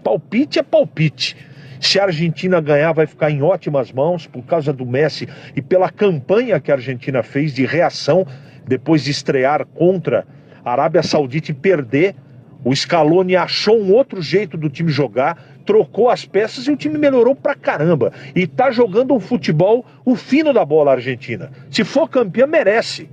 Palpite é palpite. Se a Argentina ganhar, vai ficar em ótimas mãos por causa do Messi e pela campanha que a Argentina fez de reação depois de estrear contra a Arábia Saudita e perder. O Scaloni achou um outro jeito do time jogar, trocou as peças e o time melhorou pra caramba. E tá jogando um futebol, o fino da bola argentina. Se for campeã, merece.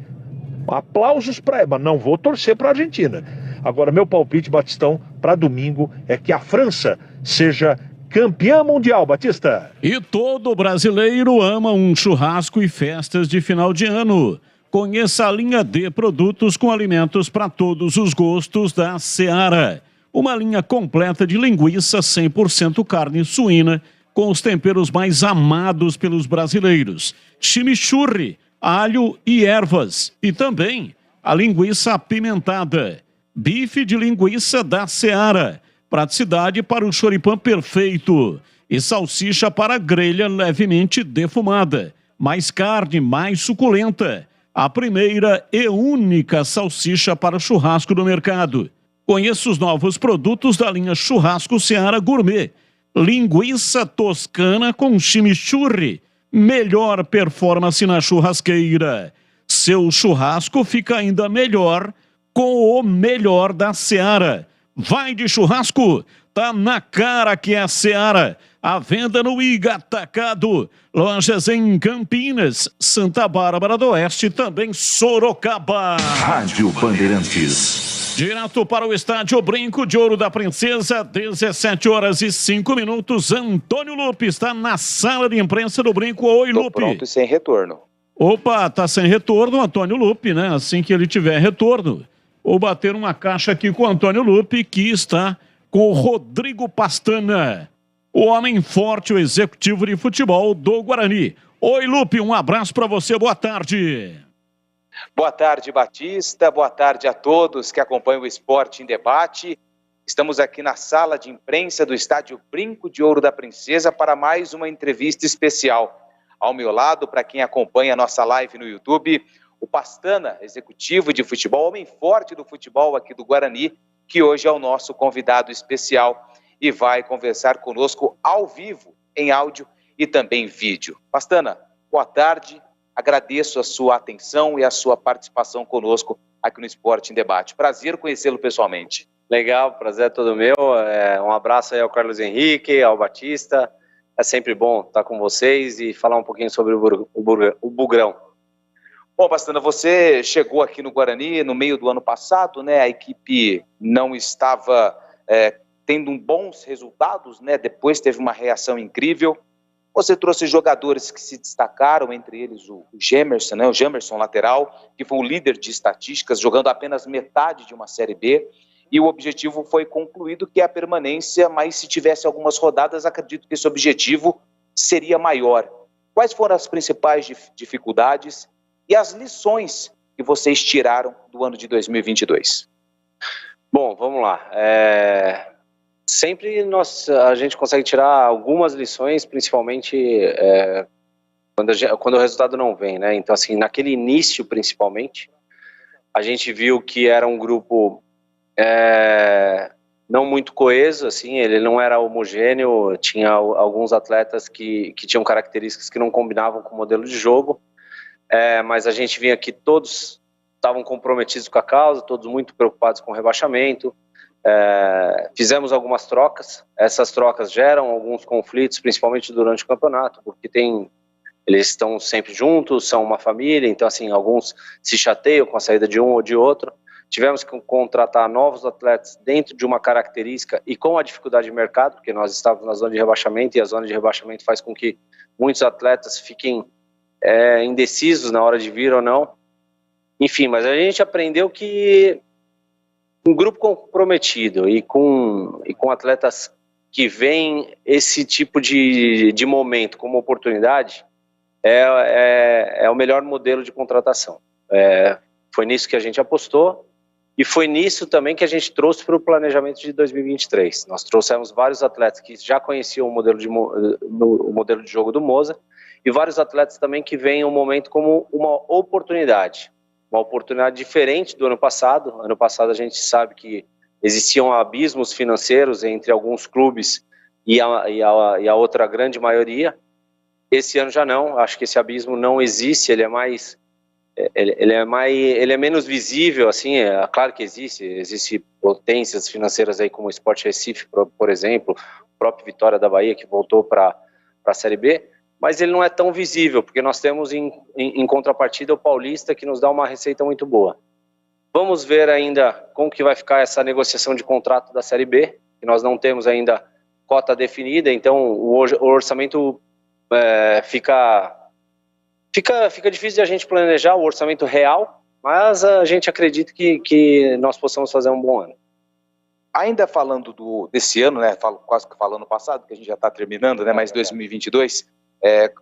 Aplausos pra ela, mas não vou torcer pra Argentina. Agora, meu palpite, Batistão, pra domingo é que a França seja campeã mundial, Batista. E todo brasileiro ama um churrasco e festas de final de ano. Conheça a linha de produtos com alimentos para todos os gostos da Seara. Uma linha completa de linguiça 100% carne suína, com os temperos mais amados pelos brasileiros. Chimichurri, alho e ervas. E também a linguiça apimentada. Bife de linguiça da Seara. Praticidade para o choripã perfeito. E salsicha para grelha levemente defumada. Mais carne, mais suculenta. A primeira e única salsicha para churrasco do mercado. Conheça os novos produtos da linha Churrasco Seara Gourmet. Linguiça toscana com chimichurri. Melhor performance na churrasqueira. Seu churrasco fica ainda melhor com o melhor da Seara. Vai de churrasco, tá na cara que é a Seara. A venda no Iga Atacado. Lojas em Campinas, Santa Bárbara do Oeste, também Sorocaba. Rádio Bandeirantes. Direto para o estádio Brinco de Ouro da Princesa, 17h05. Antônio Lupe está na sala de imprensa do Brinco. Oi, Lupe. Pronto e sem retorno. Opa, tá sem retorno, Antônio Lupe, né? Assim que ele tiver retorno. Vou bater uma caixa aqui com o Antônio Lupe, que está com o Rodrigo Pastana. O homem forte, o executivo de futebol do Guarani. Oi, Lupe, um abraço para você, boa tarde. Boa tarde, Batista, boa tarde a todos que acompanham o Esporte em Debate. Estamos aqui na sala de imprensa do estádio Brinco de Ouro da Princesa para mais uma entrevista especial. Ao meu lado, para quem acompanha a nossa live no YouTube, o Pastana, executivo de futebol, homem forte do futebol aqui do Guarani, que hoje é o nosso convidado especial e vai conversar conosco ao vivo, em áudio e também vídeo. Pastana, boa tarde, agradeço a sua atenção e a sua participação conosco aqui no Esporte em Debate. Prazer conhecê-lo pessoalmente. Legal, prazer é todo meu. Um abraço aí ao Carlos Henrique, ao Batista. É sempre bom estar com vocês e falar um pouquinho sobre o Bugrão. Bom, Pastana, você chegou aqui no Guarani no meio do ano passado, né? A equipe não estava tendo bons resultados, né? Depois teve uma reação incrível. Você trouxe jogadores que se destacaram, entre eles o Gemerson, né? O Gemerson, lateral, que foi o líder de estatísticas, jogando apenas metade de uma Série B. E o objetivo foi concluído, que é a permanência, mas se tivesse algumas rodadas, acredito que esse objetivo seria maior. Quais foram as principais dificuldades e as lições que vocês tiraram do ano de 2022? Bom, vamos lá. Sempre a gente consegue tirar algumas lições, principalmente quando o resultado não vem, né? Então, assim, naquele início, principalmente, a gente viu que era um grupo não muito coeso, assim, ele não era homogêneo, tinha alguns atletas que tinham características que não combinavam com o modelo de jogo, mas a gente via que todos estavam comprometidos com a causa, todos muito preocupados com o rebaixamento. Fizemos algumas trocas, essas trocas geram alguns conflitos, principalmente durante o campeonato, porque eles estão sempre juntos, são uma família, então assim, alguns se chateiam com a saída de um ou de outro. Tivemos que contratar novos atletas dentro de uma característica e com a dificuldade de mercado, porque nós estávamos na zona de rebaixamento e a zona de rebaixamento faz com que muitos atletas fiquem indecisos na hora de vir ou não. Enfim, mas a gente aprendeu que um grupo comprometido e com atletas que veem esse tipo de momento como oportunidade é o melhor modelo de contratação. Foi nisso que a gente apostou e foi nisso também que a gente trouxe para o planejamento de 2023. Nós trouxemos vários atletas que já conheciam o modelo de jogo do Moza e vários atletas também que veem o momento como uma oportunidade diferente do ano passado. Ano passado a gente sabe que existiam abismos financeiros entre alguns clubes e a outra grande maioria. Esse ano já não, acho que esse abismo não existe, ele é menos visível, assim, claro que existe potências financeiras aí como o Sport Recife, por exemplo, o próprio Vitória da Bahia que voltou para a Série B, mas ele não é tão visível, porque nós temos em contrapartida o Paulista, que nos dá uma receita muito boa. Vamos ver ainda como que vai ficar essa negociação de contrato da Série B, que nós não temos ainda cota definida, então o orçamento fica difícil de a gente planejar o orçamento real, mas a gente acredita que nós possamos fazer um bom ano. Ainda falando desse ano, né, quase que falando passado, que a gente já está terminando, né, mas 2022,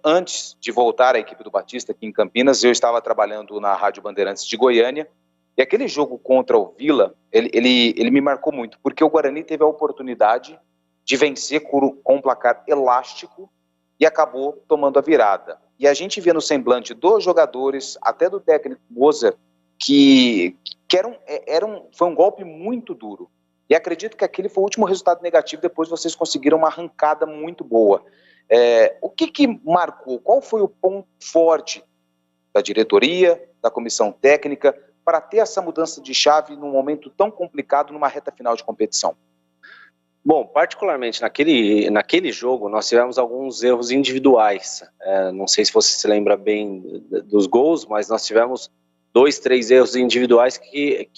antes de voltar à equipe do Batista aqui em Campinas, eu estava trabalhando na Rádio Bandeirantes de Goiânia, e aquele jogo contra o Vila, ele me marcou muito, porque o Guarani teve a oportunidade de vencer com um placar elástico e acabou tomando a virada. E a gente vê no semblante dos jogadores, até do técnico Moser, que foi um golpe muito duro. E acredito que aquele foi o último resultado negativo, depois vocês conseguiram uma arrancada muito boa. O que marcou? Qual foi o ponto forte da diretoria, da comissão técnica, para ter essa mudança de chave num momento tão complicado, numa reta final de competição? Bom, particularmente naquele jogo, nós tivemos alguns erros individuais. Não sei se você se lembra bem dos gols, mas nós tivemos 2, 3 erros individuais que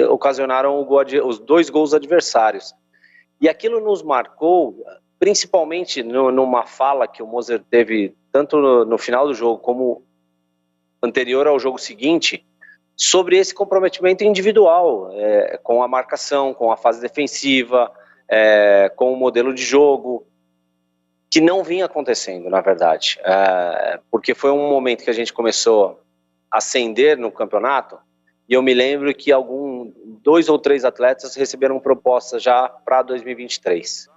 ocasionaram os 2 gols adversários. E aquilo nos marcou, principalmente numa fala que o Moser teve, tanto no final do jogo como anterior ao jogo seguinte, sobre esse comprometimento individual, com a marcação, com a fase defensiva, com o modelo de jogo, que não vinha acontecendo, na verdade, porque foi um momento que a gente começou a ascender no campeonato, e eu me lembro que 2 ou 3 atletas receberam propostas já para 2023.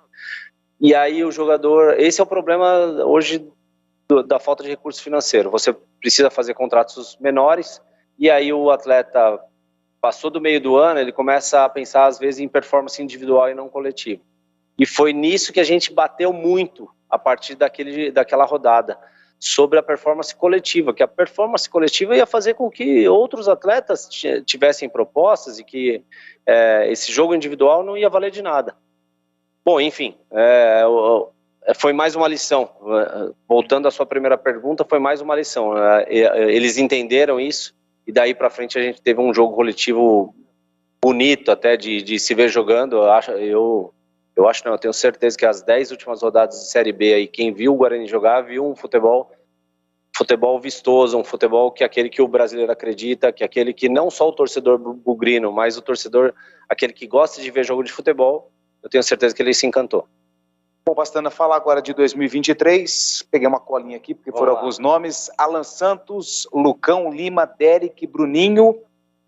E aí o jogador, esse é o problema hoje da falta de recurso financeiro, você precisa fazer contratos menores, e aí o atleta passou do meio do ano, ele começa a pensar às vezes em performance individual e não coletiva. E foi nisso que a gente bateu muito a partir daquela rodada, sobre a performance coletiva, que a performance coletiva ia fazer com que outros atletas tivessem propostas e que esse jogo individual não ia valer de nada. Bom, enfim, foi mais uma lição. Voltando à sua primeira pergunta, foi mais uma lição. Eles entenderam isso, e daí para frente a gente teve um jogo coletivo bonito até de se ver jogando. Eu tenho certeza que as 10 últimas rodadas de Série B aí, quem viu o Guarani jogar, viu um futebol vistoso, um futebol que é aquele que o brasileiro acredita, que é aquele que não só o torcedor bugrino, mas o torcedor, aquele que gosta de ver jogo de futebol, eu tenho certeza que ele se encantou. Bom, bastando a falar agora de 2023, peguei uma colinha aqui, porque foram alguns nomes: Alan Santos, Lucão, Lima, Derek, Bruninho,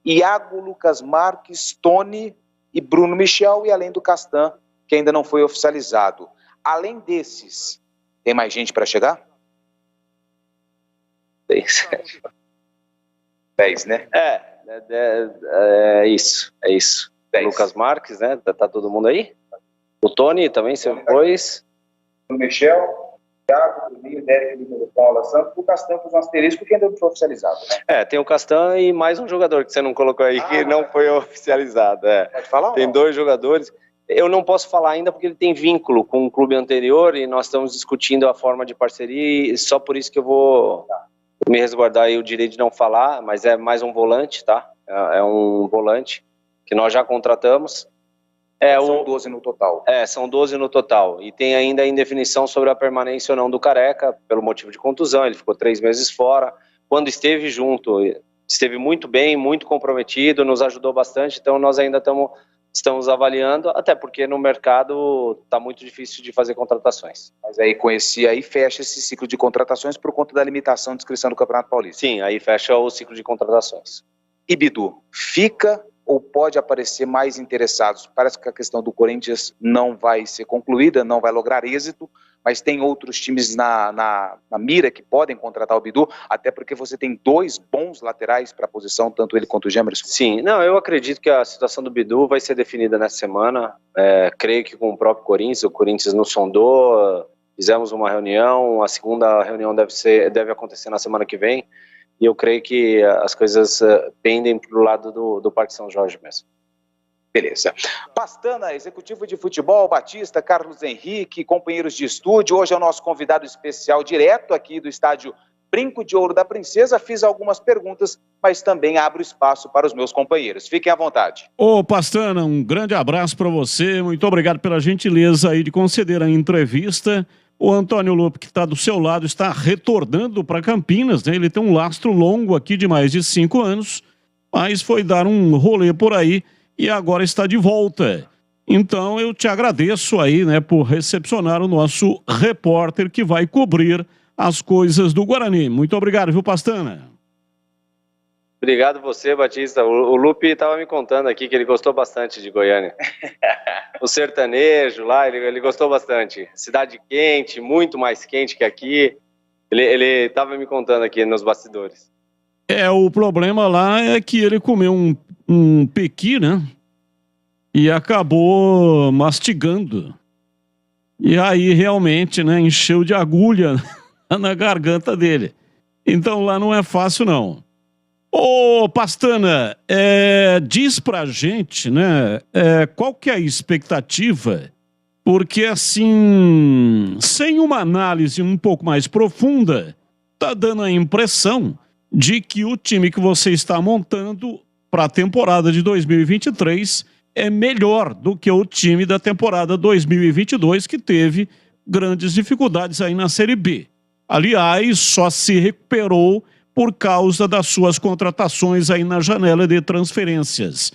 Iago, Lucas Marques, Tony e Bruno Michel, e além do Castan, que ainda não foi oficializado. Além desses, tem mais gente para chegar? 10, né? É isso. 10. Lucas Marques, né? Tá todo mundo aí? O Tony também, você pôs. O Michel, Iago, Bruninho, Derek, Lucão, Alan Santos, o Castan fez um asterisco que ainda não foi oficializado, né? Tem o Castan e mais um jogador que você não colocou aí, que não foi oficializado. Pode falar? Tem 2 jogadores. Eu não posso falar ainda porque ele tem vínculo com o clube anterior e nós estamos discutindo a forma de parceria, e só por isso que eu vou me resguardar aí o direito de não falar, mas é mais um volante, tá? É um volante que nós já contratamos. São 12 no total. São 12 no total. E tem ainda a indefinição sobre a permanência ou não do Careca, pelo motivo de contusão. Ele ficou 3 meses fora. Quando esteve junto, esteve muito bem, muito comprometido, nos ajudou bastante. Então nós ainda estamos avaliando, até porque no mercado está muito difícil de fazer contratações. Mas aí fecha esse ciclo de contratações por conta da limitação de inscrição do Campeonato Paulista. Sim, aí fecha o ciclo de contratações. E Bidu, fica ou pode aparecer mais interessados? Parece que a questão do Corinthians não vai ser concluída, não vai lograr êxito, mas tem outros times na mira que podem contratar o Bidu, até porque você tem 2 bons laterais para a posição, tanto ele quanto o Gemerson. Sim, não, eu acredito que a situação do Bidu vai ser definida nessa semana. Creio que com o próprio Corinthians, o Corinthians nos sondou, fizemos uma reunião, a segunda reunião deve acontecer na semana que vem, e eu creio que as coisas pendem para o lado do Parque São Jorge mesmo. Beleza. Pastana, executivo de futebol, Batista, Carlos Henrique, companheiros de estúdio, hoje é o nosso convidado especial direto aqui do estádio Brinco de Ouro da Princesa. Fiz algumas perguntas, mas também abro espaço para os meus companheiros. Fiquem à vontade. Ô Pastana, um grande abraço para você, muito obrigado pela gentileza aí de conceder a entrevista. O Antônio Lupe, que está do seu lado, está retornando para Campinas, né? Ele tem um lastro longo aqui de mais de 5 anos, mas foi dar um rolê por aí e agora está de volta. Então eu te agradeço aí, né, por recepcionar o nosso repórter que vai cobrir as coisas do Guarani. Muito obrigado, viu, Pastana? Obrigado você, Batista. O Lupe estava me contando aqui que ele gostou bastante de Goiânia. O sertanejo lá, ele gostou bastante. Cidade quente, muito mais quente que aqui. Ele estava me contando aqui nos bastidores. O problema lá é que ele comeu um pequi, né? E acabou mastigando. E aí realmente, né, encheu de agulha na garganta dele. Então lá não é fácil, não. Ô, Pastana, diz pra gente, né, qual que é a expectativa? Porque, assim, sem uma análise um pouco mais profunda, tá dando a impressão de que o time que você está montando para a temporada de 2023 é melhor do que o time da temporada 2022, que teve grandes dificuldades aí na Série B. Aliás, só se recuperou por causa das suas contratações aí na janela de transferências.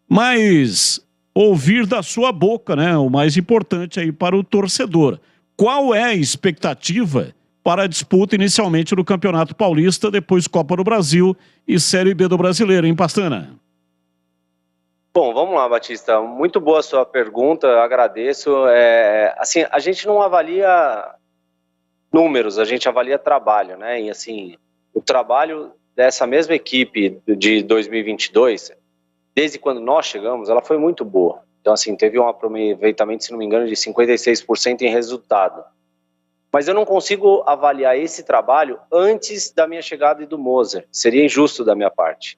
Mas ouvir da sua boca, né, o mais importante aí para o torcedor. Qual é a expectativa para a disputa inicialmente do Campeonato Paulista, depois Copa do Brasil e Série B do Brasileiro, hein, Pastana? Bom, vamos lá, Batista. Muito boa a sua pergunta, agradeço. Assim, a gente não avalia números, a gente avalia trabalho, né? E assim, o trabalho dessa mesma equipe de 2022, desde quando nós chegamos, ela foi muito boa. Então, assim, teve um aproveitamento, se não me engano, de 56% em resultado. Mas eu não consigo avaliar esse trabalho antes da minha chegada e do Moser. Seria injusto da minha parte.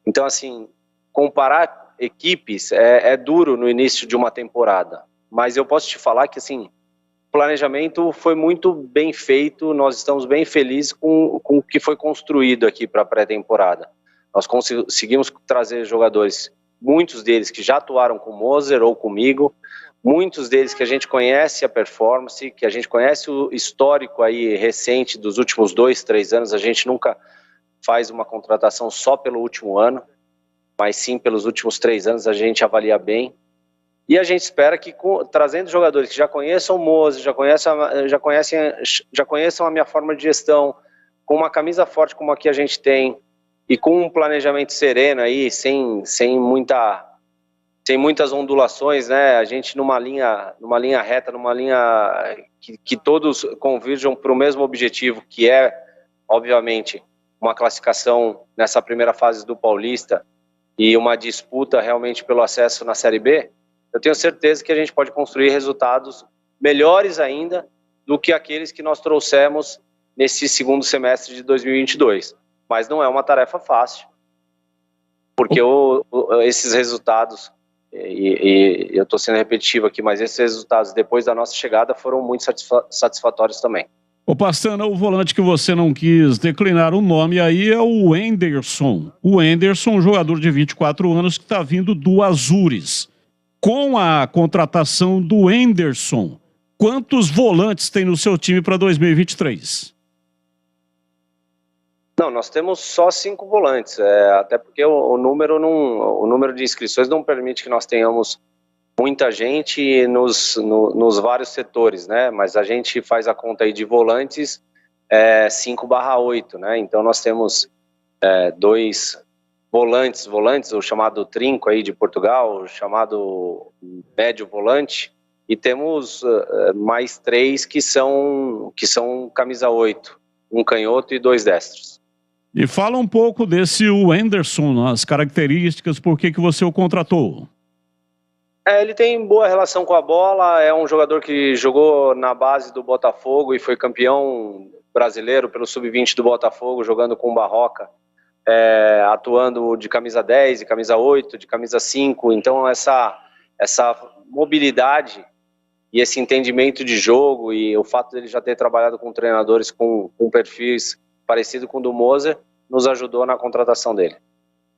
Então, assim, comparar equipes é duro no início de uma temporada. Mas eu posso te falar que, assim, o planejamento foi muito bem feito. Nós estamos bem felizes com o que foi construído aqui para a pré-temporada. Nós conseguimos trazer jogadores, muitos deles que já atuaram com o Moser ou comigo, muitos deles que a gente conhece a performance, que a gente conhece o histórico aí recente dos últimos 2, 3 anos. A gente nunca faz uma contratação só pelo último ano, mas sim pelos últimos 3 anos a gente avalia bem. E a gente espera que, trazendo jogadores que já conheçam o Moser, já conheçam a minha forma de gestão, com uma camisa forte como a que a gente tem, e com um planejamento sereno aí, sem muitas ondulações, né? A gente numa linha reta, numa linha que todos converjam para o mesmo objetivo, que é, obviamente, uma classificação nessa primeira fase do Paulista e uma disputa realmente pelo acesso na Série B. Eu tenho certeza que a gente pode construir resultados melhores ainda do que aqueles que nós trouxemos nesse segundo semestre de 2022. Mas não é uma tarefa fácil, porque esses resultados, e eu estou sendo repetitivo aqui, mas esses resultados depois da nossa chegada foram muito satisfatórios também. Ô Pastana, o volante que você não quis declinar o nome aí é o Enderson. O Enderson, jogador de 24 anos que está vindo do Azures. Com a contratação do Enderson, quantos volantes tem no seu time para 2023? Não, nós temos só 5 volantes, até porque o número de inscrições não permite que nós tenhamos muita gente nos vários setores, né? Mas a gente faz a conta aí de volantes 5/8, né? Então nós temos volantes, o chamado trinco aí de Portugal, o chamado médio volante, e temos mais 3 que são camisa 8, um canhoto e 2 destros. E fala um pouco desse Wenderson, as características, por que você o contratou? Ele tem boa relação com a bola, é um jogador que jogou na base do Botafogo e foi campeão brasileiro pelo Sub-20 do Botafogo, jogando com o Barroca, atuando de camisa 10, de camisa 8, de camisa 5, então essa mobilidade e esse entendimento de jogo e o fato dele já ter trabalhado com treinadores com perfis parecido com o do Moser, nos ajudou na contratação dele.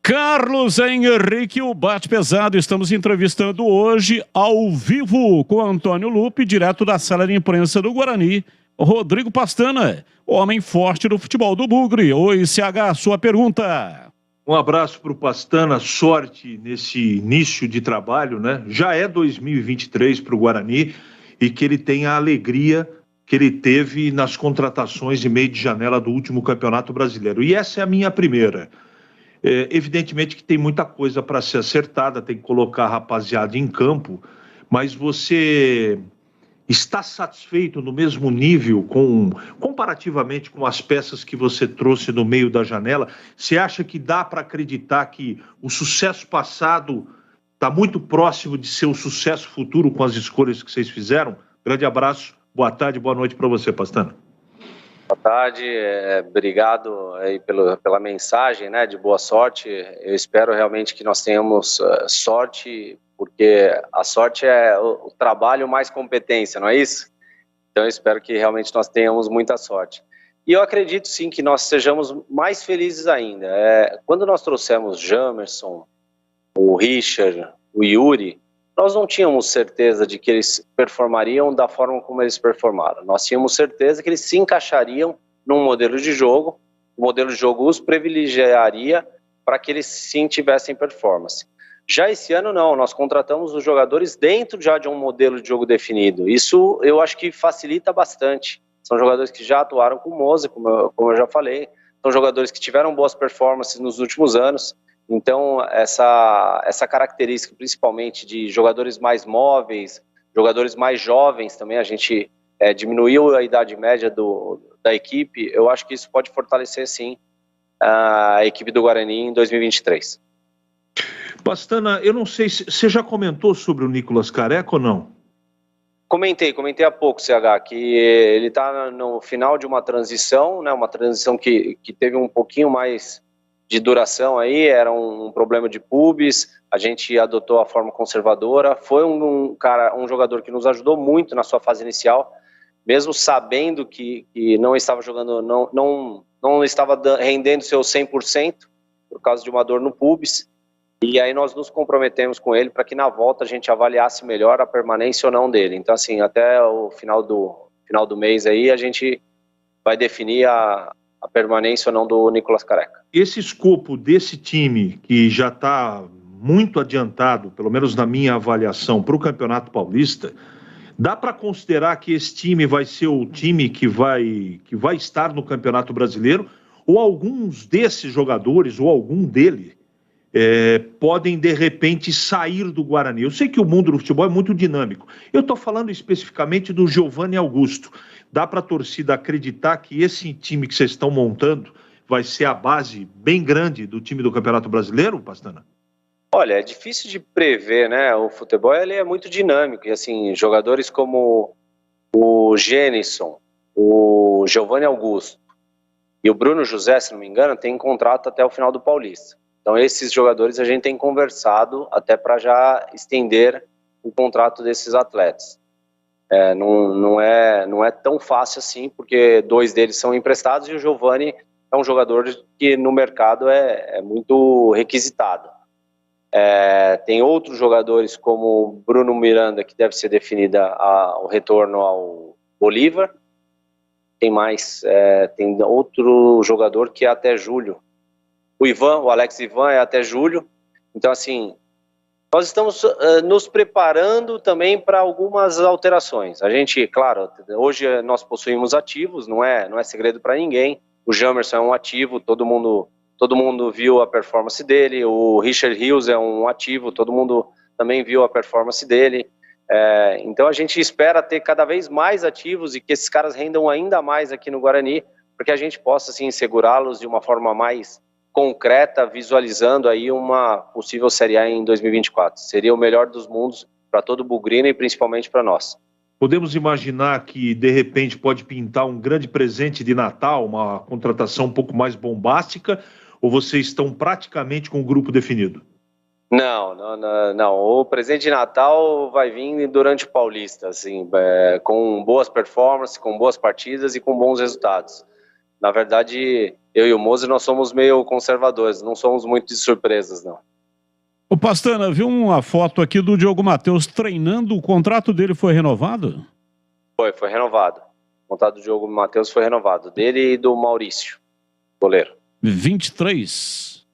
Carlos Henrique, o Bate Pesado, estamos entrevistando hoje ao vivo com Antônio Lupe, direto da sala de imprensa do Guarani, Rodrigo Pastana, homem forte do futebol do Bugre. Oi, CH, sua pergunta. Um abraço para o Pastana, sorte nesse início de trabalho, né? Já é 2023 para o Guarani e que ele tenha a alegria que ele teve nas contratações de meio de janela do último Campeonato Brasileiro. E essa é a minha primeira. Evidentemente que tem muita coisa para ser acertada, tem que colocar a rapaziada em campo, mas você está satisfeito no mesmo nível, comparativamente com as peças que você trouxe no meio da janela? Você acha que dá para acreditar que o sucesso passado está muito próximo de ser o sucesso futuro com as escolhas que vocês fizeram? Grande abraço, boa tarde, boa noite para você, Pastana. Boa tarde, obrigado aí pela mensagem, né, de boa sorte. Eu espero realmente que nós tenhamos sorte, porque a sorte é o trabalho mais competência, não é isso? Então eu espero que realmente nós tenhamos muita sorte. E eu acredito sim que nós sejamos mais felizes ainda. Quando nós trouxemos Jamerson, o Richard, o Yuri, nós não tínhamos certeza de que eles performariam da forma como eles performaram. Nós tínhamos certeza que eles se encaixariam num modelo de jogo, o modelo de jogo os privilegiaria para que eles sim tivessem performance. Já esse ano não, nós contratamos os jogadores dentro já de um modelo de jogo definido. Isso eu acho que facilita bastante. São jogadores que já atuaram com o Moser, como eu já falei, são jogadores que tiveram boas performances nos últimos anos. Então, essa característica, principalmente de jogadores mais móveis, jogadores mais jovens também, a gente diminuiu a idade média da equipe, eu acho que isso pode fortalecer, sim, a equipe do Guarani em 2023. Pastana, eu não sei, você já comentou sobre o Nicolas Careca ou não? Comentei há pouco, CH, que ele está no final de uma transição, né, uma transição que teve um pouquinho mais de duração aí, era um problema de pubis, a gente adotou a forma conservadora, foi um jogador que nos ajudou muito na sua fase inicial, mesmo sabendo que não estava jogando, não estava rendendo seu 100% por causa de uma dor no pubis, e aí nós nos comprometemos com ele para que na volta a gente avaliasse melhor a permanência ou não dele. Então assim, até o final do mês aí a gente vai definir a permanência ou não do Nicolas Careca. Esse escopo desse time, que já está muito adiantado, pelo menos na minha avaliação, para o Campeonato Paulista, dá para considerar que esse time vai ser o time que vai estar no Campeonato Brasileiro, ou alguns desses jogadores, ou algum deles, podem, de repente, sair do Guarani? Eu sei que o mundo do futebol é muito dinâmico. Eu estou falando especificamente do Giovanni Augusto. Dá para a torcida acreditar que esse time que vocês estão montando vai ser a base bem grande do time do Campeonato Brasileiro, Pastana? Olha, é difícil de prever, né? O futebol ele é muito dinâmico. E assim, jogadores como o Genison, o Giovanni Augusto e o Bruno José, se não me engano, têm contrato até o final do Paulista. Então esses jogadores a gente tem conversado até para já estender o contrato desses atletas. Não é tão fácil assim, porque 2 deles são emprestados e o Giovanni é um jogador que no mercado é muito requisitado. Tem outros jogadores como Bruno Miranda, que deve ser definida o retorno ao Bolívar. Tem mais, tem outro jogador que é até julho. O Alex Ivan é até julho. Então assim, nós estamos nos preparando também para algumas alterações. A gente, claro, hoje nós possuímos ativos, não é segredo para ninguém. O Jamerson é um ativo, todo mundo todo mundo viu a performance dele, o Richard Rios é um ativo, todo mundo também viu a performance dele. Então a gente espera ter cada vez mais ativos e que esses caras rendam ainda mais aqui no Guarani, para que a gente possa assim, segurá-los de uma forma mais concreta, visualizando aí uma possível Série A em 2024. Seria o melhor dos mundos para todo o Bugrina e principalmente para nós. Podemos imaginar que, de repente, pode pintar um grande presente de Natal, uma contratação um pouco mais bombástica, ou vocês estão praticamente com o grupo definido? Não. O presente de Natal vai vir durante o Paulista, assim, com boas performances, com boas partidas e com bons resultados. Na verdade, eu e o Moser, nós somos meio conservadores, não somos muito de surpresas, não. Ô Pastana, viu uma foto aqui do Diogo Matheus treinando, o contrato dele foi renovado? Foi renovado. O contrato do Diogo Matheus foi renovado, dele e do Maurício, goleiro. 23?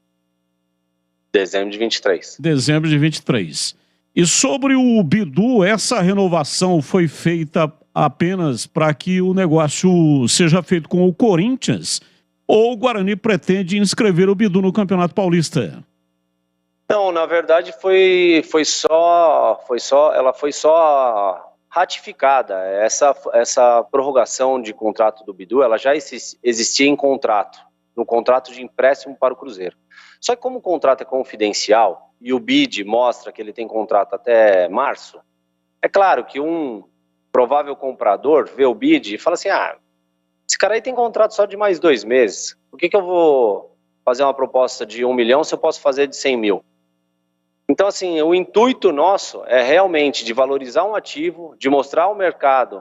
Dezembro de 23. Dezembro de 23. E sobre o Bidu, essa renovação foi feita apenas para que o negócio seja feito com o Corinthians? Ou o Guarani pretende inscrever o Bidu no Campeonato Paulista? Não, na verdade ela foi só ratificada. Essa prorrogação de contrato do Bidu, ela já existia no contrato de empréstimo para o Cruzeiro. Só que como o contrato é confidencial e o BID mostra que ele tem contrato até março, é claro que um provável comprador vê o BID e fala assim, esse cara aí tem contrato só de mais 2 meses, por que eu vou fazer uma proposta de 1 milhão se eu posso fazer de 100 mil? Então, assim, o intuito nosso é realmente de valorizar um ativo, de mostrar ao mercado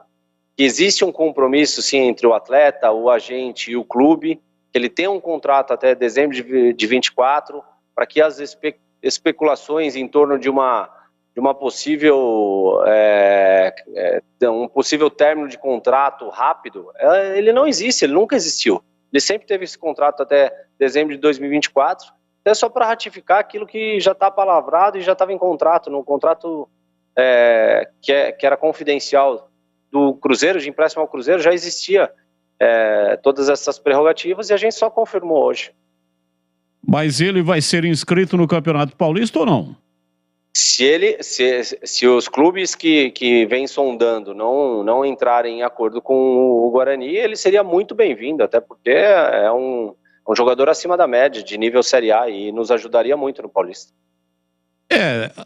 que existe um compromisso, sim, entre o atleta, o agente e o clube, que ele tem um contrato até dezembro de 24, para que as especulações em torno de uma possível um possível término de contrato rápido, ele não existe, ele nunca existiu. Ele sempre teve esse contrato até dezembro de 2024, é só para ratificar aquilo que já está palavrado e já estava em contrato, no contrato que era confidencial do Cruzeiro, de empréstimo ao Cruzeiro, já existia todas essas prerrogativas e a gente só confirmou hoje. Mas ele vai ser inscrito no Campeonato Paulista ou não? Se os clubes que vêm sondando não entrarem em acordo com o Guarani, ele seria muito bem-vindo, até porque é um jogador acima da média, de nível Série A, e nos ajudaria muito no Paulista.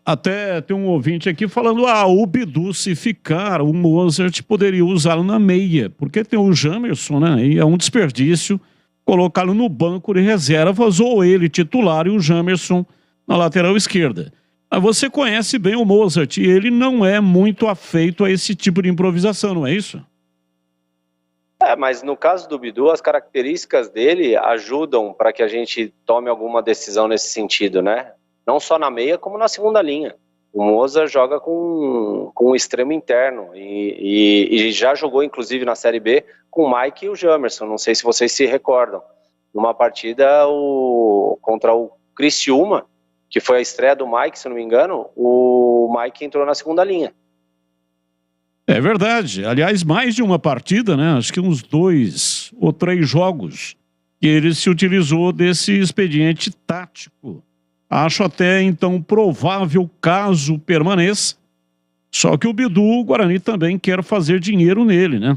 Até tem um ouvinte aqui falando, o Bidu, se ficar, o Mozart poderia usá-lo na meia, porque tem o Jamerson, né, e é um desperdício colocá-lo no banco de reservas, ou ele titular e o Jamerson na lateral esquerda. Mas você conhece bem o Mozart, e ele não é muito afeito a esse tipo de improvisação, não é isso? Mas no caso do Bidu, as características dele ajudam para que a gente tome alguma decisão nesse sentido, né? Não só na meia, como na segunda linha. O Mozart joga com um extremo interno e já jogou, inclusive, na Série B com o Mike e o Jamerson. Não sei se vocês se recordam. Numa partida contra o Criciúma, que foi a estreia do Mike, se não me engano, o Mike entrou na segunda linha. É verdade. Aliás, mais de uma partida, né? Acho que uns 2 ou 3 jogos que ele se utilizou desse expediente tático. Acho até, então, provável caso permaneça. Só que o Bidu, o Guarani também quer fazer dinheiro nele, né?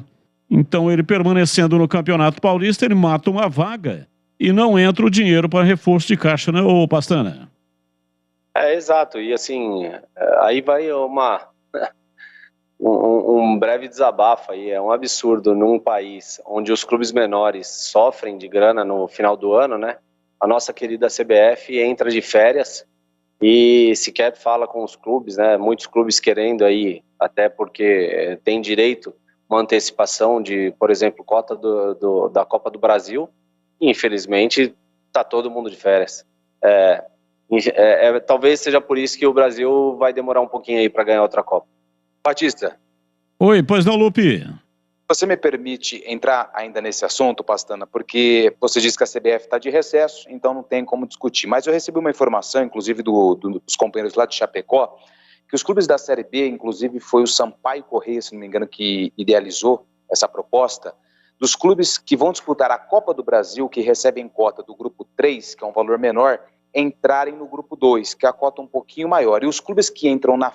Então, ele permanecendo no Campeonato Paulista, ele mata uma vaga e não entra o dinheiro para reforço de caixa, né, ô Pastana? Exato. E, assim, aí vai um breve desabafo aí. É um absurdo num país onde os clubes menores sofrem de grana no final do ano, né? A nossa querida CBF entra de férias e sequer fala com os clubes, né? Muitos clubes querendo aí, até porque tem direito uma antecipação de, por exemplo, cota da Copa do Brasil. E, infelizmente, tá todo mundo de férias. Talvez seja por isso que o Brasil vai demorar um pouquinho aí para ganhar outra Copa. Batista. Oi, pois não, Lupe? Você me permite entrar ainda nesse assunto, Pastana, porque você disse que a CBF está de recesso, então não tem como discutir. Mas eu recebi uma informação, inclusive dos companheiros lá de Chapecó, que os clubes da Série B, inclusive foi o Sampaio Corrêa, se não me engano, que idealizou essa proposta, dos clubes que vão disputar a Copa do Brasil, que recebem cota do grupo 3, que é um valor menor, entrarem no grupo 2, que é a cota um pouquinho maior. E os clubes que entram na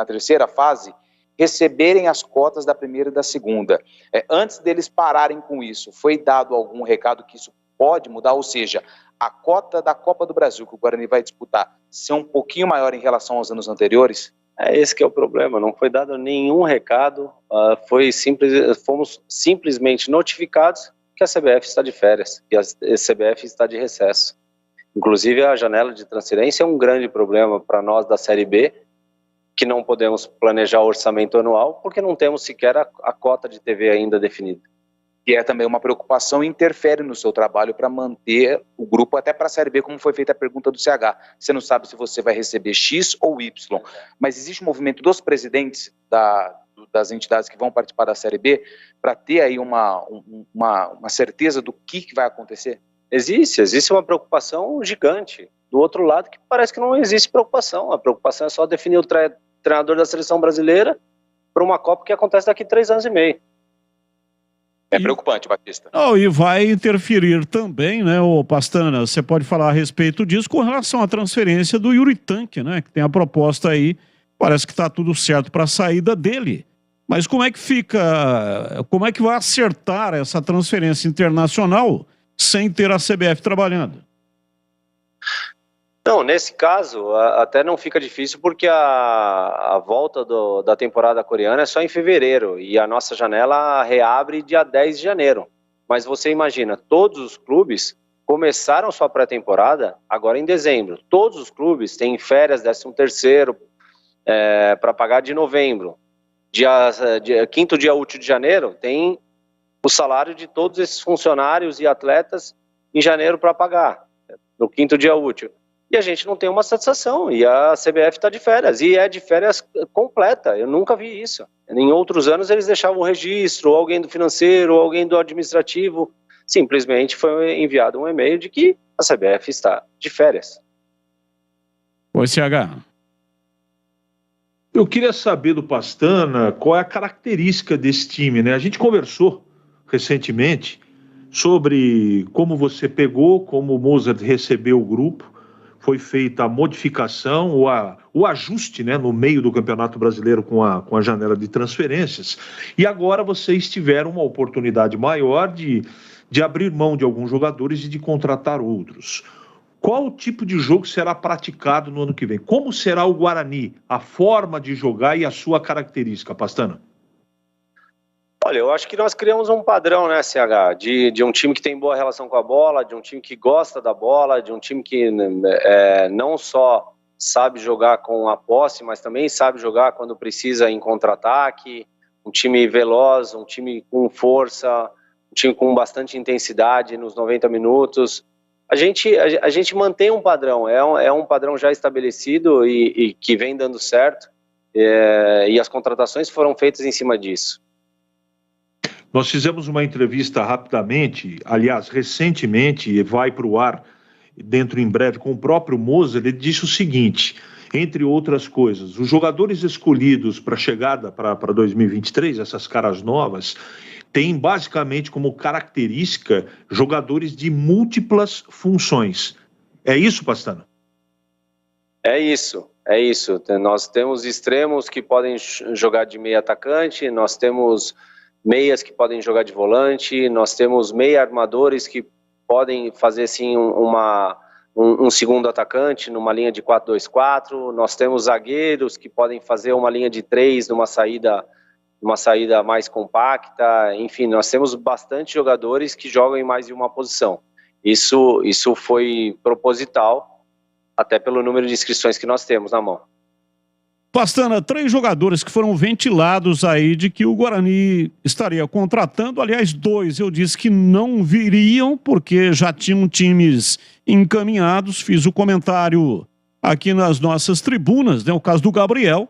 terceira fase, receberem as cotas da primeira e da segunda. Antes deles pararem com isso, foi dado algum recado que isso pode mudar? Ou seja, a cota da Copa do Brasil que o Guarani vai disputar ser um pouquinho maior em relação aos anos anteriores? Esse que é o problema, não foi dado nenhum recado, fomos simplesmente notificados que a CBF está de férias, que a CBF está de recesso. Inclusive a janela de transferência é um grande problema para nós da Série B, que não podemos planejar o orçamento anual, porque não temos sequer a cota de TV ainda definida. E é também uma preocupação e interfere no seu trabalho para manter o grupo até para a Série B, como foi feita a pergunta do CH. Você não sabe se você vai receber X ou Y, mas existe um movimento dos presidentes das entidades que vão participar da Série B para ter aí uma certeza do que vai acontecer? Existe uma preocupação gigante. Do outro lado, que parece que não existe preocupação. A preocupação é só definir o treinador da seleção brasileira para uma Copa que acontece daqui a 3 anos e meio. É preocupante, Batista. E vai interferir também, né, Pastana? Você pode falar a respeito disso com relação à transferência do Yuri Tanque, né? Que tem a proposta aí, parece que está tudo certo para a saída dele. Mas como é que fica, como é que vai acertar essa transferência internacional sem ter a CBF trabalhando? Não, nesse caso, até não fica difícil porque a volta da temporada coreana é só em fevereiro e a nossa janela reabre dia 10 de janeiro. Mas você imagina, todos os clubes começaram sua pré-temporada agora em dezembro. Todos os clubes têm férias 13º para pagar de novembro. Quinto dia útil de janeiro tem o salário de todos esses funcionários e atletas em janeiro para pagar, no quinto dia útil. E a gente não tem uma satisfação, e a CBF está de férias, e é de férias completa, eu nunca vi isso. Em outros anos eles deixavam o registro, ou alguém do financeiro, ou alguém do administrativo, simplesmente foi enviado um e-mail de que a CBF está de férias. Oi, CH. Eu queria saber do Pastana qual é a característica desse time, né? A gente conversou recentemente sobre como você pegou, como o Mozart recebeu o grupo, foi feita a modificação, o ajuste, né, no meio do Campeonato Brasileiro com a janela de transferências, e agora vocês tiveram uma oportunidade maior de abrir mão de alguns jogadores e de contratar outros. Qual o tipo de jogo será praticado no ano que vem? Como será o Guarani, a forma de jogar e a sua característica, Pastana? Olha, eu acho que nós criamos um padrão, né, CH, de um time que tem boa relação com a bola, de um time que gosta da bola, de um time que não só sabe jogar com a posse, mas também sabe jogar quando precisa em contra-ataque, um time veloz, um time com força, um time com bastante intensidade nos 90 minutos. A gente mantém um padrão, é um padrão já estabelecido e que vem dando certo, e as contratações foram feitas em cima disso. Nós fizemos uma entrevista rapidamente, aliás, recentemente, e vai para o ar dentro em breve, com o próprio Mozart. Ele disse o seguinte, entre outras coisas, os jogadores escolhidos para a chegada para 2023, essas caras novas, têm basicamente como característica jogadores de múltiplas funções. É isso, Pastana? É isso. Nós temos extremos que podem jogar de meio atacante, nós temos meias que podem jogar de volante, nós temos meia armadores que podem fazer sim um segundo atacante numa linha de 4-2-4, nós temos zagueiros que podem fazer uma linha de 3 numa saída mais compacta, enfim, nós temos bastante jogadores que jogam em mais de uma posição. Isso foi proposital, até pelo número de inscrições que nós temos na mão. Pastana, 3 jogadores que foram ventilados aí de que o Guarani estaria contratando, aliás 2 eu disse que não viriam porque já tinham times encaminhados, fiz o comentário aqui nas nossas tribunas, né, o caso do Gabriel,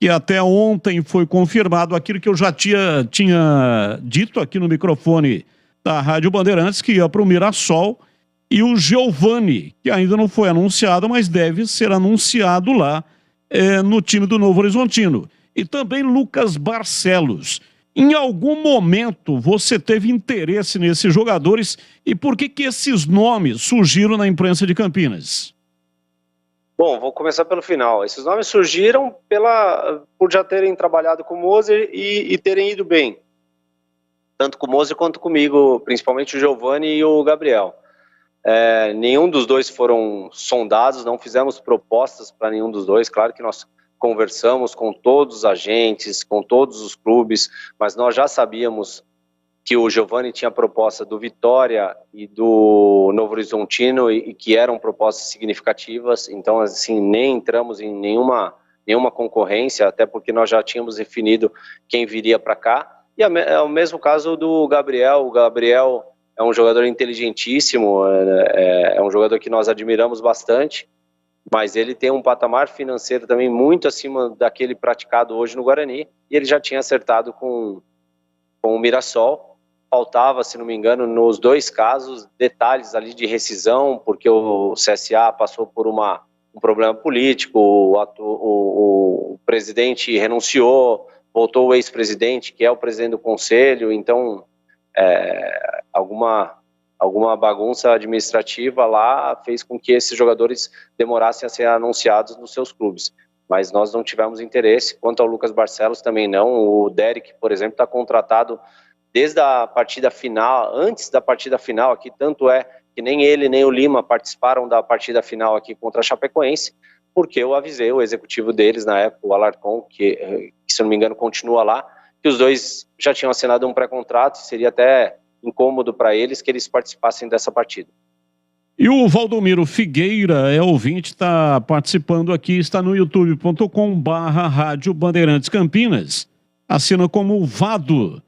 que até ontem foi confirmado aquilo que eu já tinha dito aqui no microfone da Rádio Bandeirantes, que ia para o Mirassol, e o Giovani, que ainda não foi anunciado, mas deve ser anunciado lá no time do Novo Horizontino. E também Lucas Barcelos. Em algum momento você teve interesse nesses jogadores e por que esses nomes surgiram na imprensa de Campinas? Bom, vou começar pelo final. Esses nomes surgiram por já terem trabalhado com o Moser e terem ido bem. Tanto com o Moser quanto comigo, principalmente o Giovani e o Gabriel. Nenhum dos dois foram sondados, não fizemos propostas para nenhum dos dois. Claro que nós conversamos com todos os agentes, com todos os clubes, mas nós já sabíamos que o Giovani tinha proposta do Vitória e do Novo Horizontino e que eram propostas significativas, então assim, nem entramos em nenhuma concorrência, até porque nós já tínhamos definido quem viria para cá. E é o mesmo caso do Gabriel. O Gabriel é um jogador inteligentíssimo, é um jogador que nós admiramos bastante, mas ele tem um patamar financeiro também muito acima daquele praticado hoje no Guarani, e ele já tinha acertado com o Mirassol. Faltava, se não me engano, nos dois casos, detalhes ali de rescisão, porque o CSA passou por um problema político, o presidente renunciou, voltou o ex-presidente, que é o presidente do conselho, então alguma bagunça administrativa lá fez com que esses jogadores demorassem a ser anunciados nos seus clubes. Mas nós não tivemos interesse. Quanto ao Lucas Barcelos, também não. O Derek, por exemplo, está contratado desde a partida final, antes da partida final aqui, tanto é que nem ele nem o Lima participaram da partida final aqui contra a Chapecoense, porque eu avisei o executivo deles na época, o Alarcon, que se não me engano continua lá, que os dois já tinham assinado um pré-contrato e seria até incômodo para eles que eles participassem dessa partida. E o Valdomiro Figueira é ouvinte, está participando aqui, está no youtube.com/Rádio Bandeirantes Campinas, assina como Vado.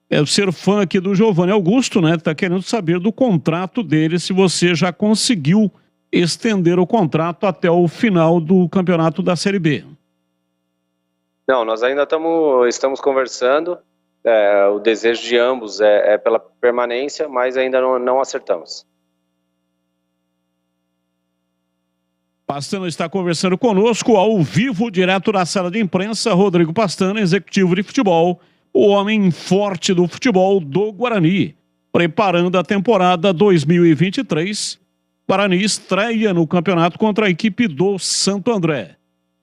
É ser fã aqui do Giovani Augusto, né? Tá querendo saber do contrato dele, se você já conseguiu estender o contrato até o final do campeonato da Série B. Não, nós ainda estamos conversando. O desejo de ambos é pela permanência, mas ainda não acertamos. Pastana está conversando conosco ao vivo, direto da sala de imprensa. Rodrigo Pastana, executivo de futebol, o homem forte do futebol do Guarani, preparando a temporada 2023. Guarani estreia no campeonato contra a equipe do Santo André.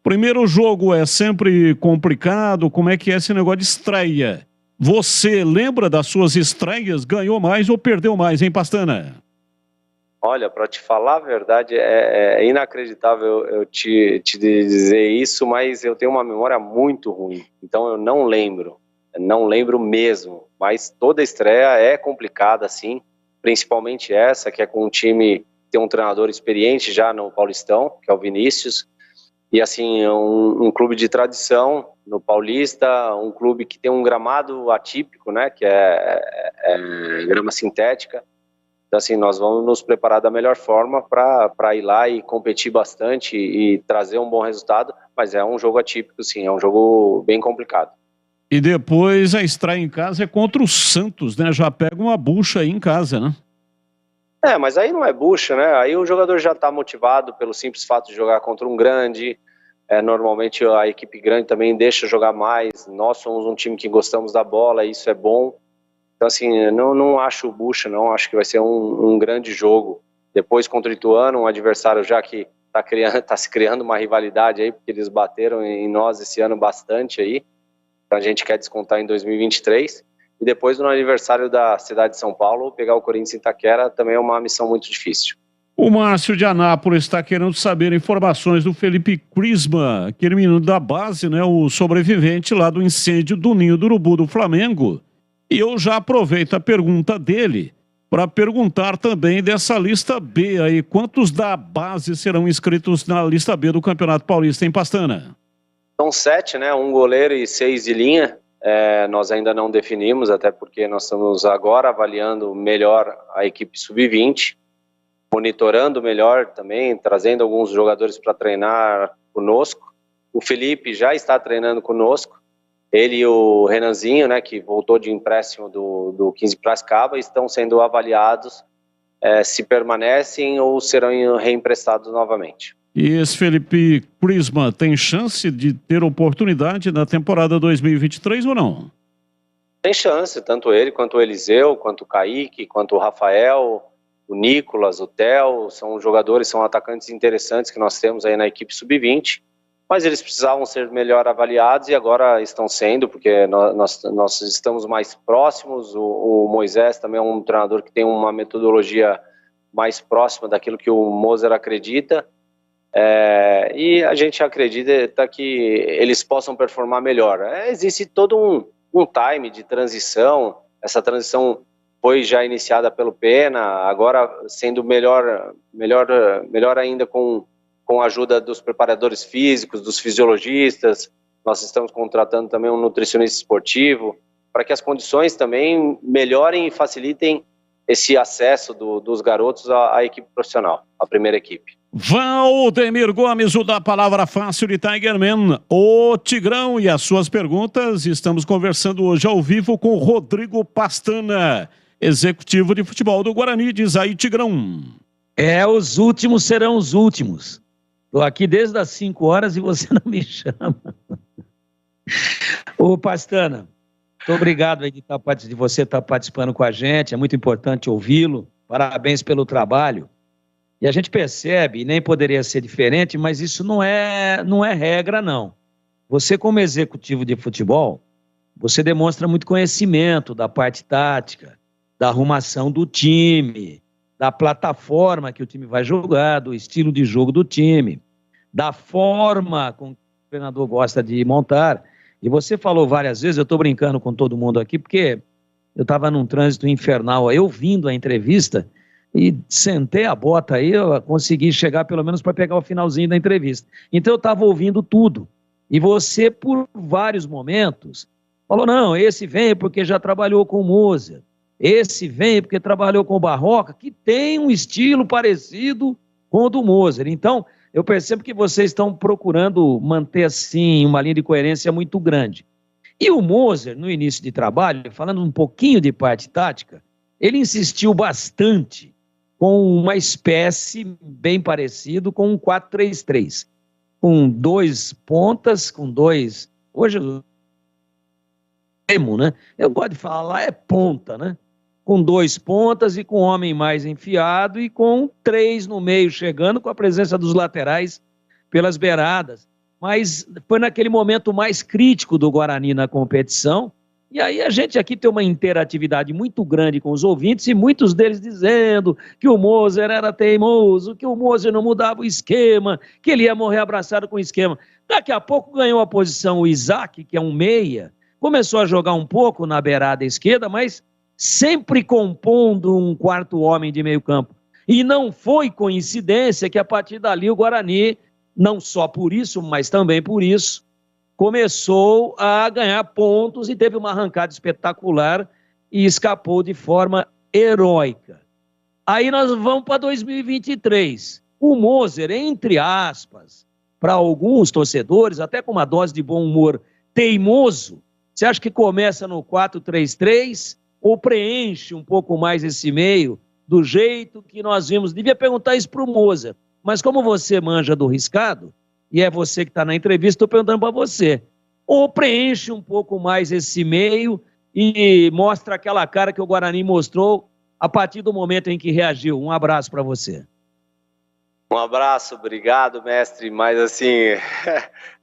Primeiro jogo é sempre complicado. Como é que é esse negócio de estreia? Você lembra das suas estreias? Ganhou mais ou perdeu mais, hein, Pastana? Olha, para te falar a verdade, é inacreditável eu te dizer isso, mas eu tenho uma memória muito ruim, então eu não lembro mesmo, mas toda estreia é complicada, assim, principalmente essa, que é com um time, tem um treinador experiente já no Paulistão, que é o Vinícius, e assim, um clube de tradição no Paulista, um clube que tem um gramado atípico, né, que é grama sintética. Então assim, nós vamos nos preparar da melhor forma para ir lá e competir bastante e trazer um bom resultado, mas é um jogo atípico, sim, é um jogo bem complicado. E depois a estreia em casa é contra o Santos, né? Já pega uma bucha aí em casa, né? Mas aí não é bucha, né? Aí o jogador já está motivado pelo simples fato de jogar contra um grande. Normalmente a equipe grande também deixa jogar mais. Nós somos um time que gostamos da bola, isso é bom. Então assim, não acho bucha, não. Acho que vai ser um grande jogo. Depois contra o Ituano, um adversário já que está se criando uma rivalidade aí, porque eles bateram em nós esse ano bastante aí. Então a gente quer descontar em 2023. E depois, no aniversário da cidade de São Paulo, pegar o Corinthians em Itaquera também é uma missão muito difícil. O Márcio de Anápolis está querendo saber informações do Felipe Crisma, aquele menino da base, né, o sobrevivente lá do incêndio do Ninho do Urubu do Flamengo. E eu já aproveito a pergunta dele para perguntar também dessa lista B aí. Quantos da base serão inscritos na lista B do Campeonato Paulista, em Pastana? São 7, né? 1 goleiro e 6 de linha. Nós ainda não definimos, até porque nós estamos agora avaliando melhor a equipe sub-20, monitorando melhor também, trazendo alguns jogadores para treinar conosco. O Felipe já está treinando conosco, ele e o Renanzinho, né, que voltou de empréstimo do 15 Piracicaba, estão sendo avaliados se permanecem ou serão reemprestados novamente. E esse Felipe Crisma tem chance de ter oportunidade na temporada 2023 ou não? Tem chance, tanto ele quanto o Eliseu, quanto o Kaique, quanto o Rafael, o Nicolas, o Theo, são jogadores, são atacantes interessantes que nós temos aí na equipe sub-20, mas eles precisavam ser melhor avaliados e agora estão sendo, porque nós estamos mais próximos. O Moisés também é um treinador que tem uma metodologia mais próxima daquilo que o Moser acredita, e a gente acredita que eles possam performar melhor. Existe todo um time de transição, essa transição foi já iniciada pelo Pena, agora sendo melhor ainda com a ajuda dos preparadores físicos, dos fisiologistas. Nós estamos contratando também um nutricionista esportivo, para que as condições também melhorem e facilitem esse acesso dos garotos à equipe profissional, à primeira equipe. Valdemir Gomes, o da Palavra Fácil de Tigerman, o Tigrão e as suas perguntas. Estamos conversando hoje ao vivo com Rodrigo Pastana, executivo de futebol do Guarani. Diz aí, Tigrão. Os últimos serão os últimos. Estou aqui desde as 5 horas e você não me chama. Ô Pastana, muito obrigado aí de você estar participando com a gente, é muito importante ouvi-lo, parabéns pelo trabalho. E a gente percebe, e nem poderia ser diferente, mas isso não é regra, não. Você, como executivo de futebol, você demonstra muito conhecimento da parte tática, da arrumação do time, da plataforma que o time vai jogar, do estilo de jogo do time, da forma com que o treinador gosta de montar. E você falou várias vezes, eu estou brincando com todo mundo aqui, porque eu estava num trânsito infernal aí, ouvindo a entrevista, e sentei a bota aí, eu consegui chegar pelo menos para pegar o finalzinho da entrevista. Então eu estava ouvindo tudo. E você, por vários momentos, falou, não, esse vem porque já trabalhou com o Moser, esse vem porque trabalhou com o Barroca, que tem um estilo parecido com o do Moser. Então, eu percebo que vocês estão procurando manter, assim, uma linha de coerência muito grande. E o Moser, no início de trabalho, falando um pouquinho de parte tática, ele insistiu bastante com uma espécie bem parecido com um 4-3-3, com 2 pontas, com 2... Hoje, né? Eu gosto de falar, é ponta, né? Com 2 pontas e com um homem mais enfiado e com 3 no meio chegando, com a presença dos laterais pelas beiradas. Mas foi naquele momento mais crítico do Guarani na competição. E aí a gente aqui tem uma interatividade muito grande com os ouvintes e muitos deles dizendo que o Moser era teimoso, que o Moser não mudava o esquema, que ele ia morrer abraçado com o esquema. Daqui a pouco ganhou a posição o Isaac, que é um meia, começou a jogar um pouco na beirada esquerda, mas sempre compondo um quarto homem de meio campo. E não foi coincidência que a partir dali o Guarani, não só por isso, mas também por isso, começou a ganhar pontos e teve uma arrancada espetacular e escapou de forma heróica. Aí nós vamos para 2023. O Moser, entre aspas, para alguns torcedores, até com uma dose de bom humor teimoso, você acha que começa no 4-3-3 ou preenche um pouco mais esse meio do jeito que nós vimos? Devia perguntar isso para o Moser, mas como você manja do riscado, e é você que está na entrevista, estou perguntando para você. Ou preenche um pouco mais esse meio e mostra aquela cara que o Guarani mostrou a partir do momento em que reagiu. Um abraço para você. Um abraço, obrigado, mestre. Mas assim,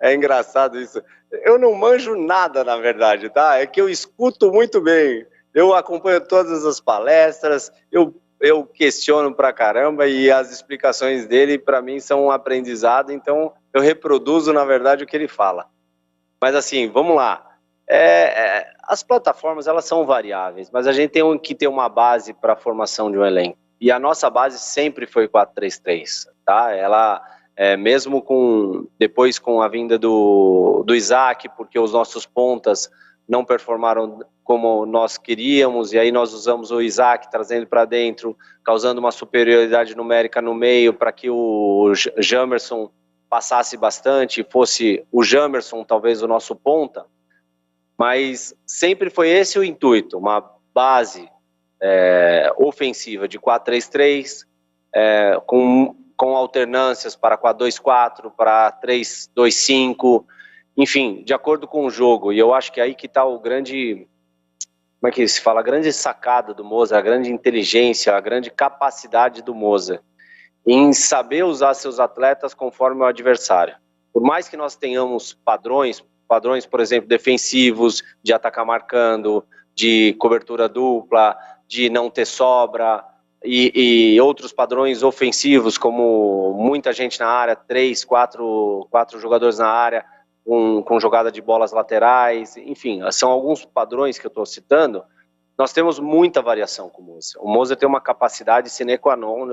é engraçado isso. Eu não manjo nada, na verdade, tá? É que eu escuto muito bem. Eu acompanho todas as palestras, eu questiono pra caramba e as explicações dele, para mim, são um aprendizado, então eu reproduzo, na verdade, o que ele fala. Mas assim, vamos lá. As plataformas, elas são variáveis, mas a gente tem que ter uma base para a formação de um elenco. E a nossa base sempre foi 4-3-3, tá? Ela, mesmo depois com a vinda do Isaac, porque os nossos pontas não performaram como nós queríamos, e aí nós usamos o Isaac trazendo para dentro, causando uma superioridade numérica no meio, para que o Jamerson passasse bastante, fosse o Jamerson talvez o nosso ponta, mas sempre foi esse o intuito, uma base ofensiva de 4-3-3, com alternâncias para 4-2-4, para 3-2-5, enfim, de acordo com o jogo. E eu acho que aí que está o grande como é que se fala, a grande sacada do Moser, a grande inteligência, a grande capacidade do Moser em saber usar seus atletas conforme o adversário. Por mais que nós tenhamos padrões, por exemplo, defensivos, de atacar marcando, de cobertura dupla, de não ter sobra, e outros padrões ofensivos, como muita gente na área, 3, 4 jogadores na área, com jogada de bolas laterais, enfim, são alguns padrões que eu estou citando. Nós temos muita variação com o Moser. O Moser tem uma capacidade sine qua non,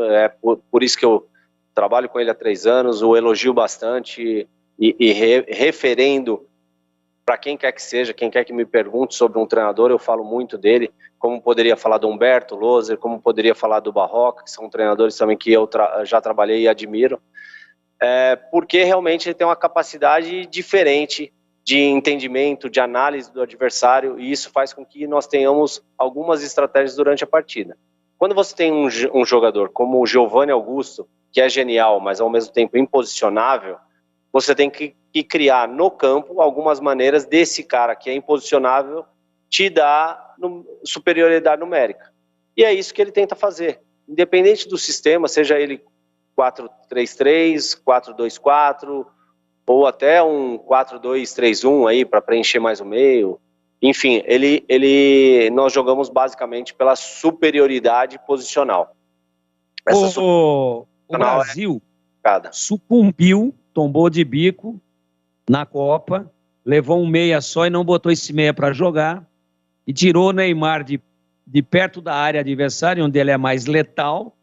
por isso que eu trabalho com ele há 3 anos, o elogio bastante e referendo para quem quer que seja, quem quer que me pergunte sobre um treinador, eu falo muito dele, como poderia falar do Humberto Loser, como poderia falar do Barroca, que são treinadores também que eu já trabalhei e admiro, porque realmente ele tem uma capacidade diferente de entendimento, de análise do adversário, e isso faz com que nós tenhamos algumas estratégias durante a partida. Quando você tem um jogador como o Giovanni Augusto, que é genial, mas ao mesmo tempo imposicionável, você tem que criar no campo algumas maneiras desse cara que é imposicionável te dar superioridade numérica. E é isso que ele tenta fazer. Independente do sistema, seja ele 4-3-3, 4-2-4, ou até um 4-2-3-1 aí para preencher mais o meio. Enfim, nós jogamos basicamente pela superioridade posicional. O Brasil sucumbiu, tombou de bico na Copa, levou um meia só e não botou esse meia para jogar, e tirou o Neymar de perto da área adversária, onde ele é mais letal,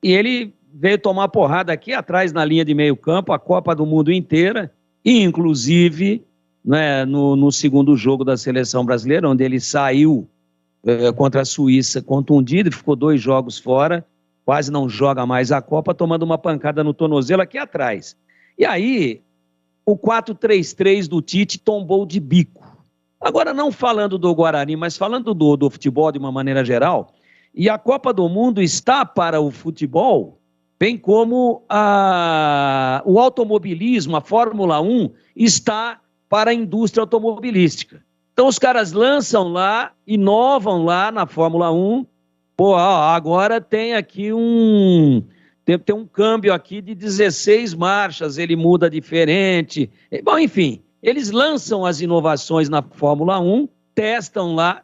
e ele veio tomar porrada aqui atrás na linha de meio campo, a Copa do Mundo inteira, e inclusive, né, no segundo jogo da seleção brasileira, onde ele saiu contra a Suíça contundido, ficou 2 jogos fora, quase não joga mais a Copa, tomando uma pancada no tornozelo aqui atrás. E aí, o 4-3-3 do Tite tombou de bico. Agora, não falando do Guarani, mas falando do futebol de uma maneira geral, e a Copa do Mundo está para o futebol, bem como o automobilismo, a Fórmula 1, está para a indústria automobilística. Então, os caras lançam lá, inovam lá na Fórmula 1, agora tem aqui tem um câmbio aqui de 16 marchas, ele muda diferente. Bom, enfim, eles lançam as inovações na Fórmula 1, testam lá,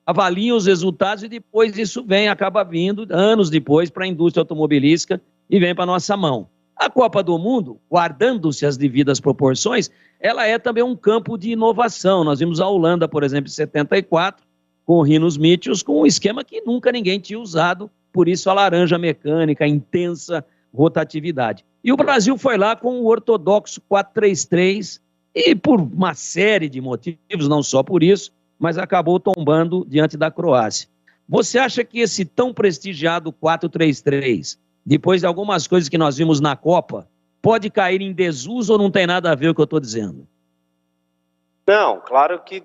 avaliam os resultados e depois isso acaba vindo, anos depois, para a indústria automobilística e vem para a nossa mão. A Copa do Mundo, guardando-se as devidas proporções, ela é também um campo de inovação. Nós vimos a Holanda, por exemplo, em 74, com o Rinus Michels, com um esquema que nunca ninguém tinha usado, por isso a laranja mecânica, a intensa rotatividade. E o Brasil foi lá com o ortodoxo 4-3-3, e por uma série de motivos, não só por isso, mas acabou tombando diante da Croácia. Você acha que esse tão prestigiado 4-3-3, depois de algumas coisas que nós vimos na Copa, pode cair em desuso ou não tem nada a ver com o que eu estou dizendo? Não, claro que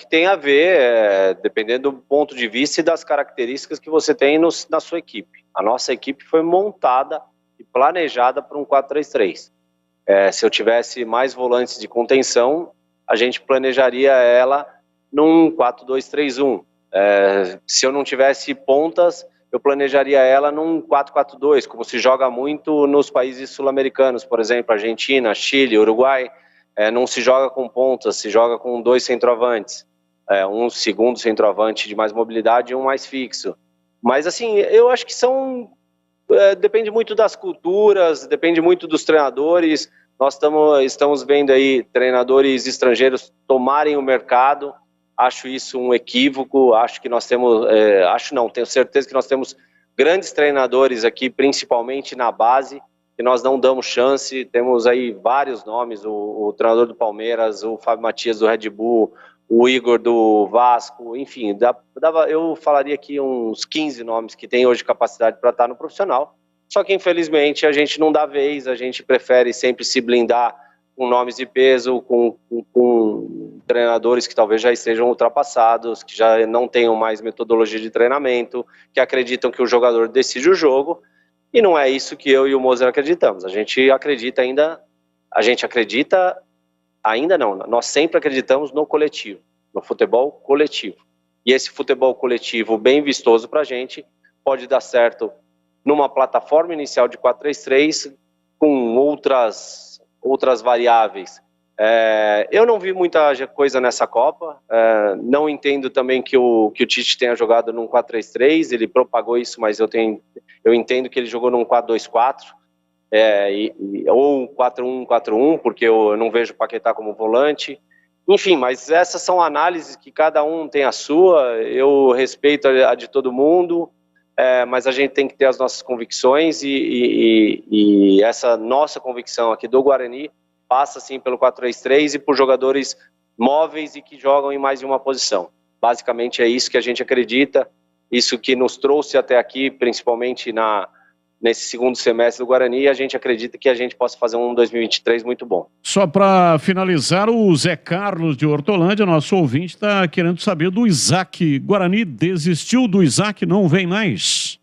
tem a ver, dependendo do ponto de vista e das características que você tem na sua equipe. A nossa equipe foi montada e planejada para um 4-3-3. Se eu tivesse mais volantes de contenção, a gente planejaria ela num 4-2-3-1. Se eu não tivesse pontas, eu planejaria ela num 4-4-2, como se joga muito nos países sul-americanos, por exemplo, Argentina, Chile, Uruguai. Não se joga com pontas, se joga com 2 centroavantes, um segundo centroavante de mais mobilidade e um mais fixo. Mas assim, eu acho que depende muito das culturas, depende muito dos treinadores. Nós estamos vendo aí treinadores estrangeiros tomarem o mercado. Acho isso um equívoco. Acho que nós temos, tenho certeza que nós temos grandes treinadores aqui, principalmente na base, que nós não damos chance. Temos aí vários nomes, o treinador do Palmeiras, o Fábio Matias do Red Bull, o Igor do Vasco, enfim, eu falaria aqui uns 15 nomes que têm hoje capacidade para estar no profissional, só que infelizmente a gente não dá vez, a gente prefere sempre se blindar com nomes de peso, com treinadores que talvez já estejam ultrapassados, que já não tenham mais metodologia de treinamento, que acreditam que o jogador decide o jogo. E não é isso que eu e o Moser acreditamos. Nós sempre acreditamos no coletivo, no futebol coletivo. E esse futebol coletivo bem vistoso para a gente pode dar certo numa plataforma inicial de 4-3-3 com outras variáveis. Eu não vi muita coisa nessa Copa, não entendo também que o Tite tenha jogado num 4-3-3, ele propagou isso, mas eu entendo que ele jogou num 4-2-4, ou 4-1-4-1, porque eu não vejo o Paquetá como volante. Enfim, mas essas são análises que cada um tem a sua, eu respeito a de todo mundo, mas a gente tem que ter as nossas convicções e essa nossa convicção aqui do Guarani passa sim pelo 4-3-3 e por jogadores móveis e que jogam em mais de uma posição. Basicamente é isso que a gente acredita, isso que nos trouxe até aqui, principalmente nesse segundo semestre do Guarani, e a gente acredita que a gente possa fazer um 2023 muito bom. Só para finalizar, o Zé Carlos de Hortolândia, nosso ouvinte, está querendo saber do Isaac. Guarani desistiu do Isaac, não vem mais?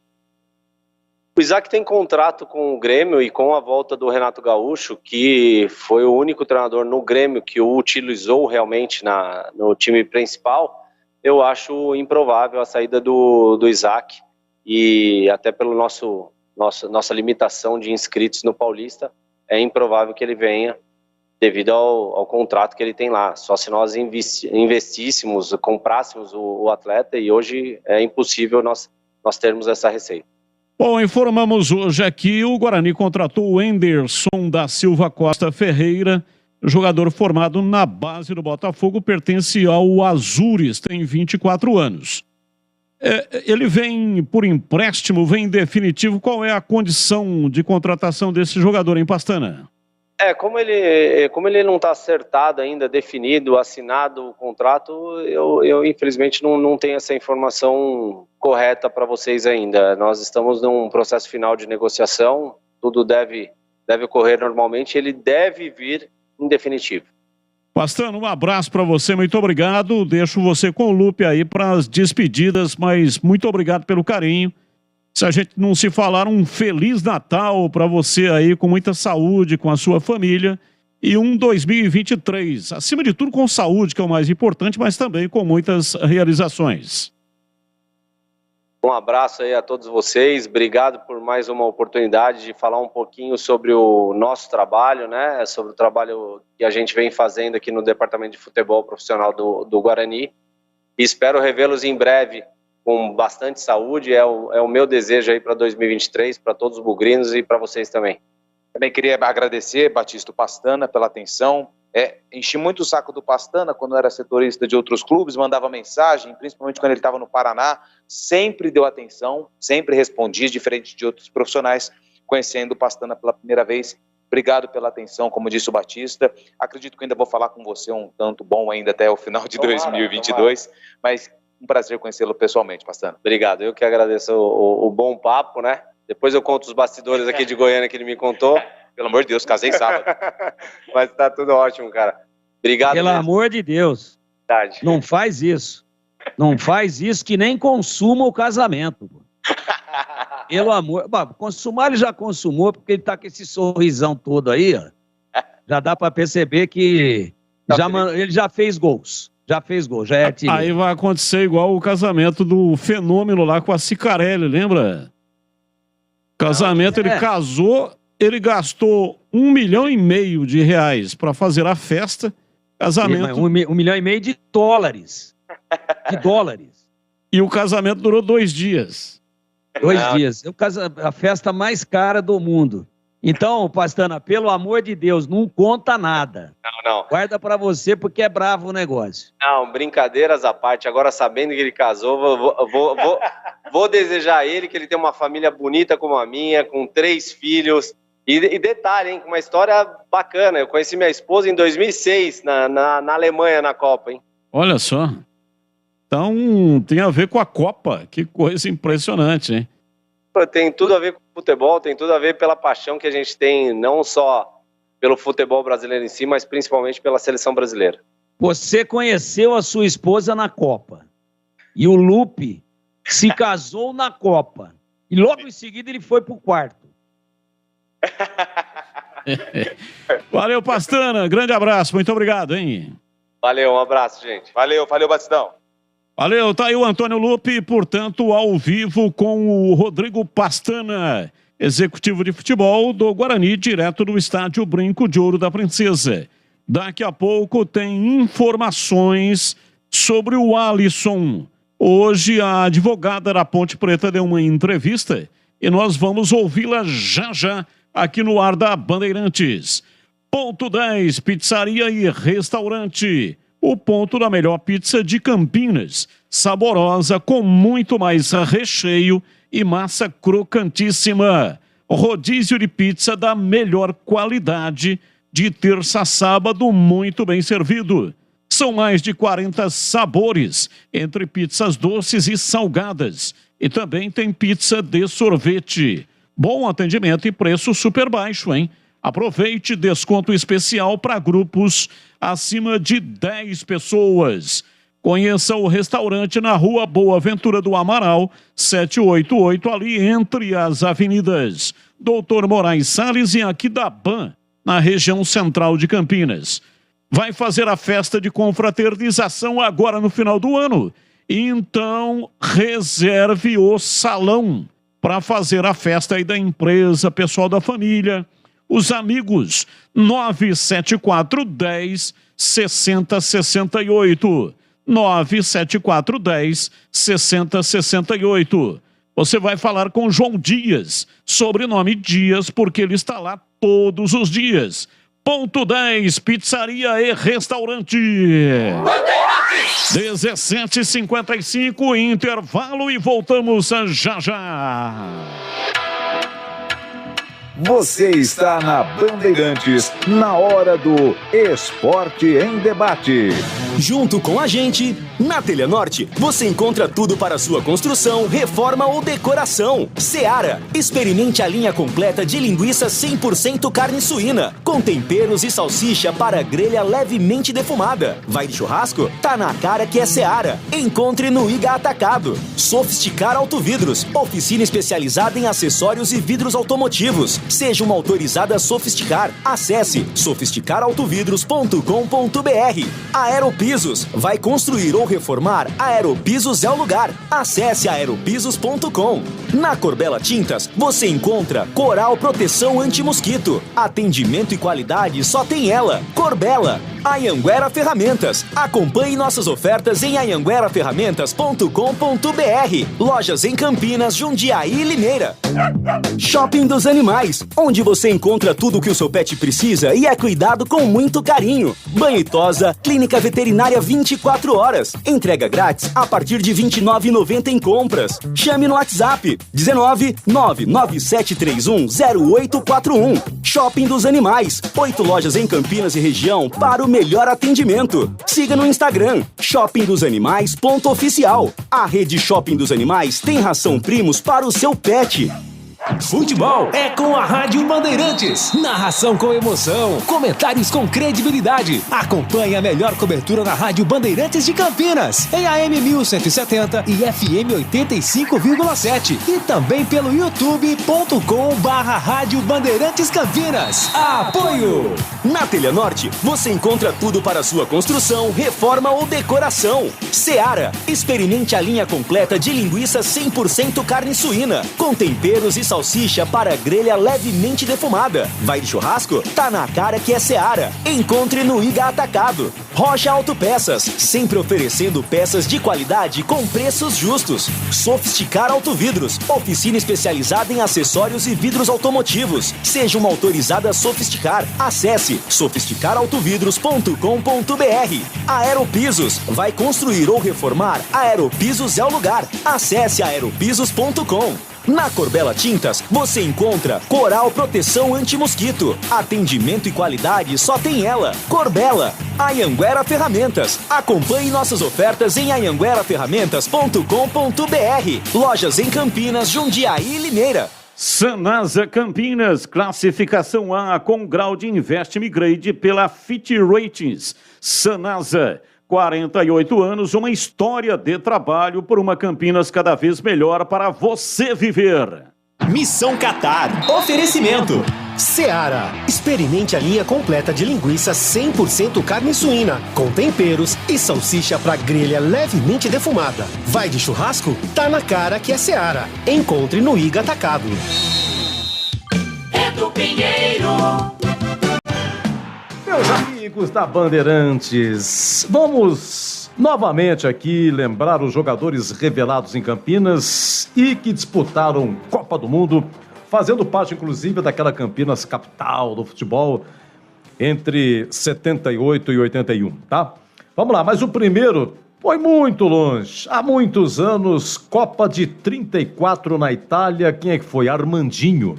O Isaac tem contrato com o Grêmio e com a volta do Renato Gaúcho, que foi o único treinador no Grêmio que o utilizou realmente no time principal, eu acho improvável a saída do Isaac, e até pelo nossa limitação de inscritos no Paulista, é improvável que ele venha devido ao contrato que ele tem lá. Só se nós investíssemos, comprássemos o atleta, e hoje é impossível nós termos essa receita. Bom, informamos hoje aqui, o Guarani contratou o Enderson da Silva Costa Ferreira, jogador formado na base do Botafogo, pertence ao Azures, tem 24 anos. Ele vem por empréstimo, vem definitivo. Qual é a condição de contratação desse jogador, em Pastana? Como ele não está acertado ainda, definido, assinado o contrato, eu infelizmente não tenho essa informação correta para vocês ainda. Nós estamos num processo final de negociação, tudo deve ocorrer normalmente, ele deve vir em definitivo. Pastana, um abraço para você, muito obrigado. Deixo você com o Lupe aí para as despedidas, mas muito obrigado pelo carinho. Se a gente não se falar, um Feliz Natal para você aí, com muita saúde, com a sua família, e um 2023, acima de tudo com saúde, que é o mais importante, mas também com muitas realizações. Um abraço aí a todos vocês, obrigado por mais uma oportunidade de falar um pouquinho sobre o nosso trabalho, né? Sobre o trabalho que a gente vem fazendo aqui no Departamento de Futebol Profissional do Guarani. E espero revê-los em breve com bastante saúde, é o meu desejo aí para 2023, para todos os bugrinos e para vocês também. Também queria agradecer, Batista, o Pastana, pela atenção. Enchi muito o saco do Pastana quando era setorista de outros clubes, mandava mensagem, principalmente quando ele estava no Paraná, sempre deu atenção, sempre respondia, diferente de outros profissionais, conhecendo o Pastana pela primeira vez. Obrigado pela atenção, como disse o Batista. Acredito que ainda vou falar com você um tanto bom ainda até o final de 2022, mas um prazer conhecê-lo pessoalmente, Pastana. Obrigado, eu que agradeço o bom papo, né? Depois eu conto os bastidores aqui de Goiânia que ele me contou. Pelo amor de Deus, casei sábado. Mas tá tudo ótimo, cara. Obrigado. Pelo amor de Deus. Verdade. Não faz isso. Não faz isso que nem consuma o casamento. Pelo amor... consumar ele já consumou, porque ele tá com esse sorrisão todo aí, ó. Já dá pra perceber que ele já fez gols. Já fez gol, já é artilheiro. Aí vai acontecer igual o casamento do Fenômeno lá com a Cicarelli, lembra? Casamento, ele casou, ele gastou R$1,5 milhão para fazer a festa. Casamento... $1,5 milhão de dólares. De dólares. E o casamento durou 2 dias. 2 dias. A festa mais cara do mundo. Então, Pastana, pelo amor de Deus, não conta nada. Não. Guarda pra você, porque é bravo o negócio. Não, brincadeiras à parte. Agora, sabendo que ele casou, vou desejar a ele que ele tenha uma família bonita como a minha, com 3 filhos. E detalhe, hein, com uma história bacana. Eu conheci minha esposa em 2006, na Alemanha, na Copa, hein? Olha só. Então, tem a ver com a Copa. Que coisa impressionante, hein? Tem tudo a ver com futebol, tem tudo a ver pela paixão que a gente tem, não só pelo futebol brasileiro em si, mas principalmente pela seleção brasileira. Você conheceu a sua esposa na Copa. E o Lupe se casou na Copa. E logo em seguida ele foi pro quarto. Valeu, Pastana. Grande abraço. Muito obrigado, hein? Valeu, um abraço, gente. Valeu, Batistão. Valeu, tá aí o Antônio Lupe, portanto, ao vivo com o Rodrigo Pastana, executivo de futebol do Guarani, direto do estádio Brinco de Ouro da Princesa. Daqui a pouco tem informações sobre o Alisson. Hoje a advogada da Ponte Preta deu uma entrevista e nós vamos ouvi-la já já aqui no ar da Bandeirantes. Ponto 10, pizzaria e restaurante. O ponto da melhor pizza de Campinas. Saborosa, com muito mais recheio e massa crocantíssima. Rodízio de pizza da melhor qualidade, de terça a sábado, muito bem servido. São mais de 40 sabores, entre pizzas doces e salgadas. E também tem pizza de sorvete. Bom atendimento e preço super baixo, hein? Aproveite, desconto especial para grupos acima de 10 pessoas. Conheça o restaurante na Rua Boa Ventura do Amaral, 788, ali entre as avenidas Doutor Moraes Salles e Aquidaban, na região central de Campinas. Vai fazer a festa de confraternização agora no final do ano. Então, reserve o salão para fazer a festa aí da empresa, pessoal da família, os amigos. 97410 6068. 97410 6068. Você vai falar com João Dias, sobrenome Dias, porque ele está lá todos os dias. Ponto 10, pizzaria e restaurante. 17h55, intervalo e voltamos já já. Você está na Bandeirantes, na hora do Esporte em Debate. Junto com a gente, na Telha Norte, você encontra tudo para sua construção, reforma ou decoração. Seara, experimente a linha completa de linguiça 100% carne suína, com temperos e salsicha para grelha levemente defumada. Vai de churrasco? Tá na cara que é Seara. Encontre no Iga Atacado. Sofisticar Autovidros, oficina especializada em acessórios e vidros automotivos. Seja uma autorizada Sofisticar. Acesse sofisticarautovidros.com.br. Aeropisos. Vai construir ou reformar? Aeropisos é o lugar. Acesse aeropisos.com. Na Corbela Tintas, você encontra Coral Proteção Anti-Mosquito. Atendimento e qualidade só tem ela. Corbela. Anhanguera Ferramentas. Acompanhe nossas ofertas em anhangueraferramentas.com.br. Lojas em Campinas, Jundiaí e Limeira. Shopping dos Animais, onde você encontra tudo o que o seu pet precisa e é cuidado com muito carinho. Banho e tosa, clínica veterinária 24 horas. Entrega grátis a partir de R$ 29,90 em compras. Chame no WhatsApp 19 99731 0841. Shopping dos Animais, 8 lojas em Campinas e região para o melhor atendimento. Siga no Instagram, shoppingdosanimais.oficial. A rede Shopping dos Animais tem ração Primos para o seu pet. Futebol é com a Rádio Bandeirantes. Narração com emoção, comentários com credibilidade. Acompanhe a melhor cobertura na Rádio Bandeirantes de Campinas, em AM 1170 e FM 85,7. E também pelo youtube.com/Rádio Bandeirantes Campinas. Apoio! Na Telha Norte, você encontra tudo para sua construção, reforma ou decoração. Seara, experimente a linha completa de linguiça 100% carne suína, com temperos e salsicha para grelha levemente defumada. Vai de churrasco? Tá na cara que é Seara. Encontre no Iga Atacado. Rocha Autopeças, sempre oferecendo peças de qualidade com preços justos. Sofisticar Autovidros, oficina especializada em acessórios e vidros automotivos. Seja uma autorizada Sofisticar. Acesse sofisticarautovidros.com.br. Aeropisos, vai construir ou reformar? Aeropisos é o lugar. Acesse aeropisos.com. Na Corbela Tintas, você encontra Coral Proteção Anti-Mosquito. Atendimento e qualidade só tem ela. Corbela. Anhanguera Ferramentas. Acompanhe nossas ofertas em anhangueraferramentas.com.br. Lojas em Campinas, Jundiaí e Limeira. Sanasa Campinas, classificação A com grau de Investment Grade pela Fitch Ratings. Sanasa, 48 anos, uma história de trabalho por uma Campinas cada vez melhor para você viver. Missão Qatar. Oferecimento. Seara. Experimente a linha completa de linguiça 100% carne suína, com temperos e salsicha para grelha levemente defumada. Vai de churrasco? Tá na cara que é Seara. Encontre no Iga Atacado. É do Pinheiro. Meus amigos da Bandeirantes, vamos novamente aqui lembrar os jogadores revelados em Campinas e que disputaram Copa do Mundo, fazendo parte, inclusive, daquela Campinas capital do futebol entre 78 e 81, tá? Vamos lá, mas o primeiro foi muito longe. Há muitos anos, Copa de 34 na Itália. Quem é que foi? Armandinho.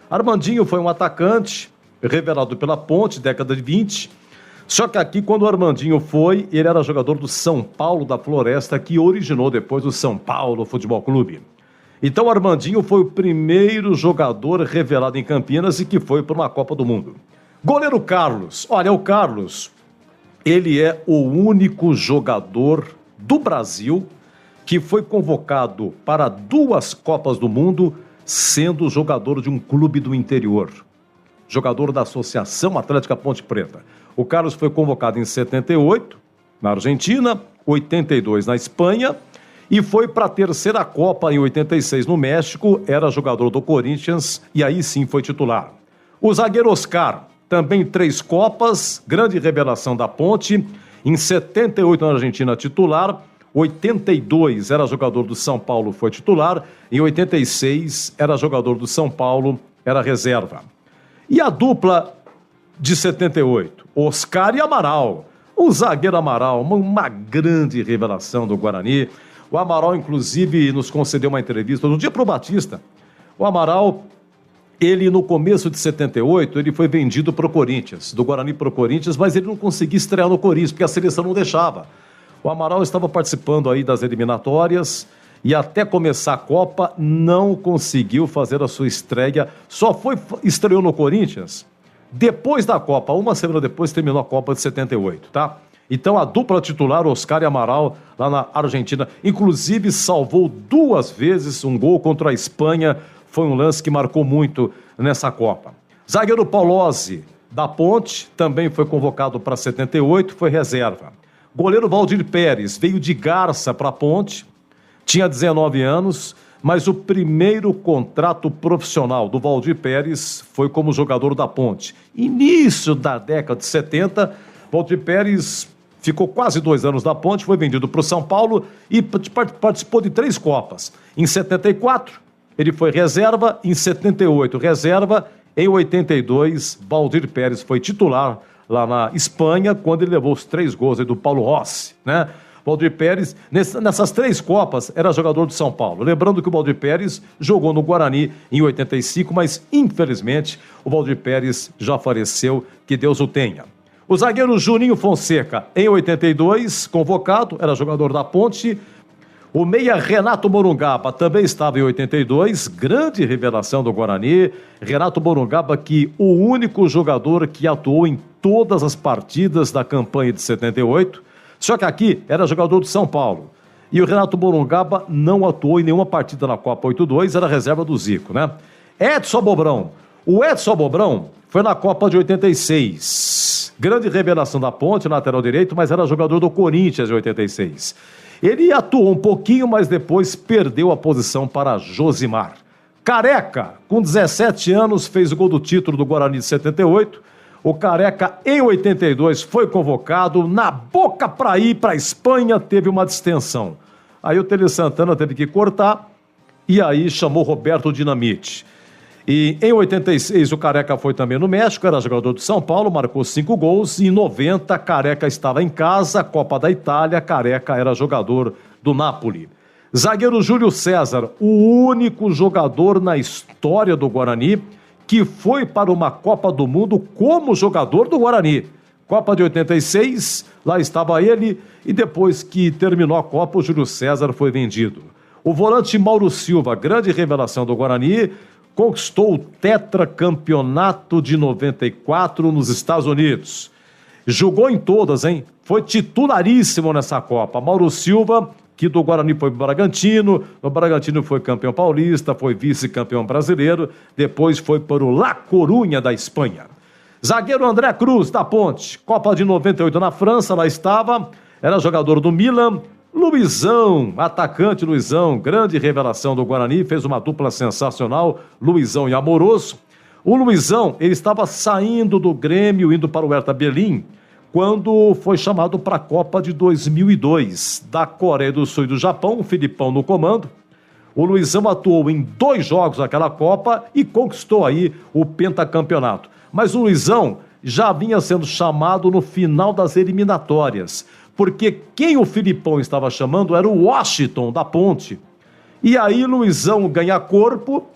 Armandinho foi um atacante revelado pela Ponte, década de 20. Só que aqui, quando o Armandinho foi, ele era jogador do São Paulo da Floresta, que originou depois o São Paulo Futebol Clube. Então o Armandinho foi o primeiro jogador revelado em Campinas e que foi para uma Copa do Mundo. Goleiro Carlos. Olha, o Carlos, ele é o único jogador do Brasil que foi convocado para 2 Copas do Mundo, sendo jogador de um clube do interior. Jogador da Associação Atlética Ponte Preta. O Carlos foi convocado em 78, na Argentina, 82 na Espanha, e foi para a terceira Copa em 86 no México, era jogador do Corinthians e aí sim foi titular. O zagueiro Oscar, também 3 Copas, grande revelação da Ponte, em 78 na Argentina titular, 82 era jogador do São Paulo, foi titular, em 86 era jogador do São Paulo, era reserva. E a dupla de 78, Oscar e Amaral, o zagueiro Amaral, uma grande revelação do Guarani. O Amaral, inclusive, nos concedeu uma entrevista no dia para o Batista. O Amaral, ele no começo de 78, ele foi vendido para o Corinthians, do Guarani para o Corinthians, mas ele não conseguia estrear no Corinthians, porque a seleção não deixava. O Amaral estava participando aí das eliminatórias e até começar a Copa não conseguiu fazer a sua estreia, estreou no Corinthians depois da Copa, uma semana depois terminou a Copa de 78, tá? Então a dupla titular, Oscar e Amaral, lá na Argentina, inclusive salvou 2 vezes um gol contra a Espanha, foi um lance que marcou muito nessa Copa. Zagueiro Paulozzi, da Ponte, também foi convocado para 78, foi reserva. Goleiro Valdir Pérez, veio de Garça para a Ponte, tinha 19 anos, mas o primeiro contrato profissional do Valdir Pérez foi como jogador da Ponte. Início da década de 70, Valdir Pérez ficou quase 2 anos na Ponte, foi vendido para o São Paulo e participou de 3 Copas. Em 74, ele foi reserva, em 78, reserva, em 82, Valdir Pérez foi titular lá na Espanha, quando ele levou os 3 gols do Paulo Rossi, né? Valdir Pérez, nessas 3 Copas, era jogador do São Paulo. Lembrando que o Valdir Pérez jogou no Guarani em 85, mas, infelizmente, o Valdir Pérez já faleceu, que Deus o tenha. O zagueiro Juninho Fonseca, em 82, convocado, era jogador da Ponte. O meia Renato Morungaba também estava em 82, grande revelação do Guarani. Renato Morungaba, que o único jogador que atuou em todas as partidas da campanha de 78, só que aqui era jogador do São Paulo. E o Renato Morungaba não atuou em nenhuma partida na Copa 82, era reserva do Zico, né? Edson Bobrão. O Edson Bobrão foi na Copa de 86. Grande revelação da Ponte, lateral direito, mas era jogador do Corinthians de 86. Ele atuou um pouquinho, mas depois perdeu a posição para Josimar. Careca, com 17 anos, fez o gol do título do Guarani de 78. O Careca, em 82, foi convocado, na boca para ir para a Espanha, teve uma distensão. Aí o Tele Santana teve que cortar, e aí chamou Roberto Dinamite. E em 86 o Careca foi também no México, era jogador de São Paulo, marcou 5 gols, e em 90 Careca estava em casa, Copa da Itália, Careca era jogador do Napoli. Zagueiro Júlio César, o único jogador na história do Guarani que foi para uma Copa do Mundo como jogador do Guarani. Copa de 86, lá estava ele, e depois que terminou a Copa, o Júlio César foi vendido. O volante Mauro Silva, grande revelação do Guarani, conquistou o tetracampeonato de 94 nos Estados Unidos. Jogou em todas, hein? Foi titularíssimo nessa Copa. Mauro Silva, que do Guarani foi para o Bragantino, no Bragantino foi campeão paulista, foi vice-campeão brasileiro, depois foi para o La Coruña da Espanha. Zagueiro André Cruz, da Ponte, Copa de 98 na França, lá estava, era jogador do Milan. Luizão, atacante Luizão, grande revelação do Guarani, fez uma dupla sensacional, Luizão e Amoroso. O Luizão, ele estava saindo do Grêmio, indo para o Hertha Berlim, quando foi chamado para a Copa de 2002, da Coreia do Sul e do Japão, o Filipão no comando. O Luizão atuou em 2 jogos naquela Copa e conquistou aí o pentacampeonato. Mas o Luizão já vinha sendo chamado no final das eliminatórias, porque quem o Filipão estava chamando era o Washington da Ponte. E aí Luizão ganha corpo,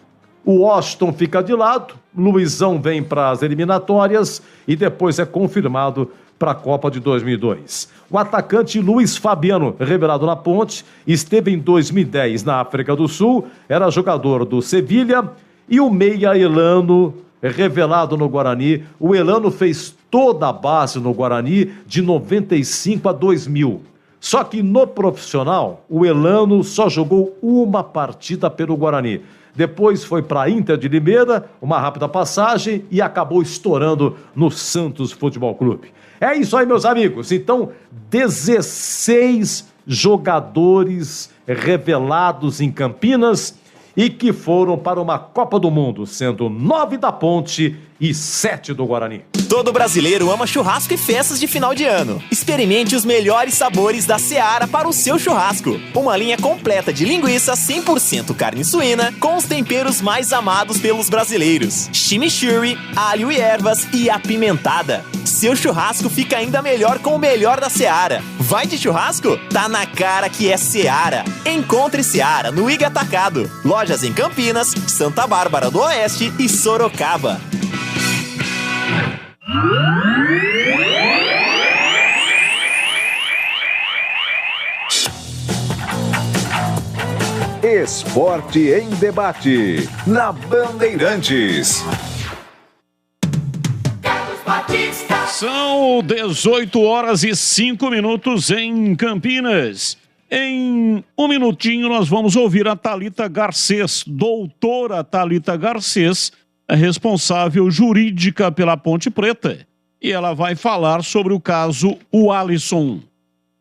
o Washington fica de lado, Luizão vem para as eliminatórias e depois é confirmado para a Copa de 2002. O atacante Luiz Fabiano, revelado na Ponte, esteve em 2010 na África do Sul, era jogador do Sevilha, e o meia Elano, revelado no Guarani. O Elano fez toda a base no Guarani de 95 a 2000. Só que no profissional, o Elano só jogou uma partida pelo Guarani. Depois foi para a Inter de Limeira, uma rápida passagem e acabou estourando no Santos Futebol Clube. É isso aí, meus amigos. Então, 16 jogadores revelados em Campinas e que foram para uma Copa do Mundo, sendo 9 da Ponte e 7 do Guarani. Todo brasileiro ama churrasco e festas de final de ano. Experimente os melhores sabores da Seara para o seu churrasco. Uma linha completa de linguiça 100% carne suína com os temperos mais amados pelos brasileiros. Chimichurri, alho e ervas e apimentada. Seu churrasco fica ainda melhor com o melhor da Seara. Vai de churrasco? Tá na cara que é Seara. Encontre Seara no Iga Atacado. Lojas em Campinas, Santa Bárbara do Oeste e Sorocaba. Esporte em Debate, na Bandeirantes. São 18 horas e 5 minutos em Campinas. Em um minutinho nós vamos ouvir a Thalita Garcês, doutora Thalita Garcês, a responsável jurídica pela Ponte Preta. E ela vai falar sobre o caso Alisson.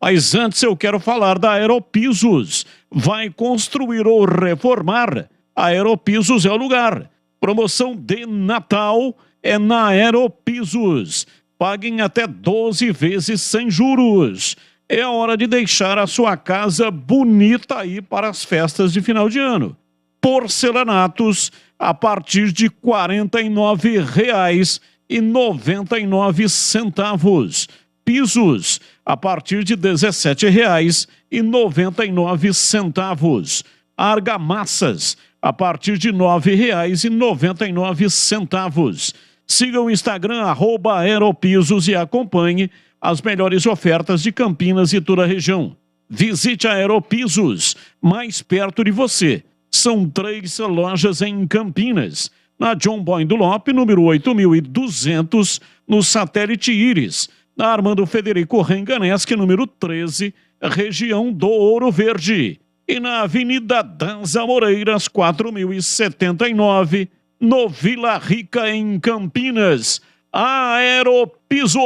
Mas antes eu quero falar da Aeropisos. Vai construir ou reformar? A Aeropisos é o lugar. Promoção de Natal é na Aeropisos. Paguem até 12 vezes sem juros. É a hora de deixar a sua casa bonita aí para as festas de final de ano. Porcelanatos a partir de R$ 49,99. Pisos a partir de R$ 17,99. Argamassas a partir de R$ 9,99. Siga o Instagram @Aeropisos e acompanhe as melhores ofertas de Campinas e toda a região. Visite a Aeropisos, mais perto de você. São 3 lojas em Campinas. Na John Boy do Lope, número 8200, no Satélite Íris. Na Armando Federico Renganeschi, número 13, região do Ouro Verde. E na Avenida das Amoreiras, 4079, no Vila Rica, em Campinas. Aeropisos.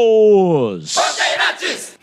Bandeirantes!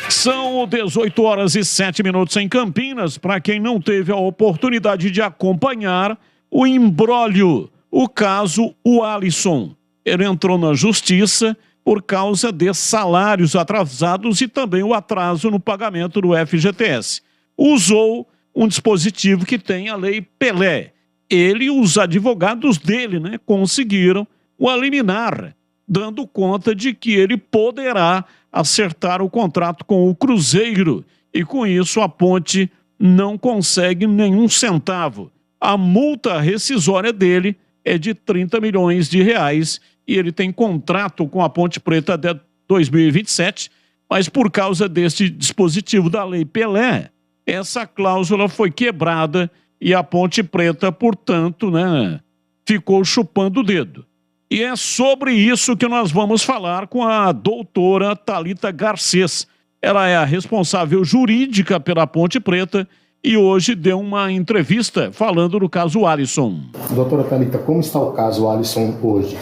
São 18 horas e 7 minutos em Campinas. Para quem não teve a oportunidade de acompanhar o imbróglio, o caso Alisson. Ele entrou na justiça por causa de salários atrasados e também o atraso no pagamento do FGTS. Usou um dispositivo que tem a Lei Pelé. Ele e os advogados dele, conseguiram o liminar, dando conta de que ele poderá acertar o contrato com o Cruzeiro e com isso a Ponte não consegue nenhum centavo. A multa rescisória dele é de 30 milhões de reais e ele tem contrato com a Ponte Preta até 2027, mas por causa deste dispositivo da Lei Pelé, essa cláusula foi quebrada e a Ponte Preta, portanto, ficou chupando o dedo. E é sobre isso que nós vamos falar com a doutora Thalita Garcês, Ela é a responsável jurídica pela Ponte Preta e hoje deu uma entrevista falando do caso Alisson. Doutora Thalita, como está o caso Alisson hoje?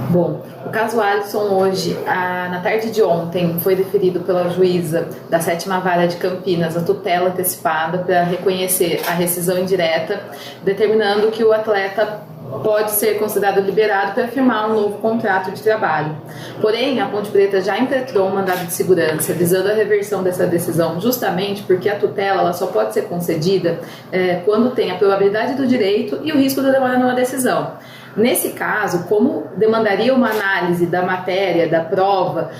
Bom, o caso Alisson hoje, na tarde de ontem, foi deferido pela juíza da 7ª Vara de Campinas a tutela antecipada para reconhecer a rescisão indireta, determinando que o atleta pode ser considerado liberado para firmar um novo contrato de trabalho. Porém, a Ponte Preta já impetrou um mandado de segurança visando a reversão dessa decisão, justamente porque a tutela ela só pode ser concedida quando tem a probabilidade do direito e o risco da demora numa decisão. Nesse caso, como demandaria uma análise da matéria, da prova,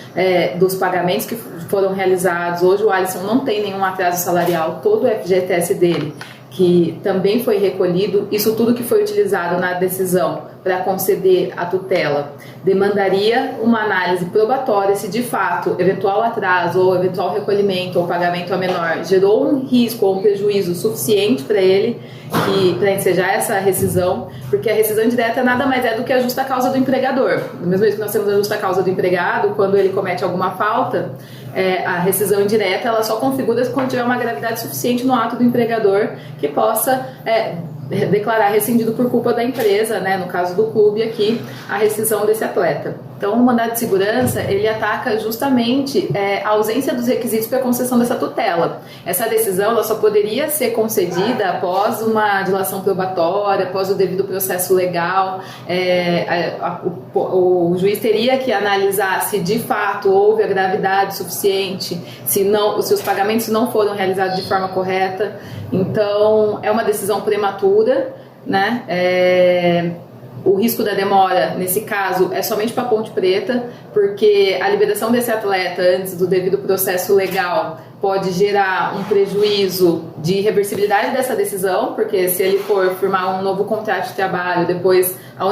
dos pagamentos que foram realizados, hoje o Alisson não tem nenhum atraso salarial, todo o FGTS dele, que também foi recolhido, isso tudo que foi utilizado na decisão para conceder a tutela, demandaria uma análise probatória se de fato eventual atraso ou eventual recolhimento ou pagamento a menor gerou um risco ou um prejuízo suficiente para ele para ensejar essa rescisão, porque a rescisão indireta nada mais é do que a justa causa do empregador. Do mesmo jeito que nós temos a justa causa do empregado, quando ele comete alguma falta, a rescisão indireta ela só configura quando tiver uma gravidade suficiente no ato do empregador que possa declarar rescindido por culpa da empresa, né, no caso do clube aqui, a rescisão desse atleta. Então, o mandado de segurança, ele ataca justamente a ausência dos requisitos para a concessão dessa tutela. Essa decisão ela só poderia ser concedida após uma dilação probatória, após o devido processo legal. O juiz teria que analisar se de fato houve a gravidade suficiente, se os pagamentos não foram realizados de forma correta. Então, é uma decisão prematura, né? O risco da demora, nesse caso, é somente para a Ponte Preta, porque a liberação desse atleta antes do devido processo legal pode gerar um prejuízo de reversibilidade dessa decisão, porque se ele for firmar um novo contrato de trabalho, depois o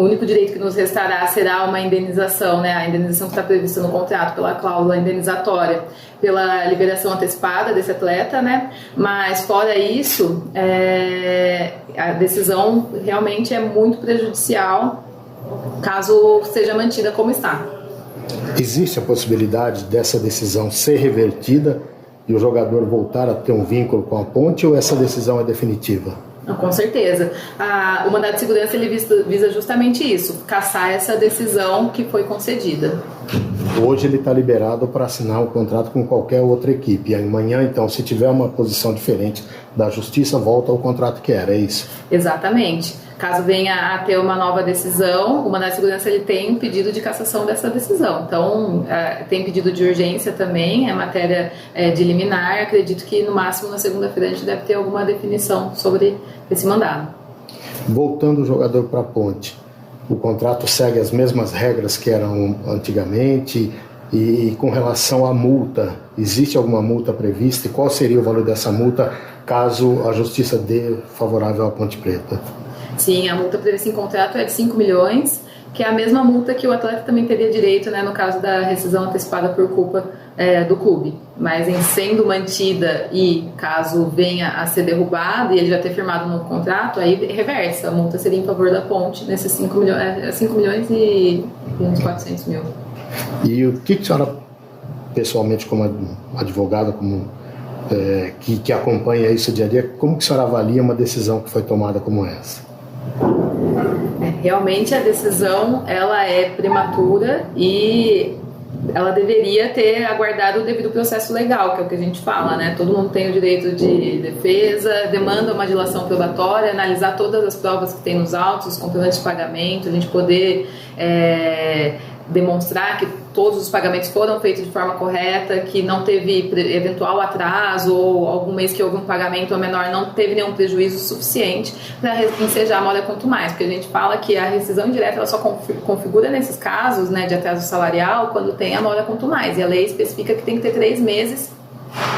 único direito que nos restará será uma indenização, né? A indenização que está prevista no contrato pela cláusula indenizatória, pela liberação antecipada desse atleta, né? Mas fora isso, a decisão realmente é muito prejudicial caso seja mantida como está. Existe a possibilidade dessa decisão ser revertida e o jogador voltar a ter um vínculo com a Ponte, ou essa decisão é definitiva? Não, com certeza. O mandado de segurança ele visa justamente isso, cassar essa decisão que foi concedida. Hoje ele está liberado para assinar um contrato com qualquer outra equipe. E amanhã, então, se tiver uma posição diferente da justiça, volta ao contrato que era, é isso? Exatamente. Caso venha a ter uma nova decisão, o mandado de segurança ele tem um pedido de cassação dessa decisão. Então, tem pedido de urgência também, é matéria de liminar. Acredito que no máximo na segunda-feira a gente deve ter alguma definição sobre esse mandado. Voltando o jogador para a Ponte, o contrato segue as mesmas regras que eram antigamente, e com relação à multa, existe alguma multa prevista e qual seria o valor dessa multa caso a justiça dê favorável à Ponte Preta? Sim, a multa prevista em contrato é de 5 milhões, que é a mesma multa que o atleta também teria direito, né, no caso da rescisão antecipada por culpa do clube. Mas em sendo mantida e caso venha a ser derrubado e ele já ter firmado um novo contrato, aí reversa, a multa seria em favor da Ponte, nesses 5 milhões e uns 400 mil. E o que a senhora, pessoalmente como advogada, que acompanha isso dia a dia, como que a senhora avalia uma decisão que foi tomada como essa? Realmente a decisão ela é prematura e ela deveria ter aguardado o devido processo legal, que é o que a gente fala, né? Todo mundo tem o direito de defesa, demanda uma dilação probatória, analisar todas as provas que tem nos autos, os comprovantes de pagamento, a gente poder demonstrar que todos os pagamentos foram feitos de forma correta, que não teve eventual atraso ou algum mês que houve um pagamento menor, não teve nenhum prejuízo suficiente para ensejar a mora quanto mais, porque a gente fala que a rescisão indireta ela só configura nesses casos, né, de atraso salarial quando tem a mora quanto mais, e a lei especifica que tem que ter 3 meses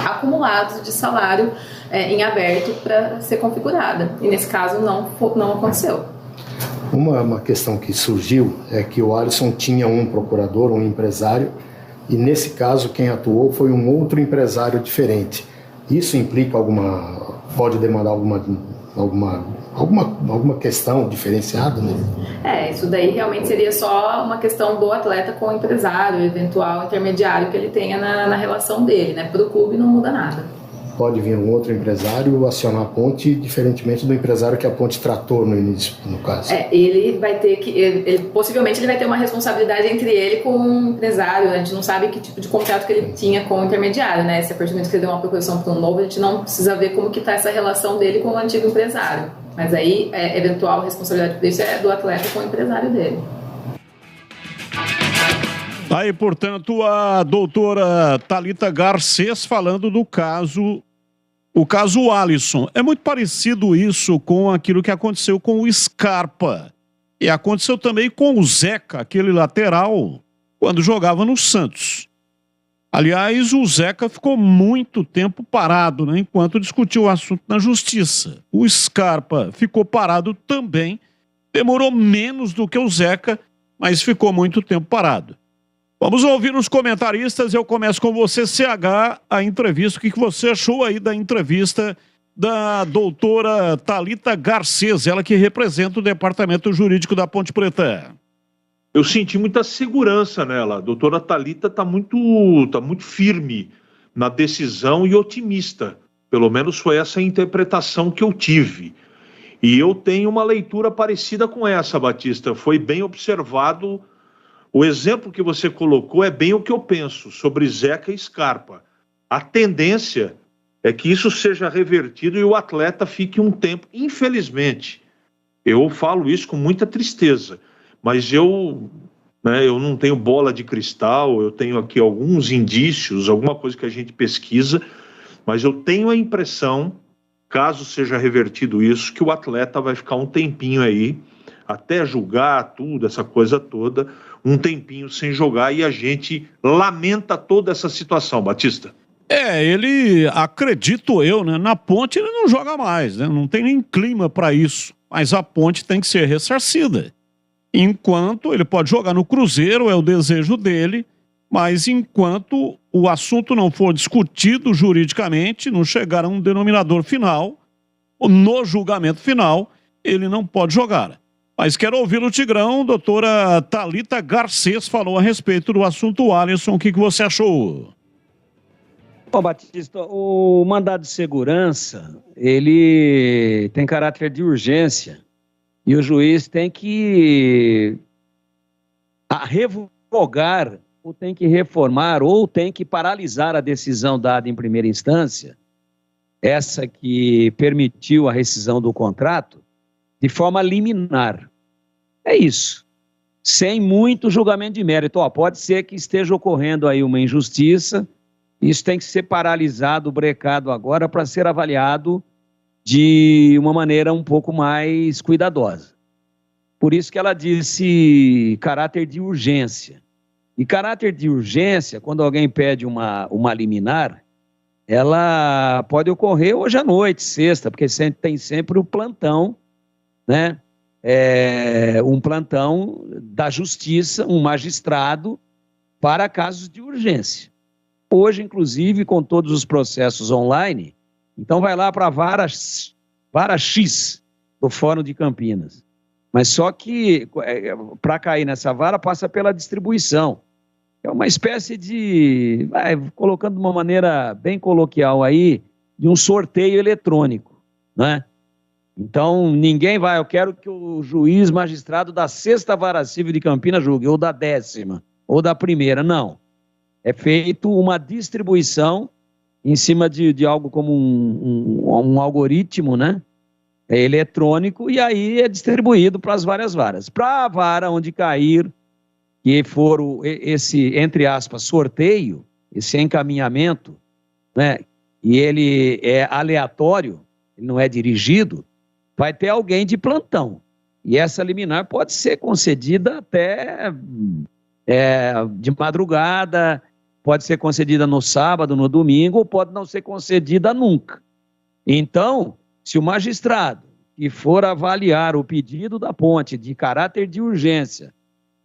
acumulados de salário em aberto para ser configurada, e nesse caso não aconteceu. Uma questão que surgiu é que o Alisson tinha um procurador, um empresário, e nesse caso quem atuou foi um outro empresário diferente. Isso implica alguma pode demandar alguma questão diferenciada, né? Isso daí realmente seria só uma questão do atleta com o empresário, eventual intermediário que ele tenha na relação dele, né? Para o clube não muda nada. Pode vir um outro empresário acionar a ponte, diferentemente do empresário que a ponte tratou no início, no caso. Ele vai ter que... possivelmente ele vai ter uma responsabilidade entre ele com o empresário. A gente não sabe que tipo de contrato que ele tinha com o intermediário, né? Se a partir do momento que ele deu uma proposição para um novo, a gente não precisa ver como que está essa relação dele com o antigo empresário. Mas aí, eventual responsabilidade por isso é do atleta com o empresário dele. Aí, portanto, a doutora Thalita Garcês falando do caso, o caso Alisson. É muito parecido isso com aquilo que aconteceu com o Scarpa. E aconteceu também com o Zeca, aquele lateral, quando jogava no Santos. Aliás, o Zeca ficou muito tempo parado, né, enquanto discutiu o assunto na justiça. O Scarpa ficou parado também, demorou menos do que o Zeca, mas ficou muito tempo parado. Vamos ouvir os comentaristas. Eu começo com você, CH, a entrevista. O que você achou aí da entrevista da doutora Thalita Garcês, ela que representa o departamento jurídico da Ponte Preta? Eu senti muita segurança nela. A doutora Thalita está muito firme na decisão e otimista. Pelo menos foi essa a interpretação que eu tive. E eu tenho uma leitura parecida com essa, Batista. Foi bem observado. O exemplo que você colocou é bem o que eu penso sobre Zeca e Scarpa. A tendência é que isso seja revertido e o atleta fique um tempo, infelizmente. Eu falo isso com muita tristeza, mas eu não tenho bola de cristal, eu tenho aqui alguns indícios, alguma coisa que a gente pesquisa, mas eu tenho a impressão, caso seja revertido isso, que o atleta vai ficar um tempinho aí, até julgar tudo, essa coisa toda, um tempinho sem jogar, e a gente lamenta toda essa situação, Batista. Ele, acredito eu, né, na Ponte ele não joga mais, né, não tem nem clima para isso, mas a Ponte tem que ser ressarcida. Enquanto ele pode jogar no Cruzeiro, é o desejo dele, mas enquanto o assunto não for discutido juridicamente, não chegar a um denominador final, no julgamento final, ele não pode jogar. Mas quero ouvir o Tigrão. Doutora Thalita Garcês falou a respeito do assunto Alisson. O que você achou? Bom, Batista, o mandado de segurança, ele tem caráter de urgência e o juiz tem que revogar ou tem que reformar ou tem que paralisar a decisão dada em primeira instância, essa que permitiu a rescisão do contrato, de forma liminar. É isso. Sem muito julgamento de mérito. Pode ser que esteja ocorrendo aí uma injustiça, isso tem que ser paralisado, brecado agora para ser avaliado de uma maneira um pouco mais cuidadosa. Por isso que ela disse caráter de urgência. E caráter de urgência, quando alguém pede uma liminar, ela pode ocorrer hoje à noite, sexta, porque tem sempre o plantão, né? Um plantão da justiça, um magistrado para casos de urgência. Hoje, inclusive, com todos os processos online, então vai lá para a vara X do Fórum de Campinas. Mas só que, para cair nessa vara, passa pela distribuição. É uma espécie de, colocando de uma maneira bem coloquial aí, de um sorteio eletrônico, né? Então, ninguém vai, eu quero que o juiz magistrado da 6ª Vara Civil de Campinas julgue, ou da 10ª, ou da 1ª, não. É feito uma distribuição em cima de algo como um algoritmo, né? Eletrônico, e aí é distribuído para as várias varas. Para a vara onde cair, que for esse, entre aspas, sorteio, esse encaminhamento, né? E ele é aleatório, ele não é dirigido, vai ter alguém de plantão. E essa liminar pode ser concedida até de madrugada, pode ser concedida no sábado, no domingo, ou pode não ser concedida nunca. Então, se o magistrado que for avaliar o pedido da Ponte de caráter de urgência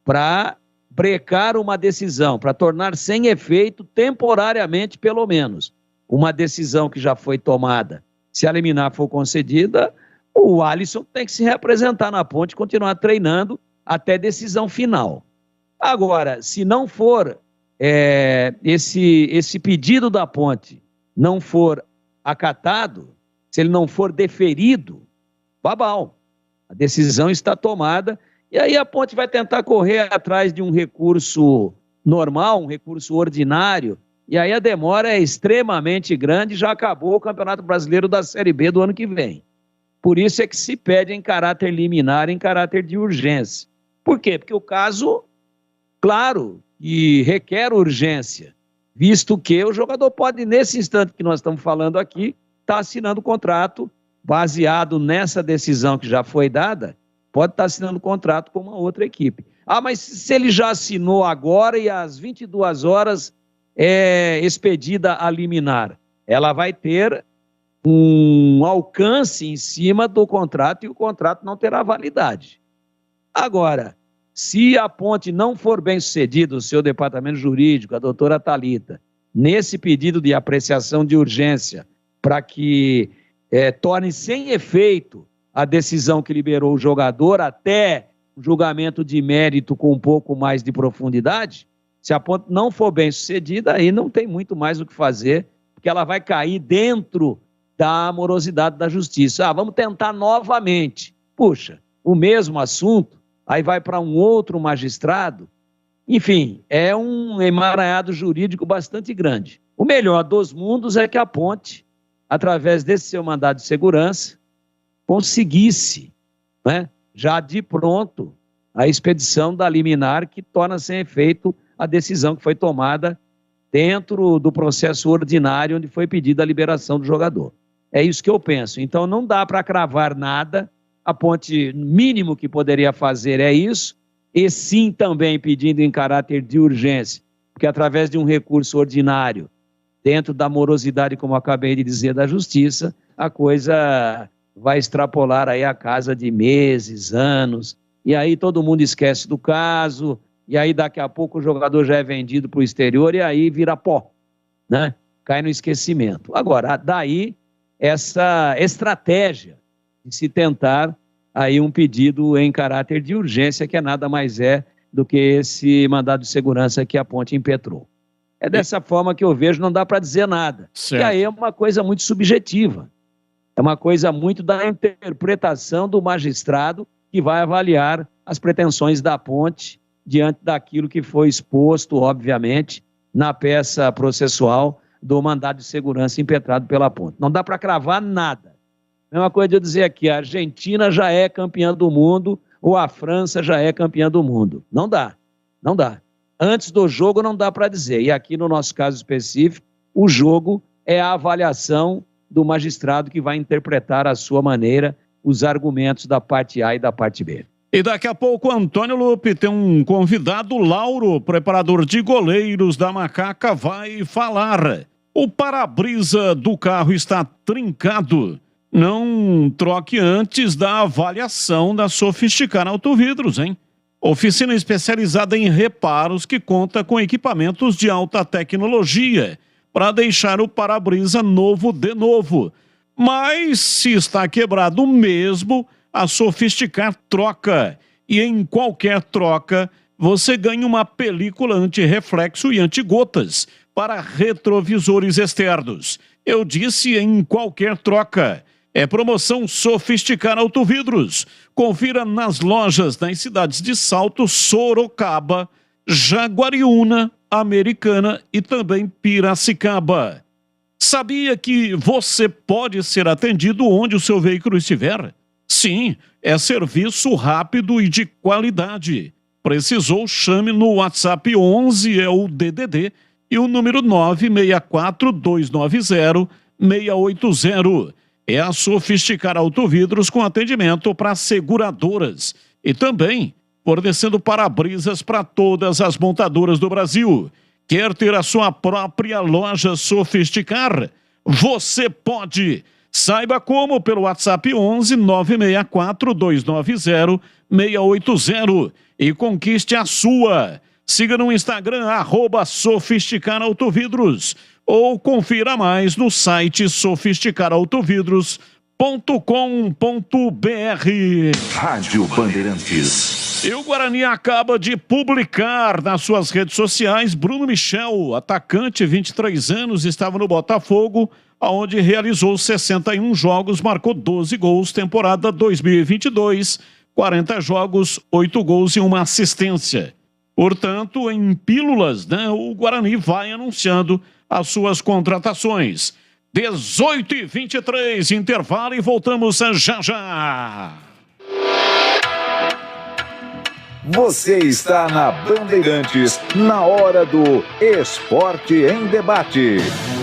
para brecar uma decisão, para tornar sem efeito temporariamente, pelo menos, uma decisão que já foi tomada Se a liminar for concedida, o Alisson tem que se representar na Ponte, continuar treinando até decisão final. Agora, se não for esse pedido da Ponte não for acatado, se ele não for deferido, babau. A decisão está tomada e aí a Ponte vai tentar correr atrás de um recurso normal, um recurso ordinário, e aí a demora é extremamente grande, já acabou o Campeonato Brasileiro da Série B do ano que vem. Por isso é que se pede em caráter liminar, em caráter de urgência. Por quê? Porque o caso, claro, e requer urgência, visto que o jogador pode, nesse instante que nós estamos falando aqui, estar assinando contrato baseado nessa decisão que já foi dada, pode estar assinando contrato com uma outra equipe. Ah, mas se ele já assinou agora e às 22 horas é expedida a liminar, ela vai ter um alcance em cima do contrato e o contrato não terá validade. Agora, se a Ponte não for bem sucedida, o seu departamento jurídico, a doutora Thalita, nesse pedido de apreciação de urgência para que torne sem efeito a decisão que liberou o jogador até o julgamento de mérito com um pouco mais de profundidade, se a Ponte não for bem sucedida, aí não tem muito mais o que fazer, porque ela vai cair dentro da morosidade da justiça. Ah, vamos tentar novamente. Puxa, o mesmo assunto, aí vai para um outro magistrado. Enfim, é um emaranhado jurídico bastante grande. O melhor dos mundos é que a Ponte, através desse seu mandado de segurança, conseguisse, né, já de pronto, a expedição da liminar que torna sem efeito a decisão que foi tomada dentro do processo ordinário onde foi pedida a liberação do jogador. É isso que eu penso. Então não dá para cravar nada. A Ponte, mínimo que poderia fazer é isso, e sim também pedindo em caráter de urgência, porque através de um recurso ordinário, dentro da morosidade, como eu acabei de dizer, da justiça, a coisa vai extrapolar aí a casa de meses, anos, e aí todo mundo esquece do caso, e aí daqui a pouco o jogador já é vendido para o exterior e aí vira pó, né? Cai no esquecimento. Agora, daí essa estratégia de se tentar aí um pedido em caráter de urgência, que nada mais é do que esse mandado de segurança que a Ponte impetrou. É dessa forma que eu vejo, não dá para dizer nada. Certo. E aí é uma coisa muito subjetiva. É uma coisa muito da interpretação do magistrado que vai avaliar as pretensões da Ponte diante daquilo que foi exposto, obviamente, na peça processual do mandado de segurança impetrado pela Ponte. Não dá para cravar nada. Mesma coisa de eu dizer aqui, a Argentina já é campeã do mundo ou a França já é campeã do mundo. Não dá, não dá. Antes do jogo não dá para dizer. E aqui no nosso caso específico, o jogo é a avaliação do magistrado que vai interpretar à sua maneira os argumentos da parte A e da parte B. E daqui a pouco, Antônio Lupe tem um convidado, Lauro, preparador de goleiros da Macaca, vai falar. O para-brisa do carro está trincado. Não troque antes da avaliação da Sofisticar Autovidros, hein? Oficina especializada em reparos que conta com equipamentos de alta tecnologia para deixar o para-brisa novo de novo. Mas se está quebrado mesmo, a Sofisticar troca. E em qualquer troca, você ganha uma película anti-reflexo e anti-gotas para retrovisores externos. Eu disse em qualquer troca. É promoção Sofisticar Autovidros. Confira nas lojas nas cidades de Salto, Sorocaba, Jaguariúna, Americana e também Piracicaba. Sabia que você pode ser atendido onde o seu veículo estiver? Sim, é serviço rápido e de qualidade. Precisou, chame no WhatsApp 11, é o DDD, e o número 964-290-680. É a Sofisticar Autovidros com atendimento para seguradoras e também fornecendo para-brisas para todas as montadoras do Brasil. Quer ter a sua própria loja Sofisticar? Você pode! Saiba como pelo WhatsApp 11 964 290 680 e conquiste a sua. Siga no Instagram @Sofisticar Autovidros ou confira mais no site sofisticarautovidros.com.br. Rádio Bandeirantes. E o Guarani acaba de publicar nas suas redes sociais Bruno Michel, atacante, 23 anos, estava no Botafogo, onde realizou 61 jogos, marcou 12 gols, temporada 2022, 40 jogos, 8 gols e 1 assistência. Portanto, em pílulas, o Guarani vai anunciando as suas contratações. 18h23, intervalo e voltamos já já. Você está na Bandeirantes, na hora do Esporte em Debate.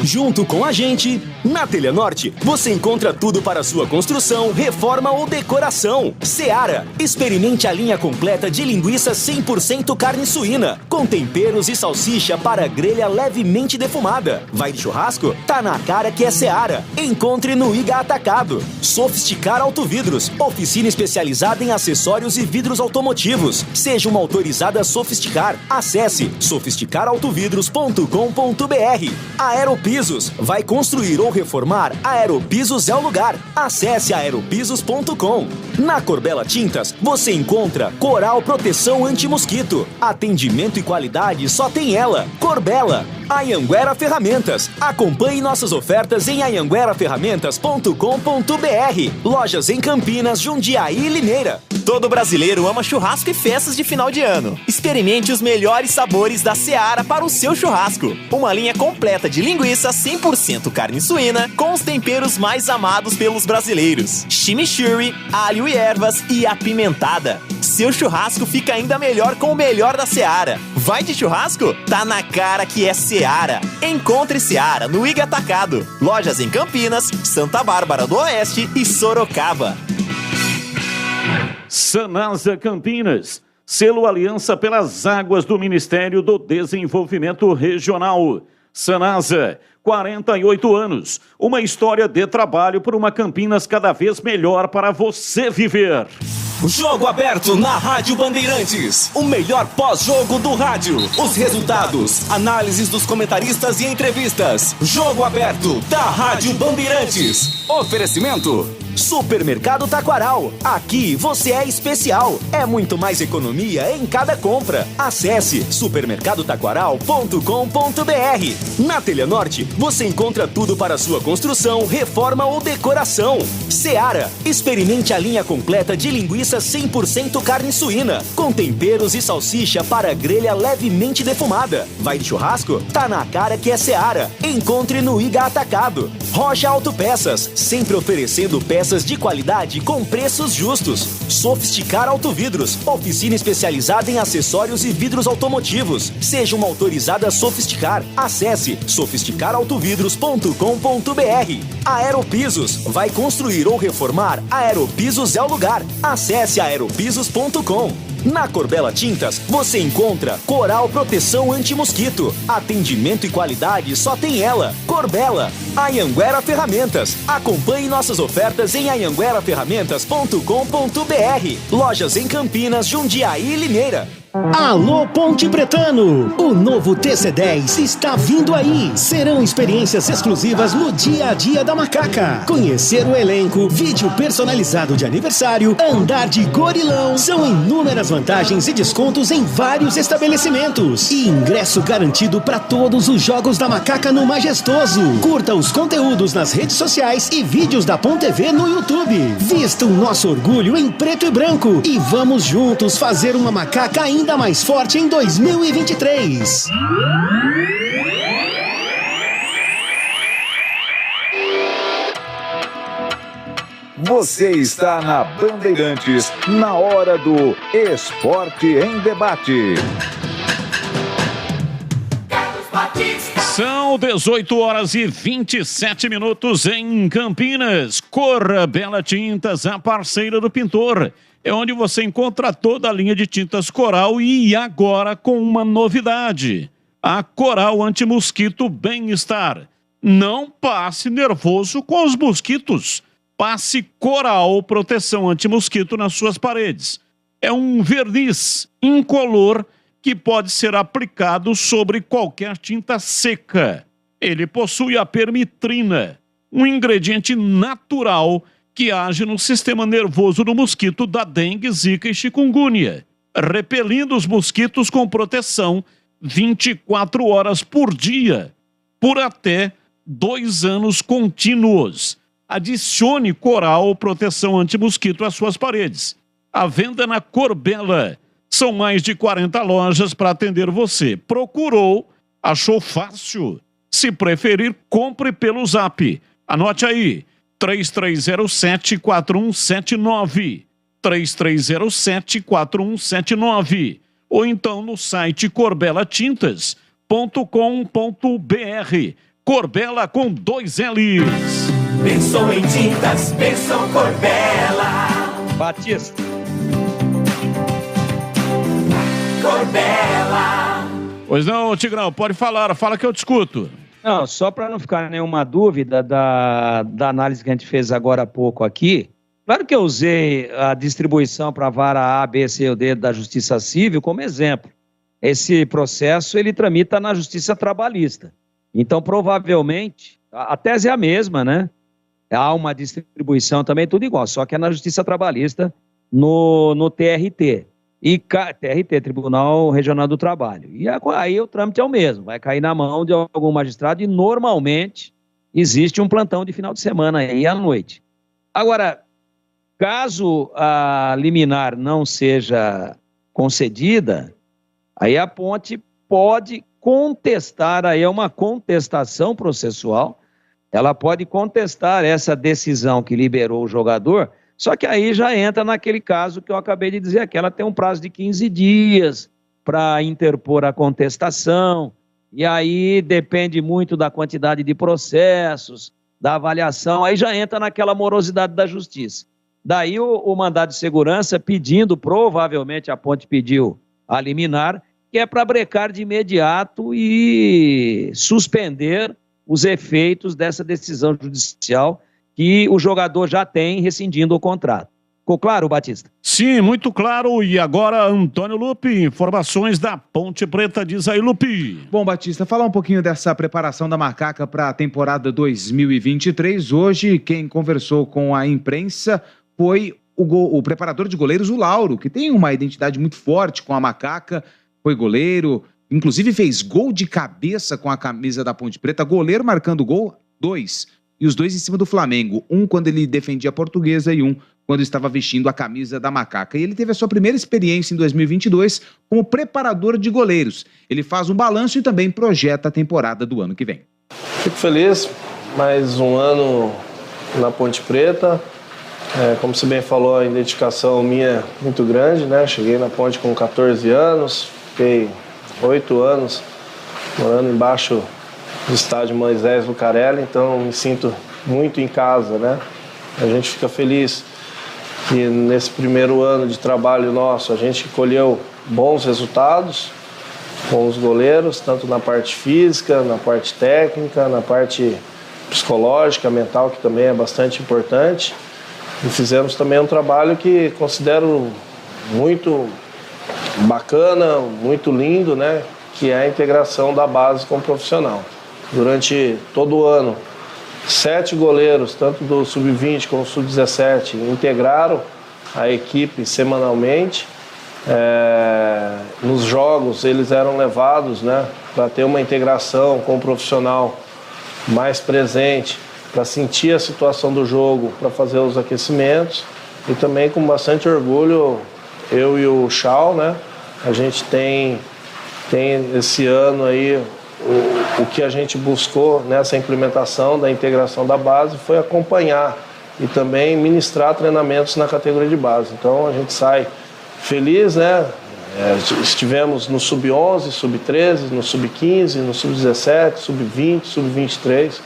Junto com a gente, na Telenorte, você encontra tudo para sua construção, reforma ou decoração. Seara, experimente a linha completa de linguiça 100% carne suína, com temperos e salsicha para grelha levemente defumada. Vai de churrasco? Tá na cara que é Seara. Encontre no Iga Atacado. Sofisticar Autovidros, oficina especializada em acessórios e vidros automotivos. Seja uma autorizada Sofisticar. Acesse sofisticarautovidros.com.br. Aeropisos. Vai construir ou reformar? Aeropisos é o lugar. Acesse aeropisos.com. Na Corbella Tintas, você encontra Coral Proteção Anti-Mosquito. Atendimento e qualidade só tem ela. Corbella. Anhanguera Ferramentas. Acompanhe nossas ofertas em anhangueraferramentas.com.br. Lojas em Campinas, Jundiaí e Limeira. Todo brasileiro ama churrasco e festas de final de ano. Experimente os melhores sabores da Seara para o seu churrasco. Uma linha completa de linguiça 100% carne suína com os temperos mais amados pelos brasileiros. Chimichurri, alho e ervas e apimentada. Seu churrasco fica ainda melhor com o melhor da Seara. Vai de churrasco? Tá na cara que é Seara. Encontre Seara no Iga Atacado. Lojas em Campinas, Santa Bárbara do Oeste e Sorocaba. Sanasa Campinas, selo Aliança pelas Águas do Ministério do Desenvolvimento Regional. Sanasa, 48 anos, uma história de trabalho por uma Campinas cada vez melhor para você viver. Jogo aberto na Rádio Bandeirantes. O melhor pós-jogo do rádio. Os resultados, análises dos comentaristas e entrevistas. Jogo aberto da Rádio Bandeirantes. Oferecimento: Supermercado Taquaral. Aqui você é especial. É muito mais economia em cada compra. Acesse supermercadotaquaral.com.br. Na Telenorte, você encontra tudo para sua construção, reforma ou decoração. Seara, experimente a linha completa de linguiça 100% carne suína, com temperos e salsicha para grelha levemente defumada. Vai de churrasco? Tá na cara que é Seara. Encontre no Iga Atacado. Rocha Autopeças, sempre oferecendo peças de qualidade com preços justos. Sofisticar Autovidros, oficina especializada em acessórios e vidros automotivos. Seja uma autorizada Sofisticar. Acesse sofisticarautovidros.com.br. Aeropisos, vai construir ou reformar? Aeropisos é o lugar. Acesse aeropisos.com. Na Corbella Tintas, você encontra Coral Proteção Anti-Mosquito. Atendimento e qualidade só tem ela. Corbella. Anhanguera Ferramentas. Acompanhe nossas ofertas em anhangueraferramentas.com.br. Lojas em Campinas, Jundiaí e Limeira. Alô Ponte Pretano, o novo TC10 está vindo aí. Serão experiências exclusivas no dia a dia da Macaca. Conhecer o elenco, vídeo personalizado de aniversário, andar de gorilão. São inúmeras vantagens e descontos em vários estabelecimentos. E ingresso garantido para todos os jogos da Macaca no Majestoso. Curta os conteúdos nas redes sociais e vídeos da Ponte TV no YouTube. Vista o nosso orgulho em preto e branco e vamos juntos fazer uma Macaca ainda mais forte em 2023. Você está na Bandeirantes, na hora do Esporte em Debate. São 18 horas e 27 minutos em Campinas. Corbella Tintas, a parceira do pintor. É onde você encontra toda a linha de tintas Coral e agora com uma novidade. A Coral Anti-Mosquito Bem-Estar. Não passe nervoso com os mosquitos. Passe Coral Proteção Anti-Mosquito nas suas paredes. É um verniz incolor que pode ser aplicado sobre qualquer tinta seca. Ele possui a permitrina, um ingrediente natural que age no sistema nervoso do mosquito da dengue, zika e chikungunya, repelindo os mosquitos com proteção 24 horas por dia, por até 2 anos contínuos. Adicione Coral Proteção Anti-Mosquito às suas paredes. À venda na Corbela. São mais de 40 lojas para atender você. Procurou, achou fácil. Se preferir, compre pelo Zap. Anote aí, 3307-4179. 3307-4179. Ou então no site corbelatintas.com.br. Corbela com 2 L's. Pensou em tintas, pensou Corbela. Batista. Corbela. Pois não, Tigrão, pode falar, fala que eu te escuto. Não, só para não ficar nenhuma dúvida da análise que a gente fez agora há pouco aqui, claro que eu usei a distribuição para a vara A, B, C ou D da Justiça Civil como exemplo. Esse processo, ele tramita na Justiça Trabalhista. Então, provavelmente, a tese é a mesma, né? Há uma distribuição também, tudo igual, só que é na Justiça Trabalhista, no TRT. E TRT, Tribunal Regional do Trabalho. E aí o trâmite é o mesmo, vai cair na mão de algum magistrado e normalmente existe um plantão de final de semana aí à noite. Agora, caso a liminar não seja concedida, aí a ponte pode contestar, aí é uma contestação processual, ela pode contestar essa decisão que liberou o jogador, só que aí já entra naquele caso que eu acabei de dizer aqui, ela tem um prazo de 15 dias para interpor a contestação, e aí depende muito da quantidade de processos, da avaliação, aí já entra naquela morosidade da justiça. Daí o mandado de segurança pedindo, provavelmente a ponte pediu a liminar, que é para brecar de imediato e suspender os efeitos dessa decisão judicial que o jogador já tem rescindindo o contrato. Ficou claro, Batista? Sim, muito claro. E agora, Antônio Lupi, informações da Ponte Preta. Diz aí, Lupi. Bom, Batista, falar um pouquinho dessa preparação da Macaca para a temporada 2023. Hoje, quem conversou com a imprensa foi o preparador de goleiros, o Lauro, que tem uma identidade muito forte com a Macaca, foi goleiro, inclusive fez gol de cabeça com a camisa da Ponte Preta, goleiro marcando gol, 2, e os 2 em cima do Flamengo, um quando ele defendia a Portuguesa e um quando estava vestindo a camisa da Macaca. E ele teve a sua primeira experiência em 2022 como preparador de goleiros. Ele faz um balanço e também projeta a temporada do ano que vem. Fico feliz, mais um ano na Ponte Preta. Como você bem falou, a identificação minha é muito grande, né? Cheguei na Ponte com 14 anos, fiquei 8 anos morando embaixo do estádio Moisés Lucarelli, então me sinto muito em casa, né? A gente fica feliz que nesse primeiro ano de trabalho nosso a gente colheu bons resultados com os goleiros, tanto na parte física, na parte técnica, na parte psicológica, mental, que também é bastante importante. E fizemos também um trabalho que considero muito bacana, muito lindo, né? Que é a integração da base com o profissional. Durante todo o ano, 7 goleiros, tanto do Sub-20 como do Sub-17, integraram a equipe semanalmente. Nos jogos, eles eram levados, né, para ter uma integração com o profissional mais presente, para sentir a situação do jogo, para fazer os aquecimentos. E também, com bastante orgulho, eu e o Chau, né, a gente tem esse ano aí, o que a gente buscou nessa implementação da integração da base foi acompanhar e também ministrar treinamentos na categoria de base. Então a gente sai feliz, né? Estivemos no Sub-11, Sub-13, no Sub-15, no Sub-17, Sub-20, Sub-23.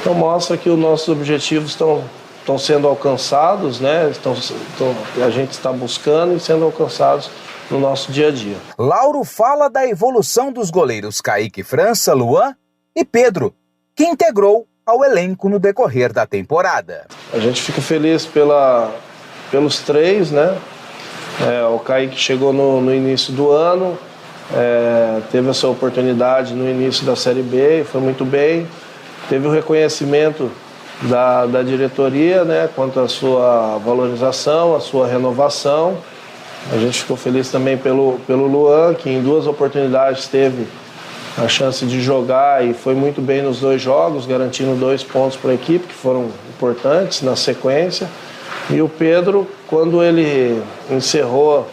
Então mostra que os nossos objetivos estão sendo alcançados, né? A gente está buscando e sendo alcançados no nosso dia a dia. Lauro fala da evolução dos goleiros Kaique França, Luan e Pedro, que integrou ao elenco no decorrer da temporada. A gente fica feliz pelos 3, né? O Kaique chegou no início do ano, teve a sua oportunidade no início da Série B, foi muito bem. Teve o reconhecimento da diretoria, né, quanto à sua valorização, à sua renovação. A gente ficou feliz também pelo Luan, que em 2 oportunidades teve a chance de jogar e foi muito bem nos 2 jogos, garantindo 2 pontos para a equipe, que foram importantes na sequência. E o Pedro, quando ele encerrou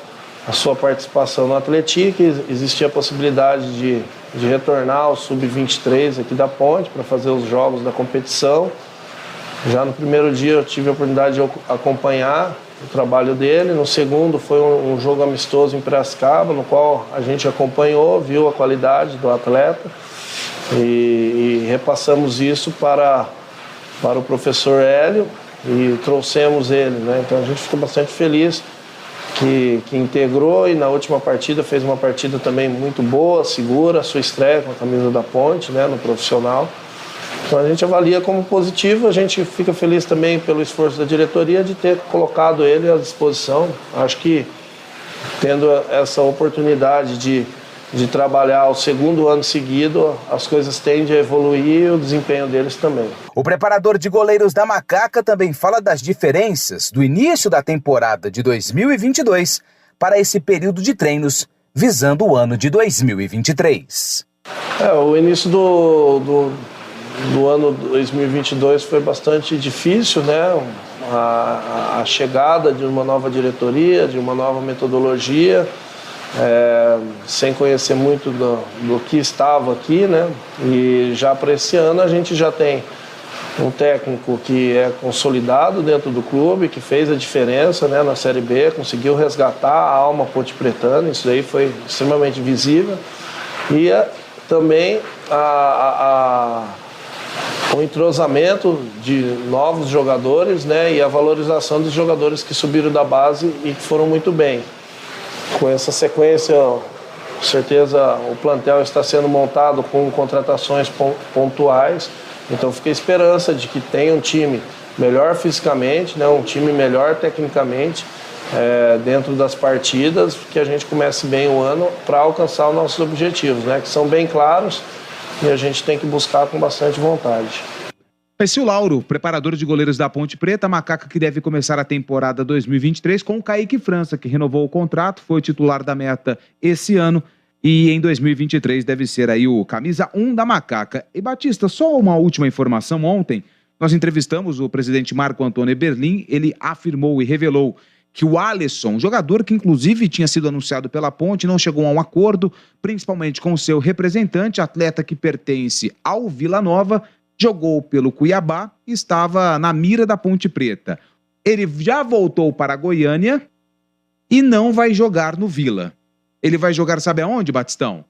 a sua participação no Atlético, existia a possibilidade de retornar ao Sub-23 aqui da Ponte para fazer os jogos da competição. Já no primeiro dia eu tive a oportunidade de acompanhar o trabalho dele. No segundo foi um jogo amistoso em Piracicaba, no qual a gente acompanhou, viu a qualidade do atleta e repassamos isso para o professor Hélio e trouxemos ele, né? Então a gente ficou bastante feliz que integrou e na última partida fez uma partida também muito boa, segura, a sua estreia com a camisa da Ponte, né, no profissional. Então a gente avalia como positivo, a gente fica feliz também pelo esforço da diretoria de ter colocado ele à disposição. Acho que tendo essa oportunidade de trabalhar o 2º ano seguido, as coisas tendem a evoluir e o desempenho deles também. O preparador de goleiros da Macaca também fala das diferenças do início da temporada de 2022 para esse período de treinos, visando o ano de 2023. O início do ano 2022 foi bastante difícil, né? A chegada de uma nova diretoria, de uma nova metodologia, sem conhecer muito do que estava aqui, né? E já para esse ano a gente já tem um técnico que é consolidado dentro do clube, que fez a diferença, né, na Série B, conseguiu resgatar a alma ponte-pretana, isso aí foi extremamente visível. E também o entrosamento de novos jogadores, né, e a valorização dos jogadores que subiram da base e que foram muito bem. Com essa sequência, com certeza o plantel está sendo montado com contratações pontuais, então fica a esperança de que tenha um time melhor fisicamente, né, um time melhor tecnicamente dentro das partidas, que a gente comece bem o ano para alcançar os nossos objetivos, né, que são bem claros e a gente tem que buscar com bastante vontade. Esse é o Lauro, preparador de goleiros da Ponte Preta, Macaca que deve começar a temporada 2023 com o Kaique França, que renovou o contrato, foi titular da Meta esse ano e em 2023 deve ser aí o camisa 1 da Macaca. E Batista, só uma última informação, ontem nós entrevistamos o presidente Marco Antônio Eberlin, ele afirmou e revelou que o Alisson, jogador que inclusive tinha sido anunciado pela Ponte, não chegou a um acordo, principalmente com o seu representante, atleta que pertence ao Vila Nova, jogou pelo Cuiabá e estava na mira da Ponte Preta. Ele já voltou para Goiânia e não vai jogar no Vila. Ele vai jogar, sabe aonde, Batistão?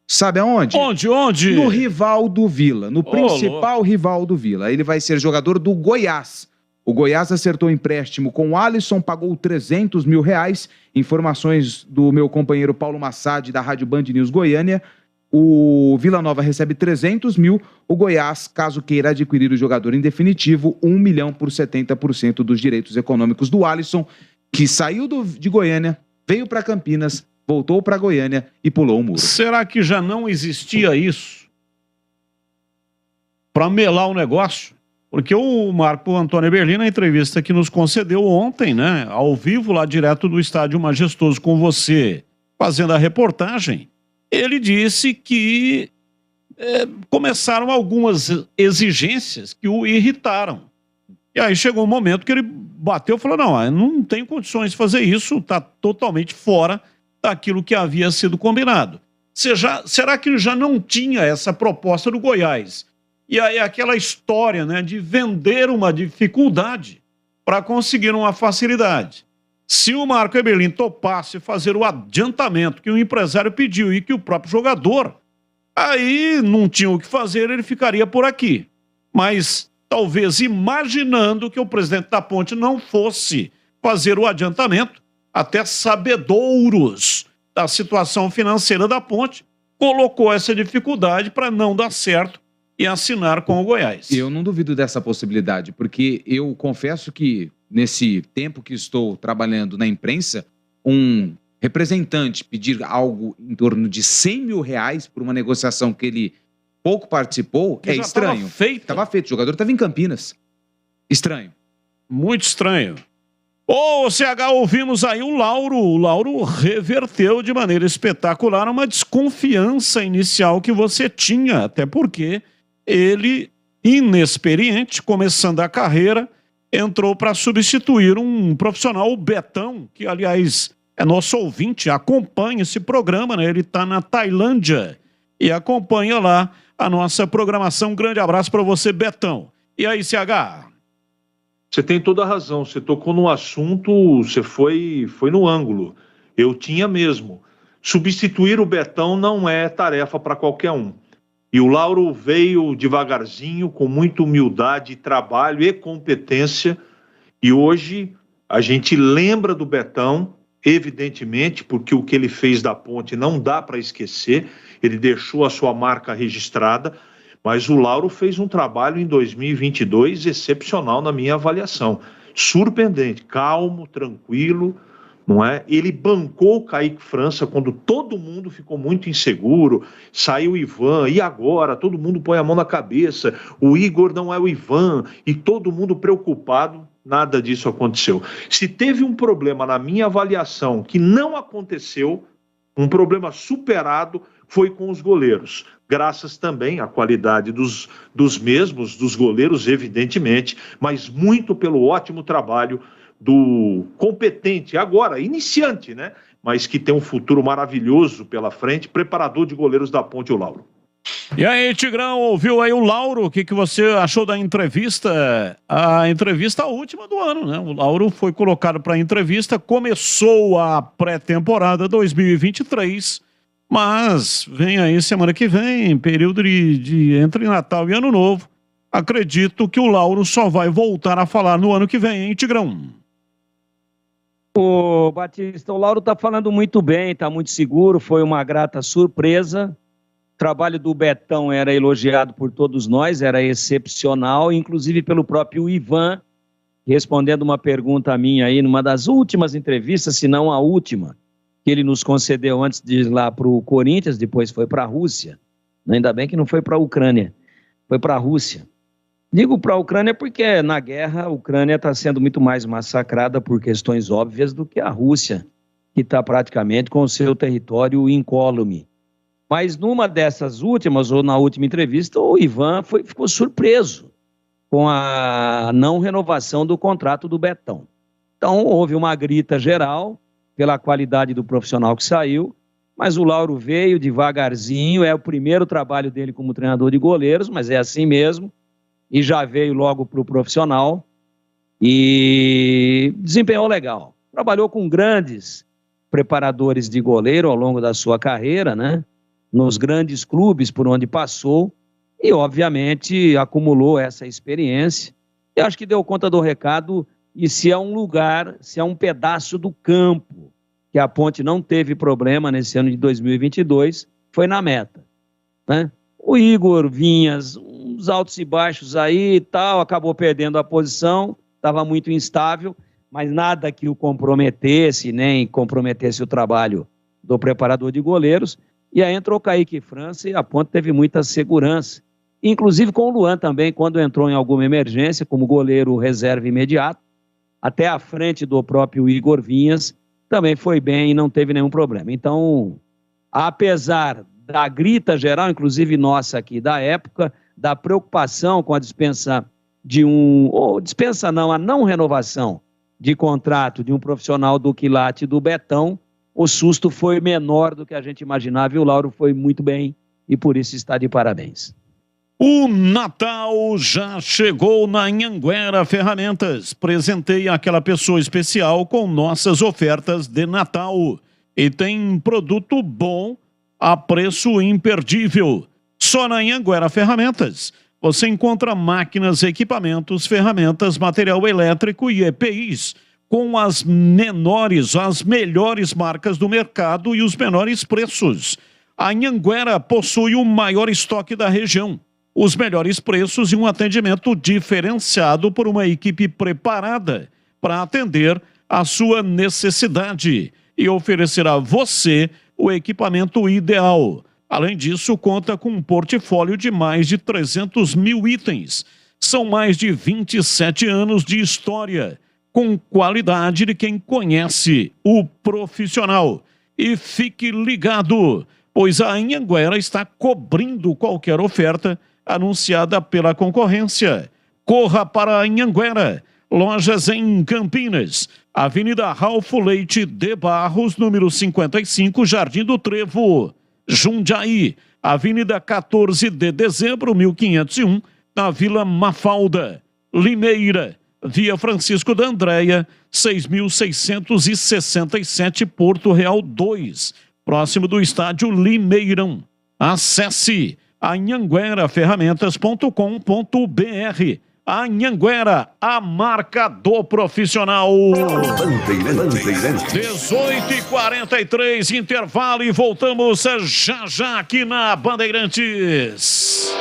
Sabe aonde? Onde? No rival do Vila, no principal rival do Vila. Ele vai ser jogador do Goiás. O Goiás acertou o empréstimo com o Alisson, pagou R$300 mil. Informações do meu companheiro Paulo Massad, da Rádio Band News Goiânia. O Vila Nova recebe 300 mil. O Goiás, caso queira adquirir o jogador em definitivo, 1 milhão por 70% dos direitos econômicos do Alisson, que saiu de Goiânia, veio para Campinas, voltou para Goiânia e pulou o muro. Será que já não existia isso? Para melar o negócio? Porque o Marco Antônio Eberlin, na entrevista que nos concedeu ontem, né, ao vivo, lá direto do Estádio Majestoso com você, fazendo a reportagem, ele disse que começaram algumas exigências que o irritaram. E aí chegou um momento que ele bateu e falou, não tenho condições de fazer isso, está totalmente fora daquilo que havia sido combinado. Será que já não tinha essa proposta do Goiás? E aí aquela história, né, de vender uma dificuldade para conseguir uma facilidade. Se o Marco Eberlin topasse fazer o adiantamento que o empresário pediu e que o próprio jogador, aí não tinha o que fazer, ele ficaria por aqui. Mas talvez imaginando que o presidente da Ponte não fosse fazer o adiantamento, até sabedouros da situação financeira da Ponte, colocou essa dificuldade para não dar certo e assinar com o Goiás. Eu não duvido dessa possibilidade, porque eu confesso que nesse tempo que estou trabalhando na imprensa, um representante pedir algo em torno de R$100 mil por uma negociação que ele pouco participou, Que já estranho. tava Estava feito, o jogador estava em Campinas. Estranho. Muito estranho. Ô, CH, ouvimos aí o Lauro. O Lauro reverteu de maneira espetacular uma desconfiança inicial que você tinha, até porque ele, inexperiente, começando a carreira, entrou para substituir um profissional, o Betão, que, aliás, é nosso ouvinte, acompanha esse programa, né? Ele está na Tailândia e acompanha lá a nossa programação. Um grande abraço para você, Betão. E aí, CH? Você tem toda a razão, você tocou no assunto, você foi no ângulo. Eu tinha mesmo. Substituir o Betão não é tarefa para qualquer um. E o Lauro veio devagarzinho, com muita humildade, trabalho e competência. E hoje a gente lembra do Betão, evidentemente, porque o que ele fez da Ponte não dá para esquecer. Ele deixou a sua marca registrada. Mas o Lauro fez um trabalho em 2022 excepcional na minha avaliação. Surpreendente, calmo, tranquilo, não é? Ele bancou o Kaique França quando todo mundo ficou muito inseguro. Saiu o Ivan, e agora? Todo mundo põe a mão na cabeça. O Igor não é o Ivan, e todo mundo preocupado. Nada disso aconteceu. Se teve um problema na minha avaliação que não aconteceu, um problema superado, foi com os goleiros, graças também à qualidade dos mesmos, dos goleiros, evidentemente, mas muito pelo ótimo trabalho do competente, agora, iniciante, né? Mas que tem um futuro maravilhoso pela frente, preparador de goleiros da Ponte, o Lauro. E aí, Tigrão, ouviu aí o Lauro? O que você achou da entrevista? A entrevista última do ano, né? O Lauro foi colocado para entrevista, começou a pré-temporada 2023, mas vem aí semana que vem, período de entre Natal e Ano Novo. Acredito que o Lauro só vai voltar a falar no ano que vem, hein, Tigrão? Ô, Batista, o Lauro tá falando muito bem, tá muito seguro, foi uma grata surpresa. O trabalho do Betão era elogiado por todos nós, era excepcional, inclusive pelo próprio Ivan, respondendo uma pergunta minha aí, numa das últimas entrevistas, se não a última, que ele nos concedeu antes de ir lá para o Corinthians, depois foi para a Rússia. Ainda bem que não foi para a Ucrânia, foi para a Rússia. Digo para a Ucrânia porque na guerra a Ucrânia está sendo muito mais massacrada por questões óbvias do que a Rússia, que está praticamente com o seu território incólume. Mas numa dessas últimas, ou na última entrevista, o Ivan ficou surpreso com a não renovação do contrato do Betão. Então houve uma grita geral pela qualidade do profissional que saiu, mas o Lauro veio devagarzinho, é o primeiro trabalho dele como treinador de goleiros, mas é assim mesmo, e já veio logo para o profissional e desempenhou legal. Trabalhou com grandes preparadores de goleiro ao longo da sua carreira, né? Nos grandes clubes por onde passou e, obviamente, acumulou essa experiência. E acho que deu conta do recado. E se é um lugar, se é um pedaço do campo que a Ponte não teve problema nesse ano de 2022, foi na meta, né? O Igor Vinhas, uns altos e baixos aí e tal, acabou perdendo a posição, estava muito instável, mas nada que o comprometesse, nem comprometesse o trabalho do preparador de goleiros. E aí entrou o Kaique França e a Ponte teve muita segurança, inclusive com o Luan também, quando entrou em alguma emergência, como goleiro reserva imediato, até à frente do próprio Igor Vinhas, também foi bem e não teve nenhum problema. Então, apesar da grita geral, inclusive nossa aqui da época, da preocupação com a dispensa a não renovação de contrato de um profissional do quilate do Betão, o susto foi menor do que a gente imaginava e o Lauro foi muito bem e por isso está de parabéns. O Natal já chegou na Anhanguera Ferramentas. Presentei aquela pessoa especial com nossas ofertas de Natal. E tem produto bom a preço imperdível. Só na Anhanguera Ferramentas. Você encontra máquinas, equipamentos, ferramentas, material elétrico e EPIs com as melhores marcas do mercado e os menores preços. A Anhanguera possui o maior estoque da região, os melhores preços e um atendimento diferenciado por uma equipe preparada para atender a sua necessidade. e oferecerá a você o equipamento ideal. Além disso, conta com um portfólio de mais de 300 mil itens. São mais de 27 anos de história, com qualidade de quem conhece o profissional. E fique ligado, pois a Anhanguera está cobrindo qualquer oferta anunciada pela concorrência. Corra para a Anhanguera. Lojas em Campinas, Avenida Ralfo Leite de Barros, número 55, Jardim do Trevo. Jundiaí, Avenida 14 de Dezembro, 1501, na Vila Mafalda. Limeira, Via Francisco da Andréia, 6.667, Porto Real 2, próximo do estádio Limeirão. Acesse anhangueraferramentas.com.br. A Anhanguera, a marca do profissional. 18h43, intervalo e voltamos já aqui na Bandeirantes.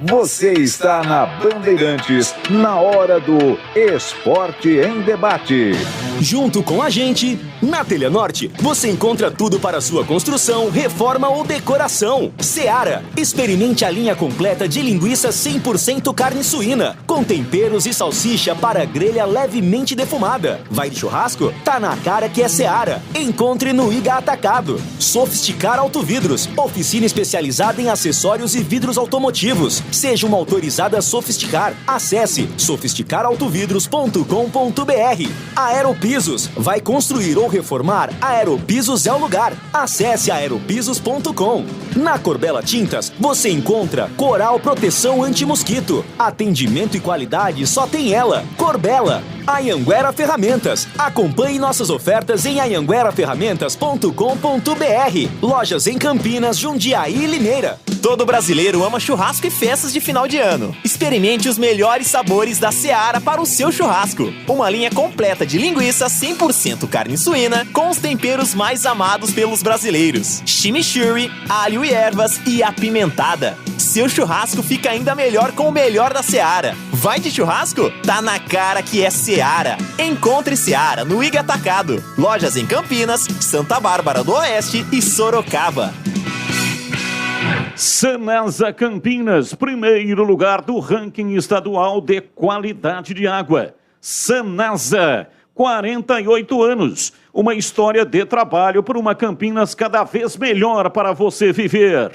Você está na Bandeirantes, na hora do Esporte em Debate. Junto com a gente, na Telha Norte, você encontra tudo para sua construção, reforma ou decoração. Seara, experimente a linha completa de linguiça 100% carne suína, com temperos e salsicha para grelha levemente defumada. Vai de churrasco? Tá na cara que é Seara. Encontre no Iga Atacado. Sofisticar Autovidros, oficina especializada em acessórios e vidros automotivos. Seja uma autorizada Sofisticar. Acesse sofisticarautovidros.com.br. Aeropisos. Vai construir ou reformar? Aeropisos é o lugar. Acesse aeropisos.com. Na Corbella Tintas, você encontra Coral Proteção Anti-Mosquito. Atendimento e qualidade só tem ela. Corbella. Anhanguera Ferramentas. Acompanhe nossas ofertas em anhangueraferramentas.com.br. Lojas em Campinas, Jundiaí e Limeira. Todo brasileiro ama churrasco e festas de final de ano. Experimente os melhores sabores da Seara para o seu churrasco. Uma linha completa de linguiça 100% carne suína com os temperos mais amados pelos brasileiros. Chimichurri, alho e ervas e apimentada. Seu churrasco fica ainda melhor com o melhor da Seara. Vai de churrasco? Tá na cara que é Seara. Encontre Seara no Iga Atacado. Lojas em Campinas, Santa Bárbara do Oeste e Sorocaba. Sanasa Campinas, primeiro lugar do ranking estadual de qualidade de água. Sanasa, 48 anos. Uma história de trabalho por uma Campinas cada vez melhor para você viver.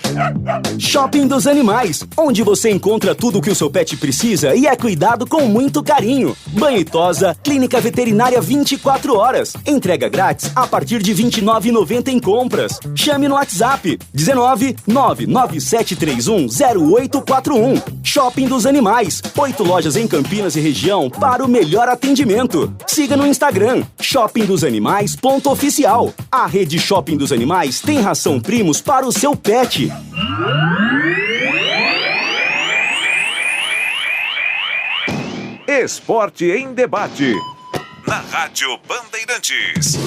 Shopping dos Animais, onde você encontra tudo o que o seu pet precisa e é cuidado com muito carinho. Banho e tosa, clínica veterinária 24 horas. Entrega grátis a partir de R$ 29,90 em compras. Chame no WhatsApp 19 99731 0841. Shopping dos Animais, 8 lojas em Campinas e região para o melhor atendimento. Siga no Instagram, Shopping dos Animais. .oficial. A rede Shopping dos Animais tem ração Primos para o seu pet. Esporte em Debate. Na Rádio Bandeirantes.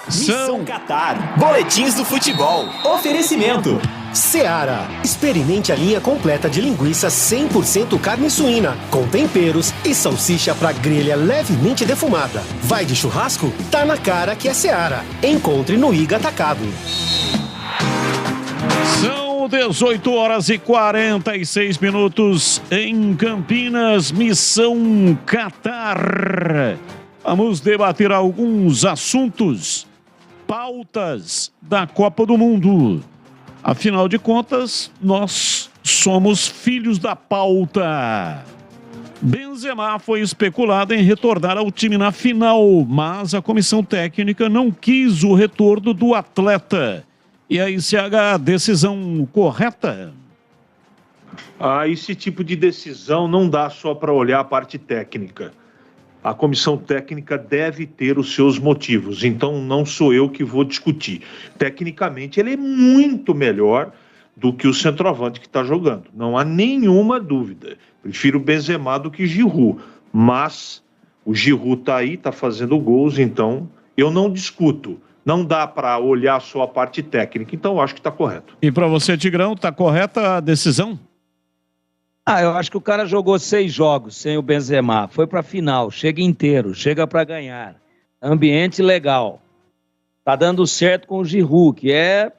Missão Qatar. Boletins do futebol. Oferecimento. Seara. Experimente a linha completa de linguiça 100% carne suína, com temperos e salsicha para grelha levemente defumada. Vai de churrasco? Tá na cara que é Seara. Encontre no Iga Atacado. São 18 horas e 46 minutos em Campinas, Missão Qatar. Vamos debater alguns assuntos, pautas da Copa do Mundo. Afinal de contas, nós somos filhos da pauta. Benzema foi especulado em retornar ao time na final, mas a comissão técnica não quis o retorno do atleta. E aí, CH, decisão correta? Esse tipo de decisão não dá só para olhar a parte técnica. A comissão técnica deve ter os seus motivos, então não sou eu que vou discutir. Tecnicamente, ele é muito melhor do que o centroavante que está jogando, não há nenhuma dúvida. Prefiro Benzema do que Giroud, mas o Giroud está aí, está fazendo gols, então eu não discuto. Não dá para olhar só a parte técnica, então eu acho que está correto. E para você, Tigrão, está correta a decisão? Eu acho que o cara jogou 6 jogos sem o Benzema, foi pra final, chega inteiro, chega pra ganhar. Ambiente legal. Tá dando certo com o Giroud, que é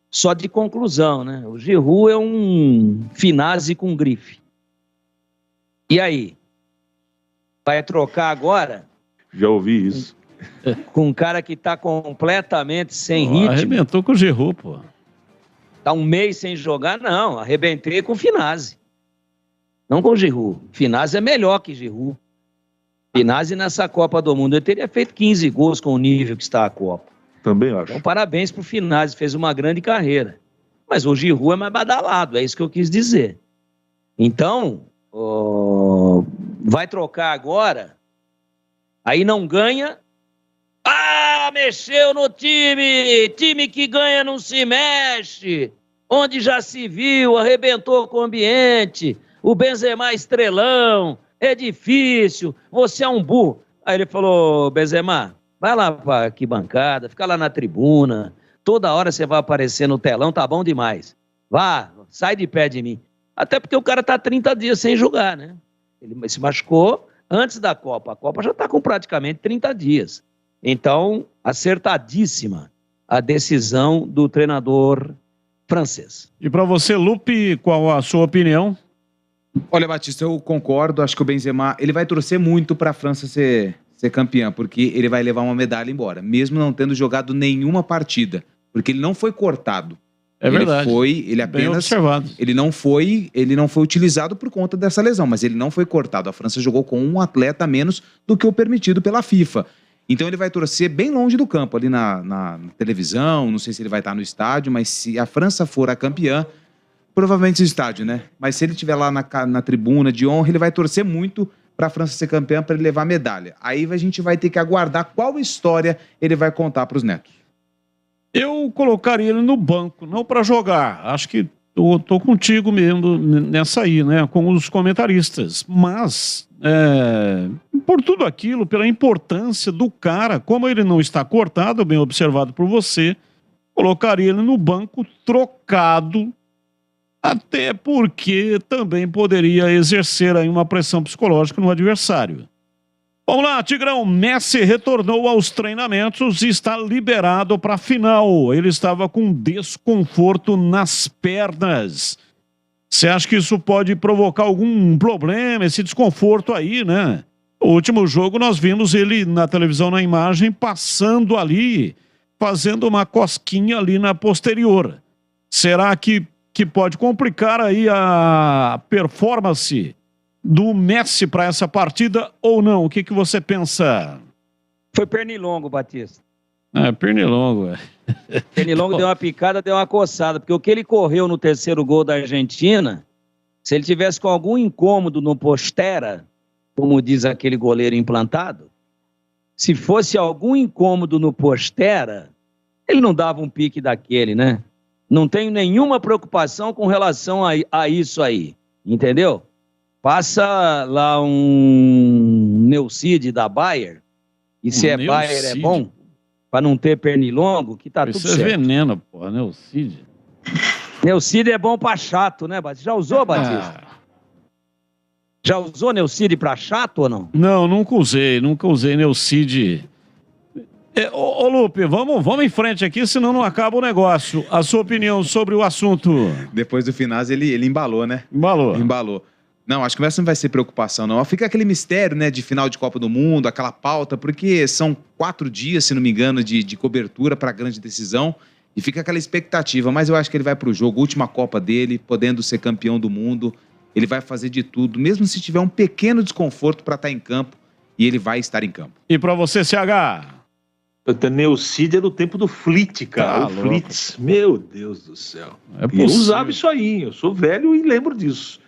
só de conclusão, né? O Giroud é um Finazzi com grife. E aí? Vai trocar agora? Já ouvi isso. Com um cara que tá completamente sem ritmo. Arrebentou com o Giroud, pô. Tá um mês sem jogar? Não, arrebentei com o Finazzi. Não com o Giroud. Finazzi é melhor que Giroud. Finazzi nessa Copa do Mundo, ele teria feito 15 gols com o nível que está a Copa. Também acho. Então, parabéns pro Finazzi, fez uma grande carreira. Mas o Giroud é mais badalado, é isso que eu quis dizer. Então, vai trocar agora, aí não ganha. Mexeu no time! Time que ganha não se mexe! Onde já se viu, arrebentou com o ambiente. O Benzema estrelão, é difícil, você é um burro. Aí ele falou, Benzema, vai lá pra arquibancada, fica lá na tribuna, toda hora você vai aparecer no telão, tá bom demais. Vá, sai de pé de mim. Até porque o cara tá 30 dias sem jogar, né? Ele se machucou antes da Copa. A Copa já tá com praticamente 30 dias. Então, acertadíssima a decisão do treinador francês. E para você, Lupe, qual a sua opinião? Olha, Batista, eu concordo. Acho que o Benzema, ele vai torcer muito para a França ser campeã, porque ele vai levar uma medalha embora, mesmo não tendo jogado nenhuma partida, porque ele não foi cortado. É verdade. Ele apenas, ele não foi utilizado por conta dessa lesão, mas ele não foi cortado. A França jogou com um atleta a menos do que o permitido pela FIFA. Então ele vai torcer bem longe do campo, ali na televisão, não sei se ele vai estar no estádio, mas se a França for a campeã, provavelmente no estádio, né? Mas se ele estiver lá na tribuna de honra, ele vai torcer muito para a França ser campeã, para ele levar a medalha. Aí a gente vai ter que aguardar qual história ele vai contar para os netos. Eu colocaria ele no banco, não para jogar. Acho que eu tô contigo mesmo nessa aí, né? Com os comentaristas. Mas, por tudo aquilo, pela importância do cara, como ele não está cortado, bem observado por você, colocaria ele no banco trocado, até porque também poderia exercer aí uma pressão psicológica no adversário. Vamos lá, Tigrão. Messi retornou aos treinamentos e está liberado para a final. Ele estava com desconforto nas pernas. Você acha que isso pode provocar algum problema, esse desconforto aí, né? No último jogo nós vimos ele na televisão, na imagem, passando ali, fazendo uma cosquinha ali na posterior. Será que pode complicar aí a performance do Messi para essa partida ou não? O que você pensa? Foi pernilongo, Batista. Pernilongo. Pernilongo deu uma picada, deu uma coçada, porque o que ele correu no terceiro gol da Argentina, se ele tivesse com algum incômodo no postera, como diz aquele goleiro implantado, se fosse algum incômodo no postera, ele não dava um pique daquele, né? Não tenho nenhuma preocupação com relação a isso aí, entendeu? Passa lá um Neucid da Bayer, e se é Bayer é bom, para não ter pernilongo, que tá tudo certo. Isso é veneno, pô, Neucid. Neucid é bom para chato, né, Batista? Já usou, Batista? Já usou Neucid para chato ou não? Não, nunca usei Neucid. Ô Lupe, vamos em frente aqui, senão não acaba o negócio. A sua opinião sobre o assunto? Depois do Finazzi, ele embalou, né? Embalou. Não, acho que essa não vai ser preocupação, não. Fica aquele mistério, né, de final de Copa do Mundo, aquela pauta, porque são 4 dias, se não me engano, de cobertura para a grande decisão, e fica aquela expectativa. Mas eu acho que ele vai para o jogo, última Copa dele, podendo ser campeão do mundo, ele vai fazer de tudo, mesmo se tiver um pequeno desconforto para estar em campo, e ele vai estar em campo. E para você, CH? O Neucid é do tempo do Flit, cara. Tá, o Flitz. Meu Deus do céu. É eu usava isso aí. Eu sou velho e lembro disso.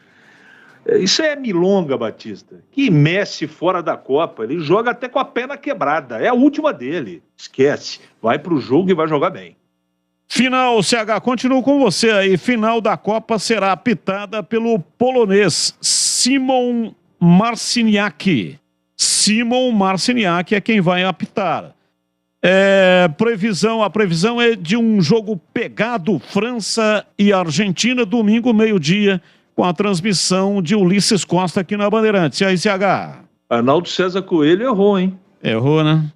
Isso é milonga, Batista. Que Messi fora da Copa, ele joga até com a perna quebrada. É a última dele. Esquece. Vai pro jogo e vai jogar bem. Final, CH, continuo com você aí. Final da Copa será apitada pelo polonês Szymon Marciniak. Szymon Marciniak é quem vai apitar. A previsão é de um jogo pegado, França e Argentina, domingo, meio-dia, com a transmissão de Ulisses Costa aqui na Bandeirantes. E aí, CH? Arnaldo César Coelho errou, hein? Errou, né?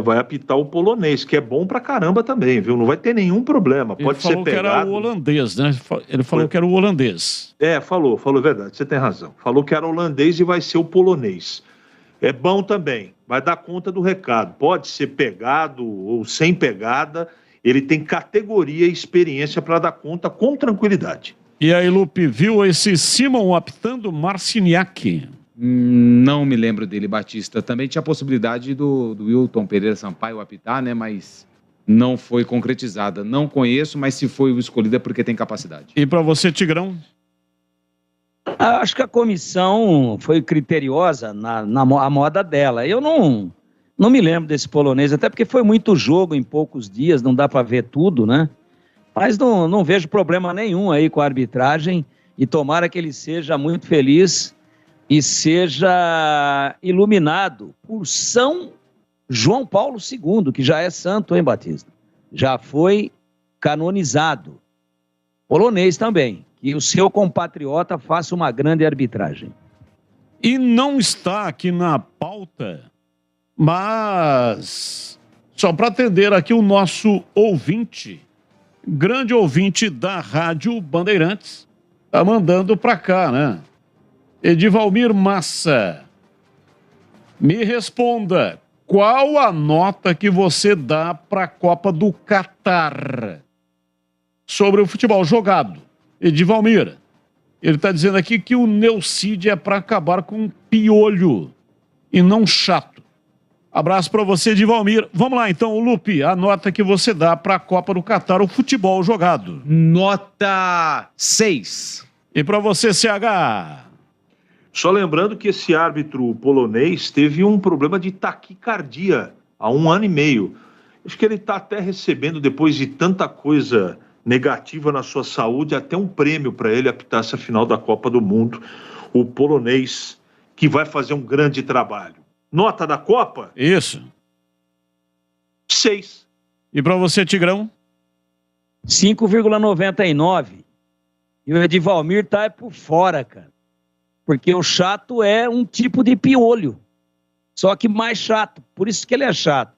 Vai apitar o polonês, que é bom pra caramba também, viu? Não vai ter nenhum problema. Pode ser pegado. Ele falou que era o holandês, né? Ele falou que era o holandês. Falou verdade, você tem razão. Falou que era holandês e vai ser o polonês. É bom também, vai dar conta do recado. Pode ser pegado ou sem pegada, ele tem categoria e experiência para dar conta com tranquilidade. E aí, Lupe, viu esse Simon apitando Marciniak? Não me lembro dele, Batista. Também tinha a possibilidade do Wilton Pereira Sampaio apitar, né? Mas não foi concretizada. Não conheço, mas se foi o escolhido é porque tem capacidade. E para você, Tigrão? Acho que a comissão foi criteriosa na moda dela. Eu não me lembro desse polonês, até porque foi muito jogo em poucos dias, não dá para ver tudo, né? Mas não vejo problema nenhum aí com a arbitragem e tomara que ele seja muito feliz e seja iluminado por São João Paulo II, que já é santo, hein, Batista? Já foi canonizado. Polonês também. Que o seu compatriota faça uma grande arbitragem. E não está aqui na pauta, mas só para atender aqui o nosso ouvinte, grande ouvinte da Rádio Bandeirantes, tá mandando para cá, né? Edivalmir Massa, me responda, qual a nota que você dá para a Copa do Catar sobre o futebol jogado? Edivalmir, ele está dizendo aqui que o Neucídio é para acabar com piolho e não chato. Abraço para você, Edivalmir. Vamos lá então, Lupe, a nota que você dá para a Copa do Catar, o futebol jogado. Nota 6. E para você, CH? Só lembrando que esse árbitro polonês teve um problema de taquicardia há 1 ano e meio. Acho que ele está até recebendo, depois de tanta coisa negativa na sua saúde, até um prêmio para ele apitar essa final da Copa do Mundo. O polonês, que vai fazer um grande trabalho. Nota da Copa? Isso. 6. E para você, Tigrão? 5,99. E o Edivalmir tá por fora, cara. Porque o chato é um tipo de piolho. Só que mais chato. Por isso que ele é chato.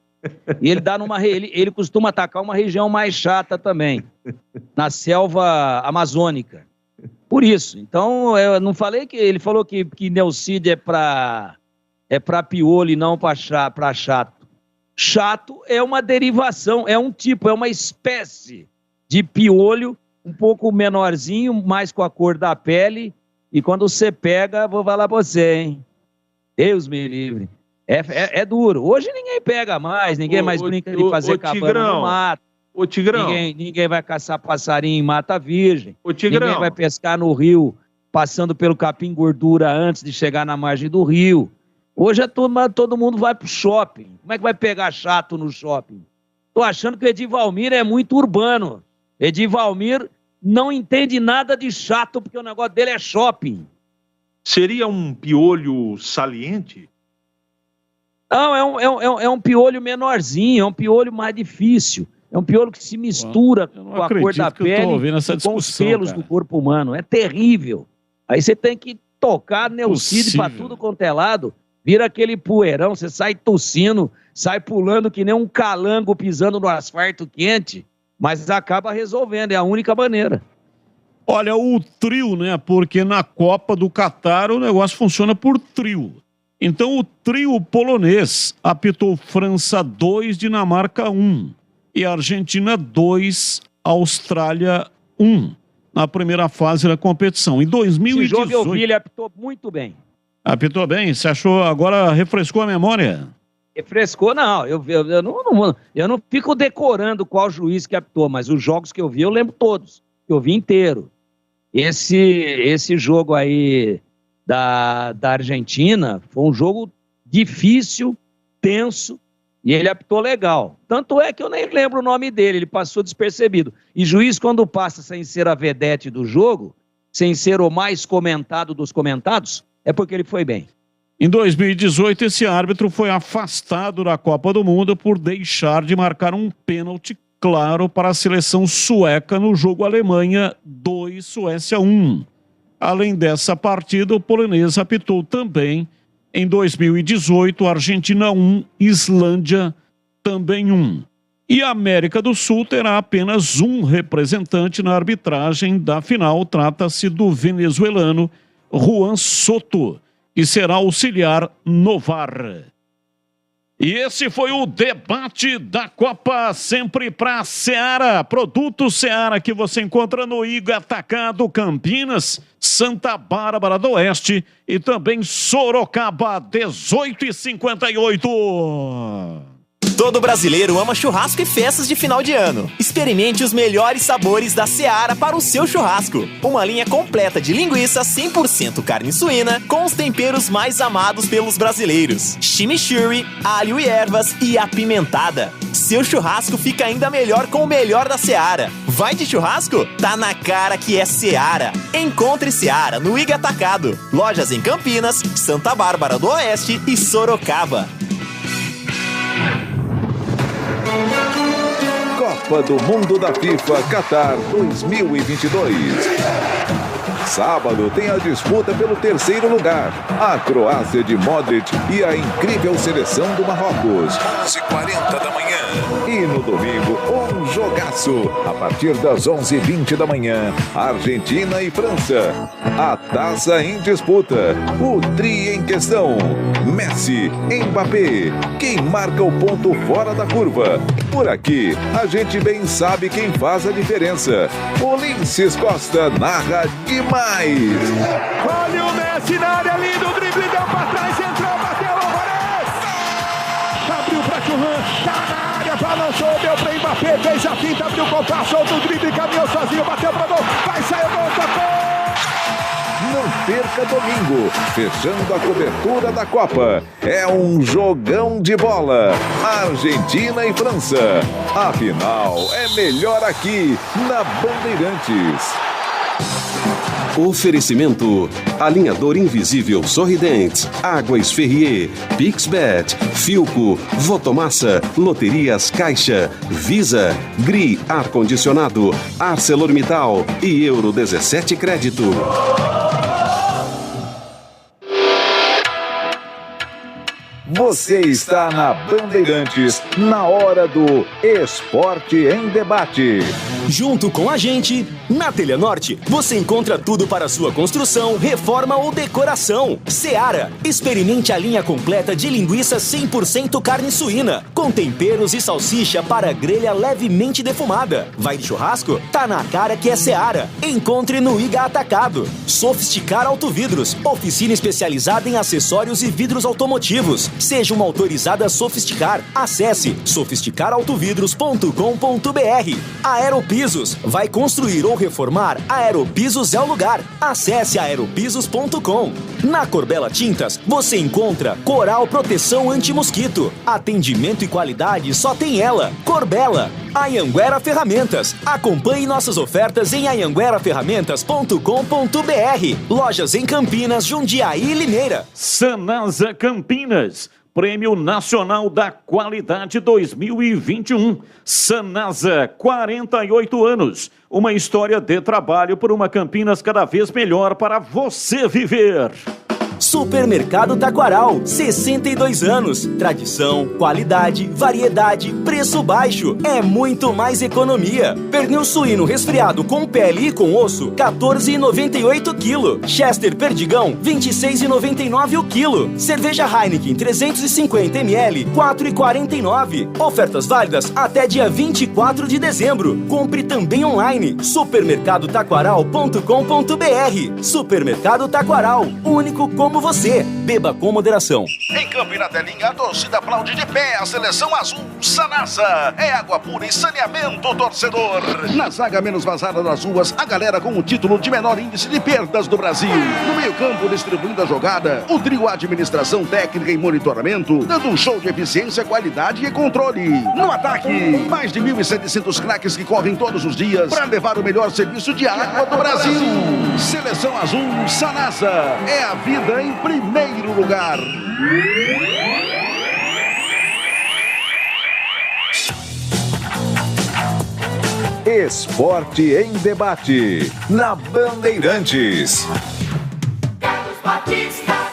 E ele dá ele costuma atacar uma região mais chata também. Na selva amazônica. Por isso. Então, eu não falei que... Ele falou que Neucídio é pra piolho e não pra chato. Chato é uma derivação, é um tipo, é uma espécie de piolho um pouco menorzinho, mais com a cor da pele. E quando você pega, vou falar pra você, hein? Deus me livre. É duro. Hoje ninguém pega mais, ninguém mais brinca de fazer cabana no mato. Ô, Tigrão. Ninguém vai caçar passarinho em mata virgem. Ô, Tigrão. Ninguém vai pescar no rio, passando pelo capim gordura antes de chegar na margem do rio. Hoje todo mundo vai pro shopping. Como é que vai pegar chato no shopping? Tô achando que o Edivalmir é muito urbano. Edivalmir não entende nada de chato, porque o negócio dele é shopping. Seria um piolho saliente? Não, é um piolho menorzinho, é um piolho mais difícil. É um piolho que se mistura com a cor da pele e com os pelos do corpo humano. É terrível. Aí você tem que tocar Neucídio para tudo quanto é lado. Vira aquele poeirão, você sai tossindo, sai pulando que nem um calango pisando no asfalto quente. Mas acaba resolvendo, é a única maneira. Olha, o trio, né? Porque na Copa do Catar o negócio funciona por trio. Então o trio polonês apitou França 2, Dinamarca 1. E Argentina 2, Austrália 1. Na primeira fase da competição. Em 2018... Esse jogo eu vi, ele apitou muito bem. Apitou bem? Você achou, agora refrescou a memória? Refrescou, não. Eu não fico decorando qual juiz que apitou, mas os jogos que eu vi, eu lembro todos. Eu vi inteiro. Esse jogo aí da Argentina foi um jogo difícil, tenso, e ele apitou legal. Tanto é que eu nem lembro o nome dele, ele passou despercebido. E juiz, quando passa sem ser a vedete do jogo, sem ser o mais comentado dos comentados, é porque ele foi bem. Em 2018, esse árbitro foi afastado da Copa do Mundo por deixar de marcar um pênalti claro para a seleção sueca no jogo Alemanha 2, Suécia 1. Além dessa partida, o polonês apitou também em 2018, Argentina 1, Islândia também 1. E a América do Sul terá apenas um representante na arbitragem da final. Trata-se do venezuelano Juan Soto, que será auxiliar no VAR. E esse foi o debate da Copa, sempre para Seara. Produto Seara que você encontra no Iga Atacado, Campinas, Santa Bárbara do Oeste e também Sorocaba, 18h58. Todo brasileiro ama churrasco e festas de final de ano. Experimente os melhores sabores da Seara para o seu churrasco. Uma linha completa de linguiça 100% carne suína com os temperos mais amados pelos brasileiros. Chimichurri, alho e ervas e apimentada. Seu churrasco fica ainda melhor com o melhor da Seara. Vai de churrasco? Tá na cara que é Seara. Encontre Seara no Iga Atacado. Lojas em Campinas, Santa Bárbara do Oeste e Sorocaba. Copa do Mundo da FIFA Qatar 2022. Sábado tem a disputa pelo terceiro lugar. A Croácia de Modric e a incrível seleção do Marrocos. 11h40 da manhã. E no domingo, um jogaço. A partir das 11h20 da manhã, Argentina e França. A taça em disputa. O tri em questão. Messi, Mbappé. Quem marca o ponto fora da curva? Por aqui, a gente bem sabe quem faz a diferença. Ulisses Costa narra demais. Olha o Messi na área, lindo, drible, deu pra trás, entrou, bateu, Alvarez! Abriu pra Churran, tá na área, balançou, deu pra Mbappé, fez a finta, abriu o compasso, soltou o drible, caminhou sozinho, bateu pra gol, vai sair o gol, tocou! Não perca domingo, fechando a cobertura da Copa. É um jogão de bola. Argentina e França. A final é melhor aqui na Bandeirantes. Oferecimento: Alinhador Invisível Sorridentes, Águas Ferrier, Pixbet, Filco, Votomassa, Loterias Caixa, Visa, Gri Ar-Condicionado, ArcelorMittal e Euro 17 Crédito. Você está na Bandeirantes, na hora do Esporte em Debate. Junto com a gente, na Telha Norte, você encontra tudo para sua construção, reforma ou decoração. Seara, experimente a linha completa de linguiça 100% carne suína, com temperos e salsicha para grelha levemente defumada. Vai de churrasco? Tá na cara que é Seara. Encontre no Iga Atacado. Sofisticar Autovidros, oficina especializada em acessórios e vidros automotivos. Seja uma autorizada Sofisticar. Acesse sofisticarautovidros.com.br. Aeropisos, vai construir ou reformar? Aeropisos é o lugar. Acesse aeropisos.com. Na Corbela Tintas, você encontra Coral Proteção Anti-Mosquito. Atendimento e qualidade só tem ela. Corbela. Anhanguera Ferramentas. Acompanhe nossas ofertas em anhangueraferramentas.com.br. Lojas em Campinas, Jundiaí e Limeira. Sanasa Campinas. Prêmio Nacional da Qualidade 2021. Sanasa, 48 anos. Uma história de trabalho por uma Campinas cada vez melhor para você viver. Supermercado Taquaral, 62 anos. Tradição, qualidade, variedade, preço baixo. É muito mais economia. Pernil suíno resfriado com pele e com osso, R$14,98 kg. Chester Perdigão, R$26,99 o quilo. Cerveja Heineken 350 ml, R$4,49. Ofertas válidas até dia 24 de dezembro. Compre também online. supermercadotaquaral.com.br. Supermercado Taquaral, único como você. Beba com moderação. Em Campina Telinha, a torcida aplaude de pé a seleção azul Sanasa. É água pura e saneamento, torcedor. Na zaga menos vazada das ruas, a galera com o título de menor índice de perdas do Brasil. No meio-campo, distribuindo a jogada, o trio administração técnica e monitoramento, dando um show de eficiência, qualidade e controle. No ataque, mais de 1.700 craques que correm todos os dias para levar o melhor serviço de água do Brasil. Seleção azul Sanasa. É a vida em primeiro lugar. Esporte em Debate, na Bandeirantes.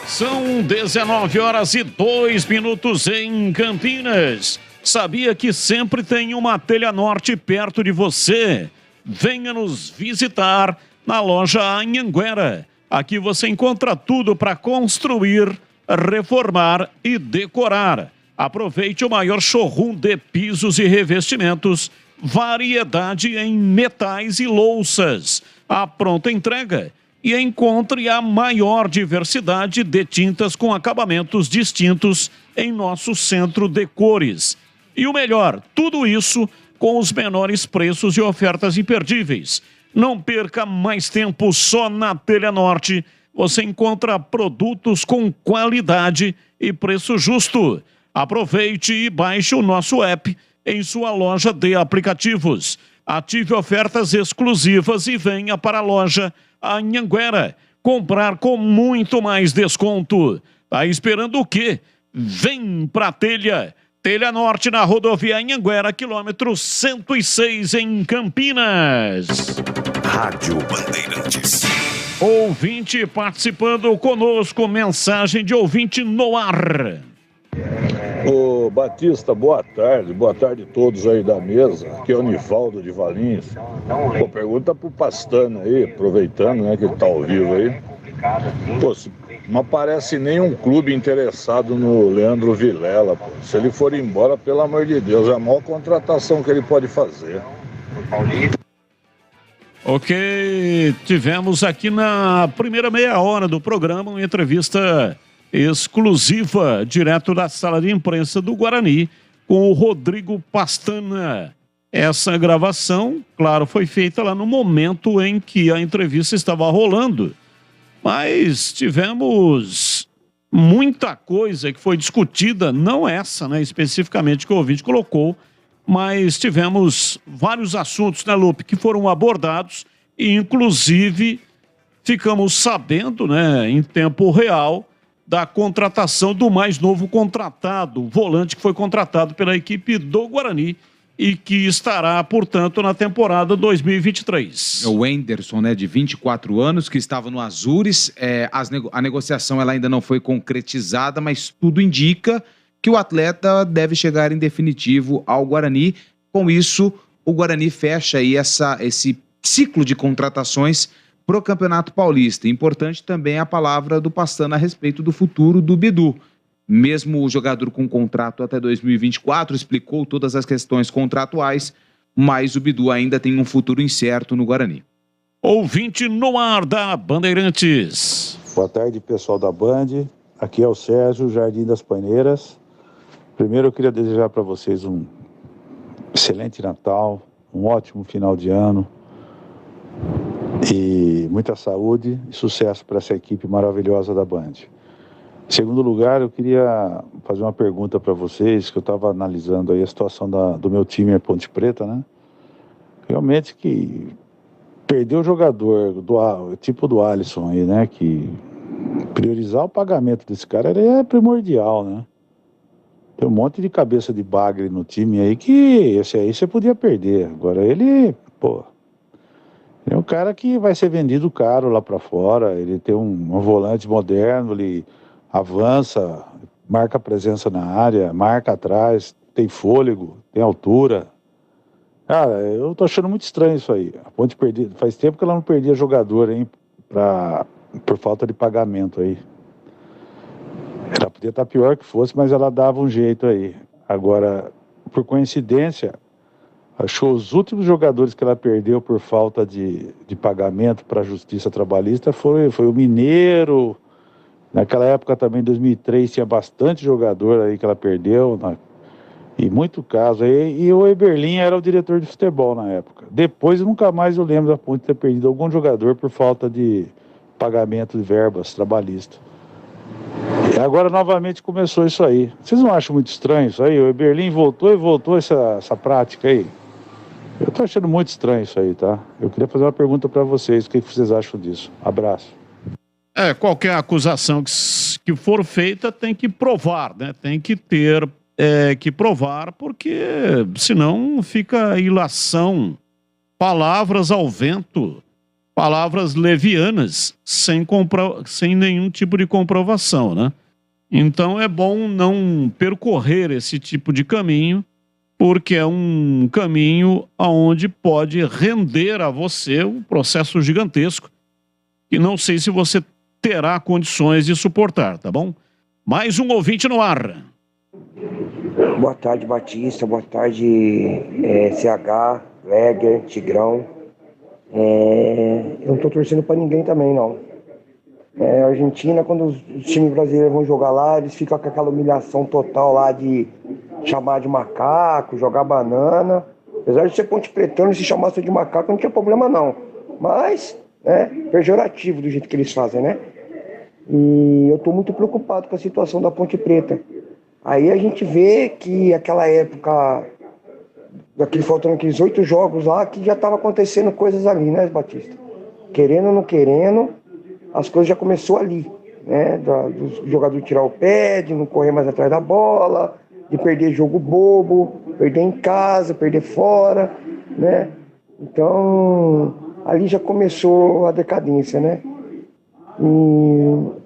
São 19h02 em Campinas. Sabia que sempre tem uma Telha Norte perto de você? Venha nos visitar na loja Anhanguera. Aqui você encontra tudo para construir, reformar e decorar. Aproveite o maior showroom de pisos e revestimentos, variedade em metais e louças, a pronta entrega, e encontre a maior diversidade de tintas com acabamentos distintos em nosso centro de cores. E o melhor, tudo isso com os menores preços e ofertas imperdíveis. Não perca mais tempo, só na Telha Norte você encontra produtos com qualidade e preço justo. Aproveite e baixe o nosso app em sua loja de aplicativos. Ative ofertas exclusivas e venha para a loja Anhanguera comprar com muito mais desconto. Tá esperando o quê? Vem pra Telha. Telha Norte na rodovia Anhanguera, quilômetro 106 em Campinas. Rádio Bandeirantes. Ouvinte participando conosco, mensagem de ouvinte no ar. Ô Batista, boa tarde a todos aí da mesa, aqui é o Nivaldo de Valinhos. Pô, pergunta pro Pastana aí, aproveitando, né, que ele tá ao vivo aí. Pô, não aparece nenhum clube interessado no Leandro Vilela, pô. Se ele for embora, pelo amor de Deus, é a maior contratação que ele pode fazer. Ok, tivemos aqui na primeira meia hora do programa uma entrevista exclusiva, direto da sala de imprensa do Guarani, com o Rodrigo Pastana. Essa gravação, claro, foi feita lá no momento em que a entrevista estava rolando, mas tivemos muita coisa que foi discutida, não essa, né, especificamente que o ouvinte colocou, mas tivemos vários assuntos, né, Lupe, que foram abordados e, inclusive, ficamos sabendo, né, em tempo real, da contratação do mais novo contratado, o volante que foi contratado pela equipe do Guarani e que estará, portanto, na temporada 2023. O Wenderson, né, de 24 anos, que estava no Azures. A negociação ela ainda não foi concretizada, mas tudo indica que o atleta deve chegar em definitivo ao Guarani. Com isso, o Guarani fecha aí esse ciclo de contratações para o Campeonato Paulista. Importante também a palavra do Pastana a respeito do futuro do Bidu. Mesmo o jogador com contrato até 2024, explicou todas as questões contratuais, mas o Bidu ainda tem um futuro incerto no Guarani. Ouvinte no ar da Bandeirantes. Boa tarde, pessoal da Band. Aqui é o Sérgio, Jardim das Paineiras. Primeiro eu queria desejar para vocês um excelente Natal, um ótimo final de ano e muita saúde e sucesso para essa equipe maravilhosa da Band. Em segundo lugar, eu queria fazer uma pergunta para vocês, que eu estava analisando aí a situação do meu time, a Ponte Preta, né? Realmente que perdeu o jogador, tipo do Alisson aí, né? Que priorizar o pagamento desse cara é primordial, né? Tem um monte de cabeça de bagre no time aí que esse aí você podia perder. Agora ele, pô, é um cara que vai ser vendido caro lá para fora. Ele tem um volante moderno, ele avança, marca presença na área, marca atrás, tem fôlego, tem altura. Cara, eu tô achando muito estranho isso aí. A Ponte faz tempo que ela não perdia jogador, hein, por falta de pagamento aí. Ela podia estar pior que fosse, mas ela dava um jeito aí. Agora, por coincidência, achou os últimos jogadores que ela perdeu por falta de pagamento para a Justiça Trabalhista foi o Mineiro. Naquela época também, em 2003, tinha bastante jogador aí que ela perdeu, e muito caso aí. E o Eberlin era o diretor de futebol na época. Depois, nunca mais eu lembro da Ponte ter perdido algum jogador por falta de pagamento de verbas trabalhistas. E agora, novamente, começou isso aí. Vocês não acham muito estranho isso aí? O Eberlin voltou essa prática aí. Eu tô achando muito estranho isso aí, tá? Eu queria fazer uma pergunta para vocês. O que vocês acham disso? Abraço. Qualquer acusação que for feita tem que provar, né? Tem que ter que provar, porque senão fica a ilação palavras ao vento, palavras levianas, sem nenhum tipo de comprovação, né? Então é bom não percorrer esse tipo de caminho, porque é um caminho onde pode render a você um processo gigantesco que não sei se você terá condições de suportar, tá bom? Mais um ouvinte no ar. Boa tarde, Batista. Boa tarde, CH, Leger, Tigrão. Eu não tô torcendo pra ninguém também, não. A Argentina, quando os times brasileiros vão jogar lá, eles ficam com aquela humilhação total lá de chamar de macaco, jogar banana. Apesar de ser Ponte Pretano, se chamasse de macaco não tinha problema não. Mas, pejorativo do jeito que eles fazem, né? E eu tô muito preocupado com a situação da Ponte Preta. Aí a gente vê que aquela época, faltando aqueles 8 jogos lá, que já tava acontecendo coisas ali, né, Batista? Querendo ou não querendo, as coisas já começou ali, né? Do jogador tirar o pé, de não correr mais atrás da bola, de perder jogo bobo, perder em casa, perder fora, né? Então, ali já começou a decadência, né? E,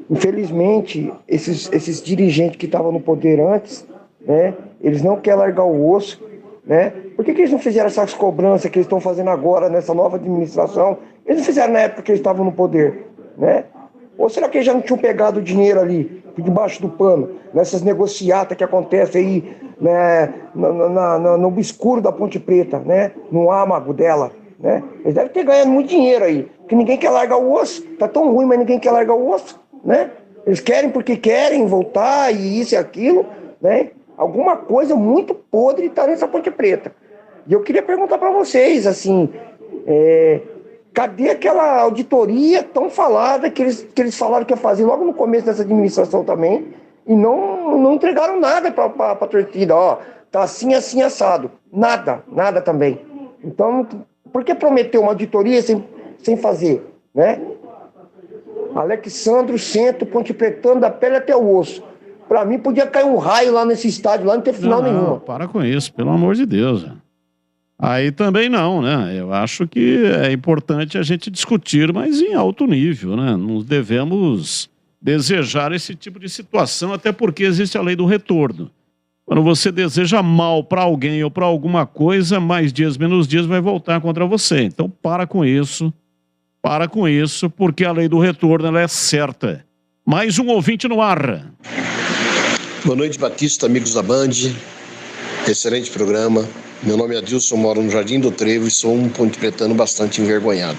infelizmente, esses dirigentes que estavam no poder antes, né? Eles não querem largar o osso, né? Por que eles não fizeram essas cobranças que eles estão fazendo agora nessa nova administração? Eles não fizeram na época que eles estavam no poder, né? Ou será que eles já não tinham pegado o dinheiro ali, por debaixo do pano, nessas negociatas que acontecem aí, né, no obscuro da Ponte Preta, né? No âmago dela, né? Eles devem ter ganhado muito dinheiro aí, porque ninguém quer largar o osso. Tá tão ruim, mas ninguém quer largar o osso, né? Eles querem porque querem voltar e isso e aquilo, né? Alguma coisa muito podre está nessa Ponte Preta. E eu queria perguntar para vocês, assim, cadê aquela auditoria tão falada que eles falaram que ia fazer logo no começo dessa administração também e não entregaram nada para a torcida, ó, tá assim, assim, assado. Nada também. Então, por que prometer uma auditoria sem fazer, né? Alexandro Centro, Ponte Pretano, da pele até o osso. Pra mim, podia cair um raio lá nesse estádio, lá não ter final nenhuma. Para com isso, pelo amor de Deus. Aí também não, né? Eu acho que é importante a gente discutir, mas em alto nível, né? Não devemos desejar esse tipo de situação, até porque existe a lei do retorno. Quando você deseja mal para alguém ou para alguma coisa, mais dias, menos dias vai voltar contra você. Então para com isso, porque a lei do retorno ela é certa. Mais um ouvinte no ar. Boa noite, Batista, amigos da Band. Excelente programa. Meu nome é Adilson, moro no Jardim do Trevo e sou um ponte pretano bastante envergonhado.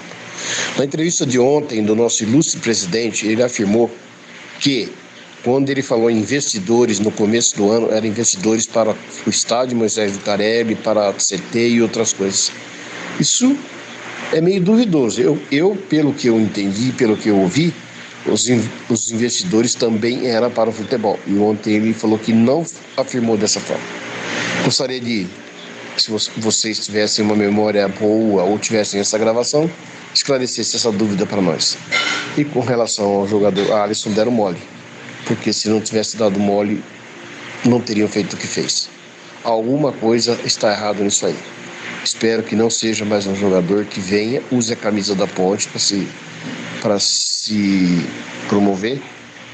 Na entrevista de ontem do nosso ilustre presidente, ele afirmou que, quando ele falou em investidores no começo do ano, eram investidores para o estádio Moisés Lucarelli, para a CT e outras coisas. Isso é meio duvidoso. Eu, pelo que eu entendi, pelo que eu ouvi, os investidores também eram para o futebol. E ontem ele falou que não afirmou dessa forma. Gostaria de, se vocês tivessem uma memória boa ou tivessem essa gravação, esclarecesse essa dúvida para nós. E com relação ao jogador, a Alisson deram mole. Porque se não tivesse dado mole, não teriam feito o que fez. Alguma coisa está errada nisso aí. Espero que não seja mais um jogador que venha, use a camisa da Ponte para se promover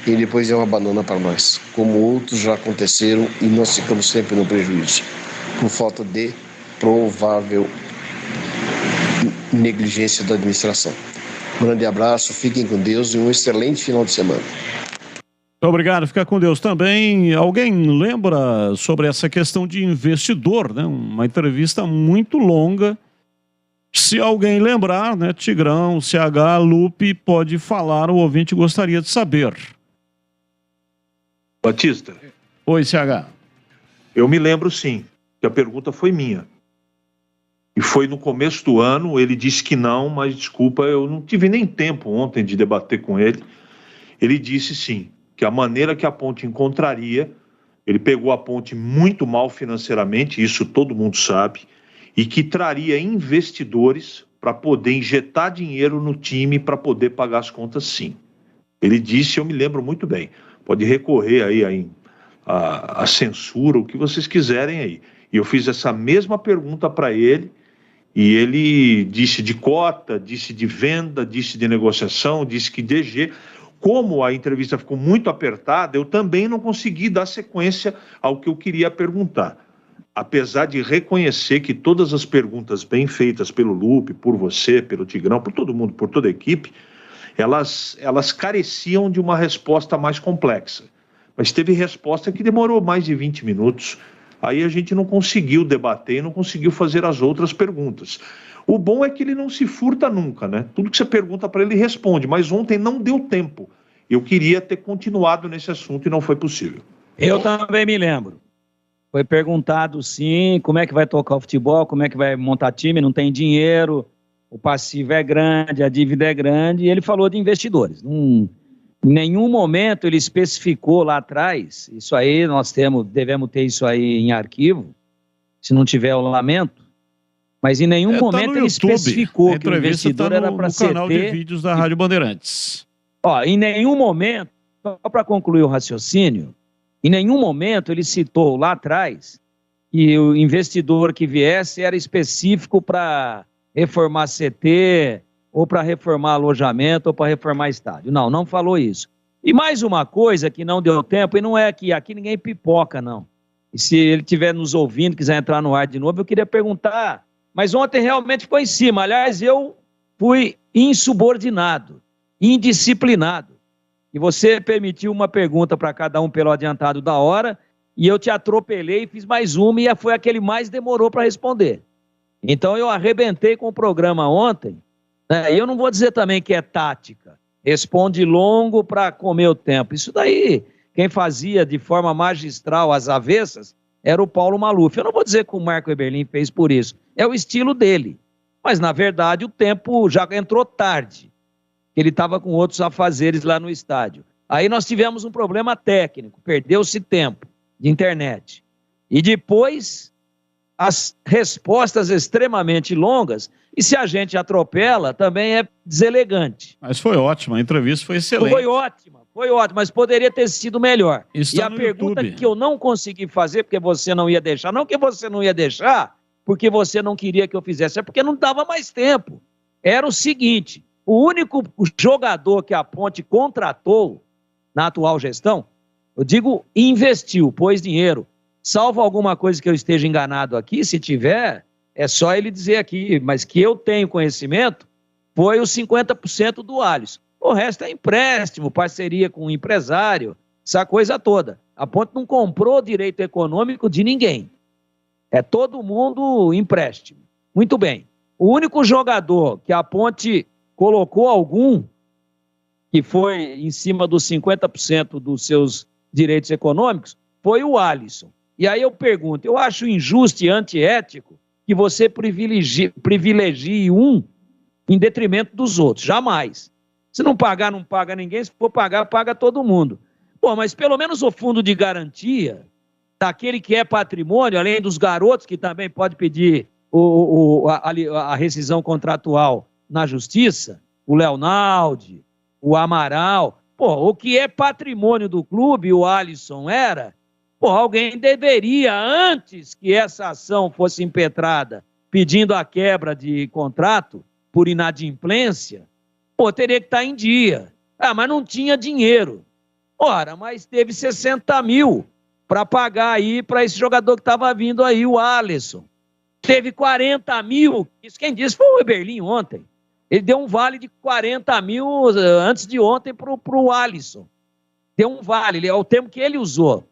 e depois é uma banana para nós, como outros já aconteceram e nós ficamos sempre no prejuízo, por falta de provável negligência da administração. Um grande abraço, fiquem com Deus e um excelente final de semana. Obrigado, fica com Deus também. Alguém lembra sobre essa questão de investidor, né? Uma entrevista muito longa. Se alguém lembrar, né, Tigrão, CH, Lupe, pode falar, o ouvinte gostaria de saber. Batista. Oi, CH. Eu me lembro sim, que a pergunta foi minha. E foi no começo do ano, ele disse que não, mas desculpa, eu não tive nem tempo ontem de debater com ele. Ele disse sim, que a maneira que a Ponte encontraria, ele pegou a Ponte muito mal financeiramente, isso todo mundo sabe, e que traria investidores para poder injetar dinheiro no time para poder pagar as contas sim. Ele disse, eu me lembro muito bem, pode recorrer aí a censura, o que vocês quiserem aí. E eu fiz essa mesma pergunta para ele E ele disse de cota, disse de venda, disse de negociação, disse que DG. Como a entrevista ficou muito apertada, eu também não consegui dar sequência ao que eu queria perguntar. Apesar de reconhecer que todas as perguntas bem feitas pelo Lupe, por você, pelo Tigrão, por todo mundo, por toda a equipe, elas careciam de uma resposta mais complexa. Mas teve resposta que demorou mais de 20 minutos. Aí a gente não conseguiu debater e não conseguiu fazer as outras perguntas. O bom é que ele não se furta nunca, né? Tudo que você pergunta para ele, ele responde. Mas ontem não deu tempo. Eu queria ter continuado nesse assunto e não foi possível. Eu também me lembro. Foi perguntado, sim, como é que vai tocar o futebol, como é que vai montar time, não tem dinheiro, o passivo é grande, a dívida é grande, e ele falou de investidores. Em nenhum momento ele especificou lá atrás, isso aí devemos ter isso aí em arquivo, se não tiver eu lamento, mas em nenhum momento ele especificou que o investidor era para CT. No canal de vídeos da Rádio Bandeirantes. Ó, em nenhum momento, só para concluir o raciocínio, em nenhum momento ele citou lá atrás que o investidor que viesse era específico para reformar CT, ou para reformar alojamento, ou para reformar estádio. Não, não falou isso. E mais uma coisa que não deu tempo, e não é que aqui ninguém pipoca, não. E se ele estiver nos ouvindo, quiser entrar no ar de novo, eu queria perguntar, mas ontem realmente ficou em cima. Aliás, eu fui insubordinado, indisciplinado. E você permitiu uma pergunta para cada um pelo adiantado da hora, e eu te atropelei e fiz mais uma, e foi a que ele mais demorou para responder. Então eu arrebentei com o programa ontem, né? Eu não vou dizer também que é tática, responde longo para comer o tempo. Isso daí, quem fazia de forma magistral as avessas, era o Paulo Maluf. Eu não vou dizer que o Marco Eberlin fez por isso, é o estilo dele. Mas na verdade o tempo já entrou tarde. Ele estava com outros afazeres lá no estádio. Aí nós tivemos um problema técnico, perdeu-se tempo de internet. E depois, as respostas extremamente longas, e se a gente atropela, também é deselegante. Mas foi ótima, a entrevista foi excelente. Foi ótima, mas poderia ter sido melhor. Está e a pergunta que eu não consegui fazer, porque você não ia deixar, não que você não ia deixar, porque você não queria que eu fizesse, é porque não dava mais tempo. Era o seguinte... O único jogador que a Ponte contratou na atual gestão, eu digo investiu, pôs dinheiro, salvo alguma coisa que eu esteja enganado aqui, se tiver, é só ele dizer aqui, mas que eu tenho conhecimento, foi os 50% do Alisson. O resto é empréstimo, parceria com o empresário, essa coisa toda. A Ponte não comprou direito econômico de ninguém. É todo mundo empréstimo. Muito bem. O único jogador que a Ponte colocou algum que foi em cima dos 50% dos seus direitos econômicos, foi o Alisson. E aí eu pergunto, eu acho injusto e antiético que você privilegie um em detrimento dos outros. Jamais. Se não pagar, não paga ninguém. Se for pagar, paga todo mundo. Pô, mas pelo menos o fundo de garantia daquele que é patrimônio, além dos garotos que também pode pedir a rescisão contratual na justiça, o Leonaldi, o Amaral, o que é patrimônio do clube, o Alisson era, alguém deveria, antes que essa ação fosse impetrada, pedindo a quebra de contrato por inadimplência, teria que estar em dia. Mas não tinha dinheiro. Ora, mas teve 60 mil para pagar aí para esse jogador que estava vindo aí, o Alisson. Teve 40 mil, isso quem disse foi o Eberlin ontem. Ele deu um vale de 40 mil antes de ontem para o Alisson. Deu um vale, é o termo que ele usou.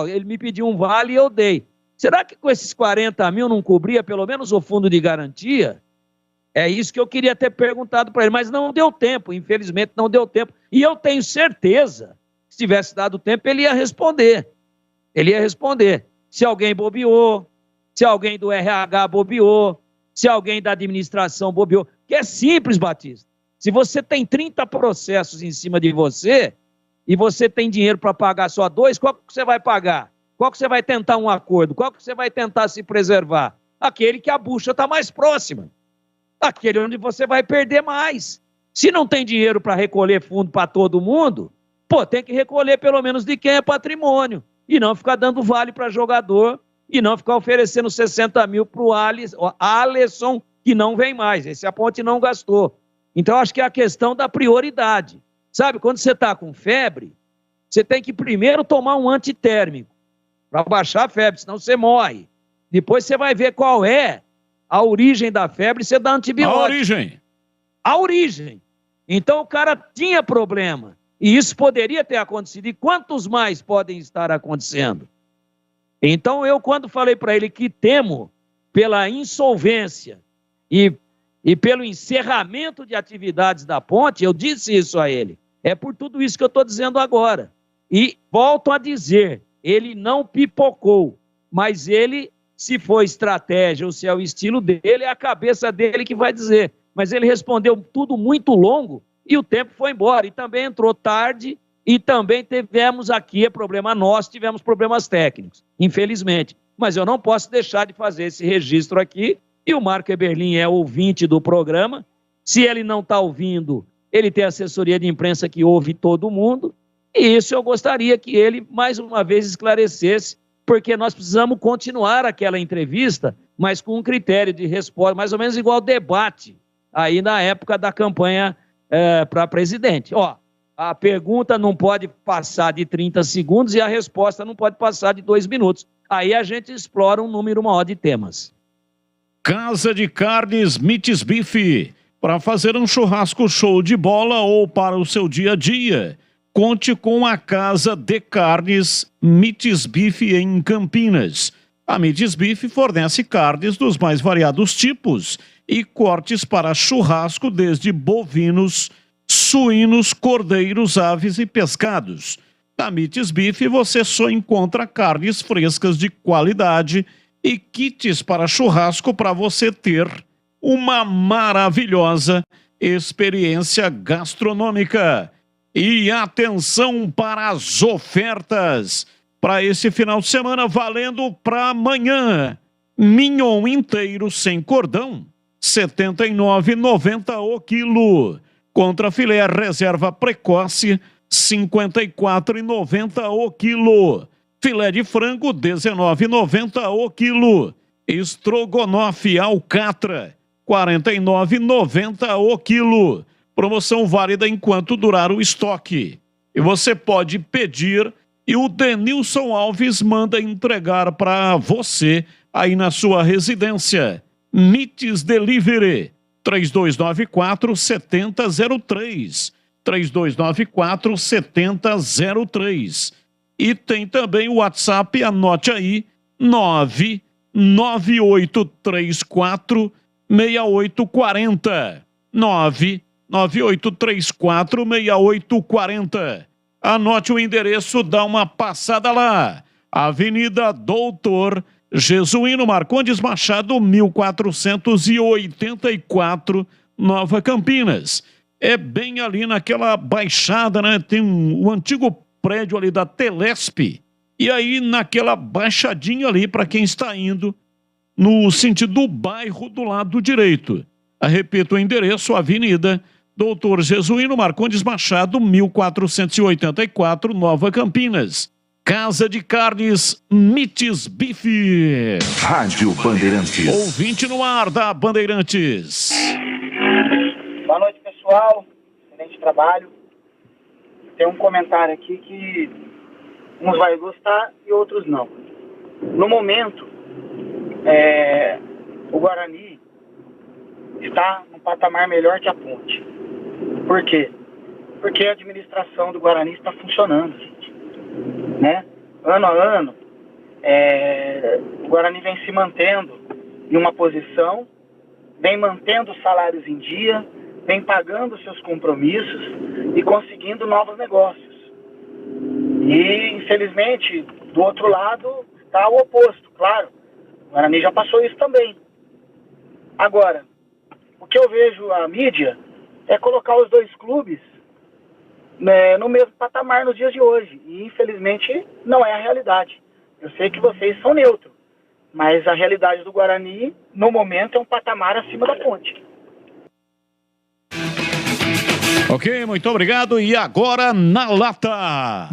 Ele me pediu um vale e eu dei. Será que com esses 40 mil não cobria pelo menos o fundo de garantia? É isso que eu queria ter perguntado para ele, mas não deu tempo, infelizmente não deu tempo. E eu tenho certeza, se tivesse dado tempo, ele ia responder. Ele ia responder. Se alguém bobeou, se alguém do RH bobeou, se alguém da administração bobeou. Que é simples, Batista. Se você tem 30 processos em cima de você e você tem dinheiro para pagar só 2, qual que você vai pagar? Qual que você vai tentar um acordo? Qual que você vai tentar se preservar? Aquele que a bucha está mais próxima. Aquele onde você vai perder mais. Se não tem dinheiro para recolher fundo para todo mundo, tem que recolher pelo menos de quem é patrimônio. E não ficar dando vale para jogador e não ficar oferecendo 60 mil para o Alisson que não vem mais. Esse a Ponte não gastou. Então, acho que é a questão da prioridade. Sabe, quando você está com febre, você tem que primeiro tomar um antitérmico para baixar a febre, senão você morre. Depois você vai ver qual é a origem da febre e você dá antibiótico. A origem. Então, o cara tinha problema. E isso poderia ter acontecido. E quantos mais podem estar acontecendo? Então, eu, quando falei para ele que temo pela insolvência e pelo encerramento de atividades da Ponte, eu disse isso a ele. É por tudo isso que eu estou dizendo agora. E volto a dizer, ele não pipocou, mas ele, se for estratégia ou se é o estilo dele, é a cabeça dele que vai dizer. Mas ele respondeu tudo muito longo e o tempo foi embora. E também entrou tarde e também tivemos aqui, é problema nosso, tivemos problemas técnicos, infelizmente. Mas eu não posso deixar de fazer esse registro aqui. E o Marco Eberlin é ouvinte do programa. Se ele não está ouvindo, ele tem assessoria de imprensa que ouve todo mundo. E isso eu gostaria que ele, mais uma vez, esclarecesse, porque nós precisamos continuar aquela entrevista, mas com um critério de resposta, mais ou menos igual ao debate, aí na época da campanha para presidente. Ó, a pergunta não pode passar de 30 segundos e a resposta não pode passar de 2 minutos. Aí a gente explora um número maior de temas. Casa de Carnes Mites Bife. Para fazer um churrasco show de bola ou para o seu dia a dia, conte com a Casa de Carnes Mites Bife em Campinas. A Mites Bife fornece carnes dos mais variados tipos e cortes para churrasco desde bovinos, suínos, cordeiros, aves e pescados. Na Mites Bife você só encontra carnes frescas de qualidade e kits para churrasco para você ter uma maravilhosa experiência gastronômica. E atenção para as ofertas para esse final de semana, valendo para amanhã. Mignon inteiro sem cordão, R$ 79,90 o quilo. Contra filé reserva precoce, R$ 54,90 o quilo. Filé de frango, R$ 19,90 o quilo. Estrogonofe alcatra, R$ 49,90 o quilo. Promoção válida enquanto durar o estoque. E você pode pedir e o Denilson Alves manda entregar para você aí na sua residência. Mites Delivery, 3294-7003. 3294-7003. E tem também o WhatsApp, anote aí, 99834-6840. 99834-6840. Anote o endereço, dá uma passada lá. Avenida Doutor Jesuíno Marcondes Machado, 1484, Nova Campinas. É bem ali naquela baixada, né? Tem o antigo prédio ali da Telesp. E aí naquela baixadinha ali, para quem está indo no sentido do bairro do lado direito. Repito o endereço, Avenida Doutor Jesuíno Marcondes Machado, 1484, Nova Campinas. Casa de Carnes Mites Bife. Rádio Bandeirantes. Ouvinte no ar da Bandeirantes. Boa noite, pessoal. Excelente trabalho. Tem um comentário aqui que uns vai gostar e outros não. No momento, o Guarani está num patamar melhor que a Ponte. Por quê? Porque a administração do Guarani está funcionando, gente. Né? Ano a ano, o Guarani vem se mantendo em uma posição, vem mantendo os salários em dia, vem pagando seus compromissos e conseguindo novos negócios. E, infelizmente, do outro lado está o oposto, claro. O Guarani já passou isso também. Agora, o que eu vejo a mídia é colocar os dois clubes, né, no mesmo patamar nos dias de hoje. E, infelizmente, não é a realidade. Eu sei que vocês são neutros, mas a realidade do Guarani, no momento, é um patamar acima da Ponte. Ok, muito obrigado. E agora, na lata.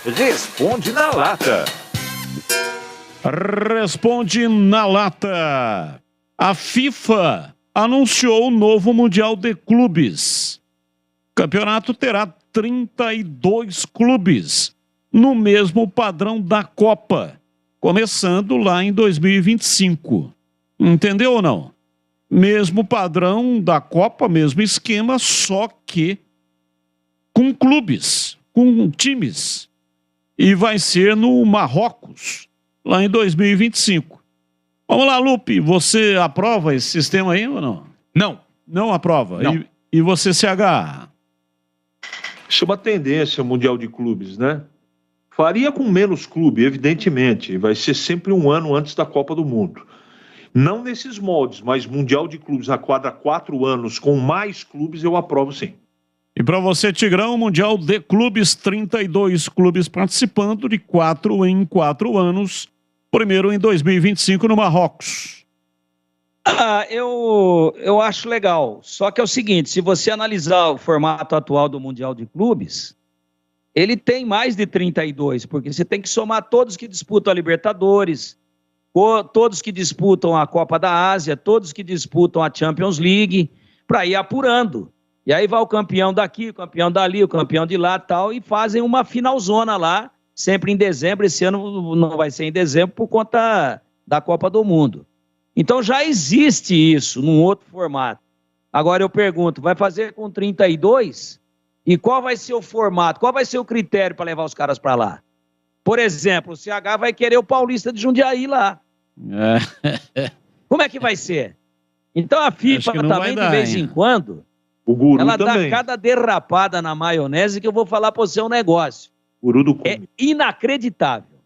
Responde na lata. Responde na lata. A FIFA anunciou o novo Mundial de Clubes. O campeonato terá 32 clubes, no mesmo padrão da Copa, começando lá em 2025. Entendeu ou não? Mesmo padrão da Copa, mesmo esquema, só que com clubes, com times. E vai ser no Marrocos, lá em 2025. Vamos lá, Lupe, você aprova esse sistema aí ou não? Não. Não aprova? Não. E você, CH? Isso é uma tendência mundial de clubes, né? Faria com menos clube, evidentemente. Vai ser sempre um ano antes da Copa do Mundo. Não nesses moldes, mas Mundial de Clubes a cada 4 anos com mais clubes, eu aprovo sim. E para você, Tigrão, Mundial de Clubes, 32 clubes participando de 4 em 4 anos. Primeiro em 2025 no Marrocos. Eu acho legal. Só que é o seguinte, se você analisar o formato atual do Mundial de Clubes, ele tem mais de 32, porque você tem que somar todos que disputam a Libertadores, todos que disputam a Copa da Ásia, todos que disputam a Champions League, para ir apurando. E aí vai o campeão daqui, o campeão dali, o campeão de lá e tal, e fazem uma finalzona lá, sempre em dezembro. Esse ano não vai ser em dezembro por conta da Copa do Mundo. Então já existe isso num outro formato. Agora eu pergunto, vai fazer com 32? E qual vai ser o formato? Qual vai ser o critério para levar os caras para lá? Por exemplo, o CH vai querer o Paulista de Jundiaí lá. Como é que vai ser? Então a FIFA também, de vez em quando, ela dá cada derrapada na maionese que eu vou falar para você um negócio. É inacreditável.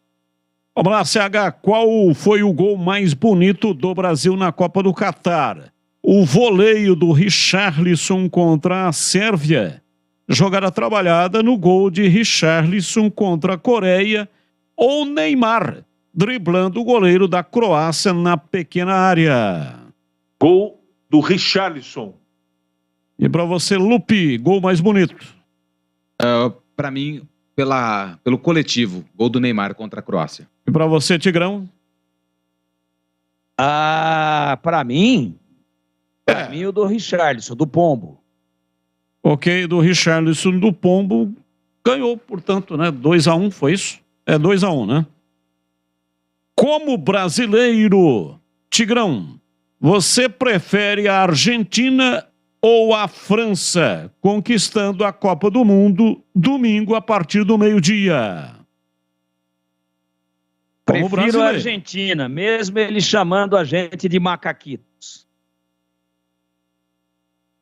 Vamos lá, CH, qual foi o gol mais bonito do Brasil na Copa do Catar? O voleio do Richarlison contra a Sérvia, jogada trabalhada no gol de Richarlison contra a Coreia, ou Neymar, driblando o goleiro da Croácia na pequena área. Gol do Richarlison. E para você, Lupe, gol mais bonito? Para mim, pelo coletivo, gol do Neymar contra a Croácia. E para você, Tigrão? Para mim o do Richarlison, do Pombo. Ok, do Richarlison do Pombo ganhou, portanto, né? 2-1, foi isso? É 2-1, né? Como brasileiro, Tigrão, você prefere a Argentina ou a França conquistando a Copa do Mundo domingo a partir do meio-dia? Prefiro a Argentina, mesmo ele chamando a gente de macaquitos.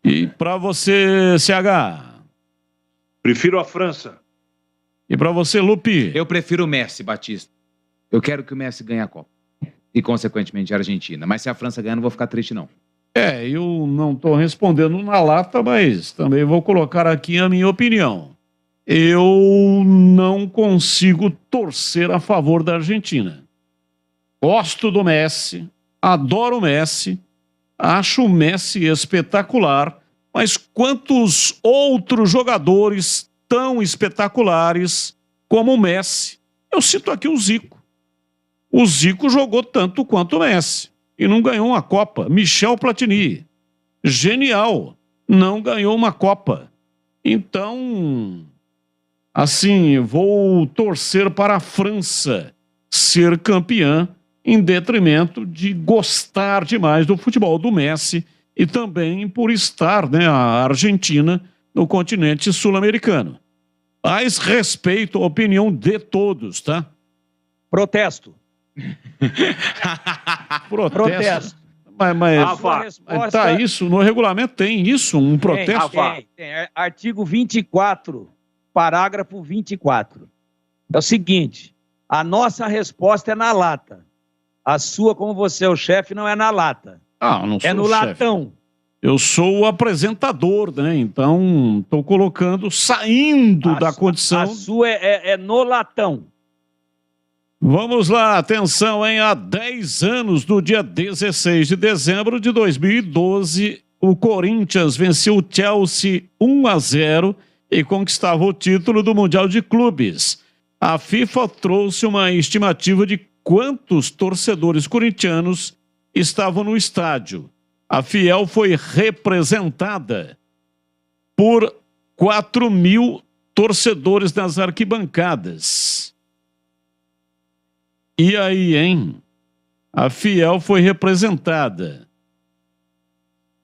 E para você, CH? Prefiro a França. E para você, Lupe? Eu prefiro o Messi, Batista. Eu quero que o Messi ganhe a Copa. E, consequentemente, a Argentina. Mas se a França ganhar, não vou ficar triste, não. Eu não estou respondendo na lata, mas também vou colocar aqui a minha opinião. Eu não consigo torcer a favor da Argentina. Gosto do Messi, adoro o Messi, acho o Messi espetacular, mas quantos outros jogadores tão espetaculares como o Messi? Eu cito aqui o Zico. O Zico jogou tanto quanto o Messi e não ganhou uma Copa. Michel Platini, genial, não ganhou uma Copa. Então, assim, vou torcer para a França ser campeã em detrimento de gostar demais do futebol do Messi e também por estar, né, a Argentina no continente sul-americano. Mas respeito a opinião de todos, tá? Protesto. Protesto. Mas tá isso, no regulamento tem isso, um protesto? Tem. Artigo 24, parágrafo 24. É o seguinte, a nossa resposta é na lata. A sua, como você é o chefe, não é na lata. Não sou é no o chefe. latão. Eu sou o apresentador, né? Então, estou colocando, saindo da condição... A sua é no latão. Vamos lá, atenção, hein? Há 10 anos, do dia 16 de dezembro de 2012, o Corinthians venceu o Chelsea 1-0 e conquistava o título do Mundial de Clubes. A FIFA trouxe uma estimativa de quantos torcedores corintianos estavam no estádio. A Fiel foi representada por 4.000 torcedores nas arquibancadas. E aí, hein? A Fiel foi representada.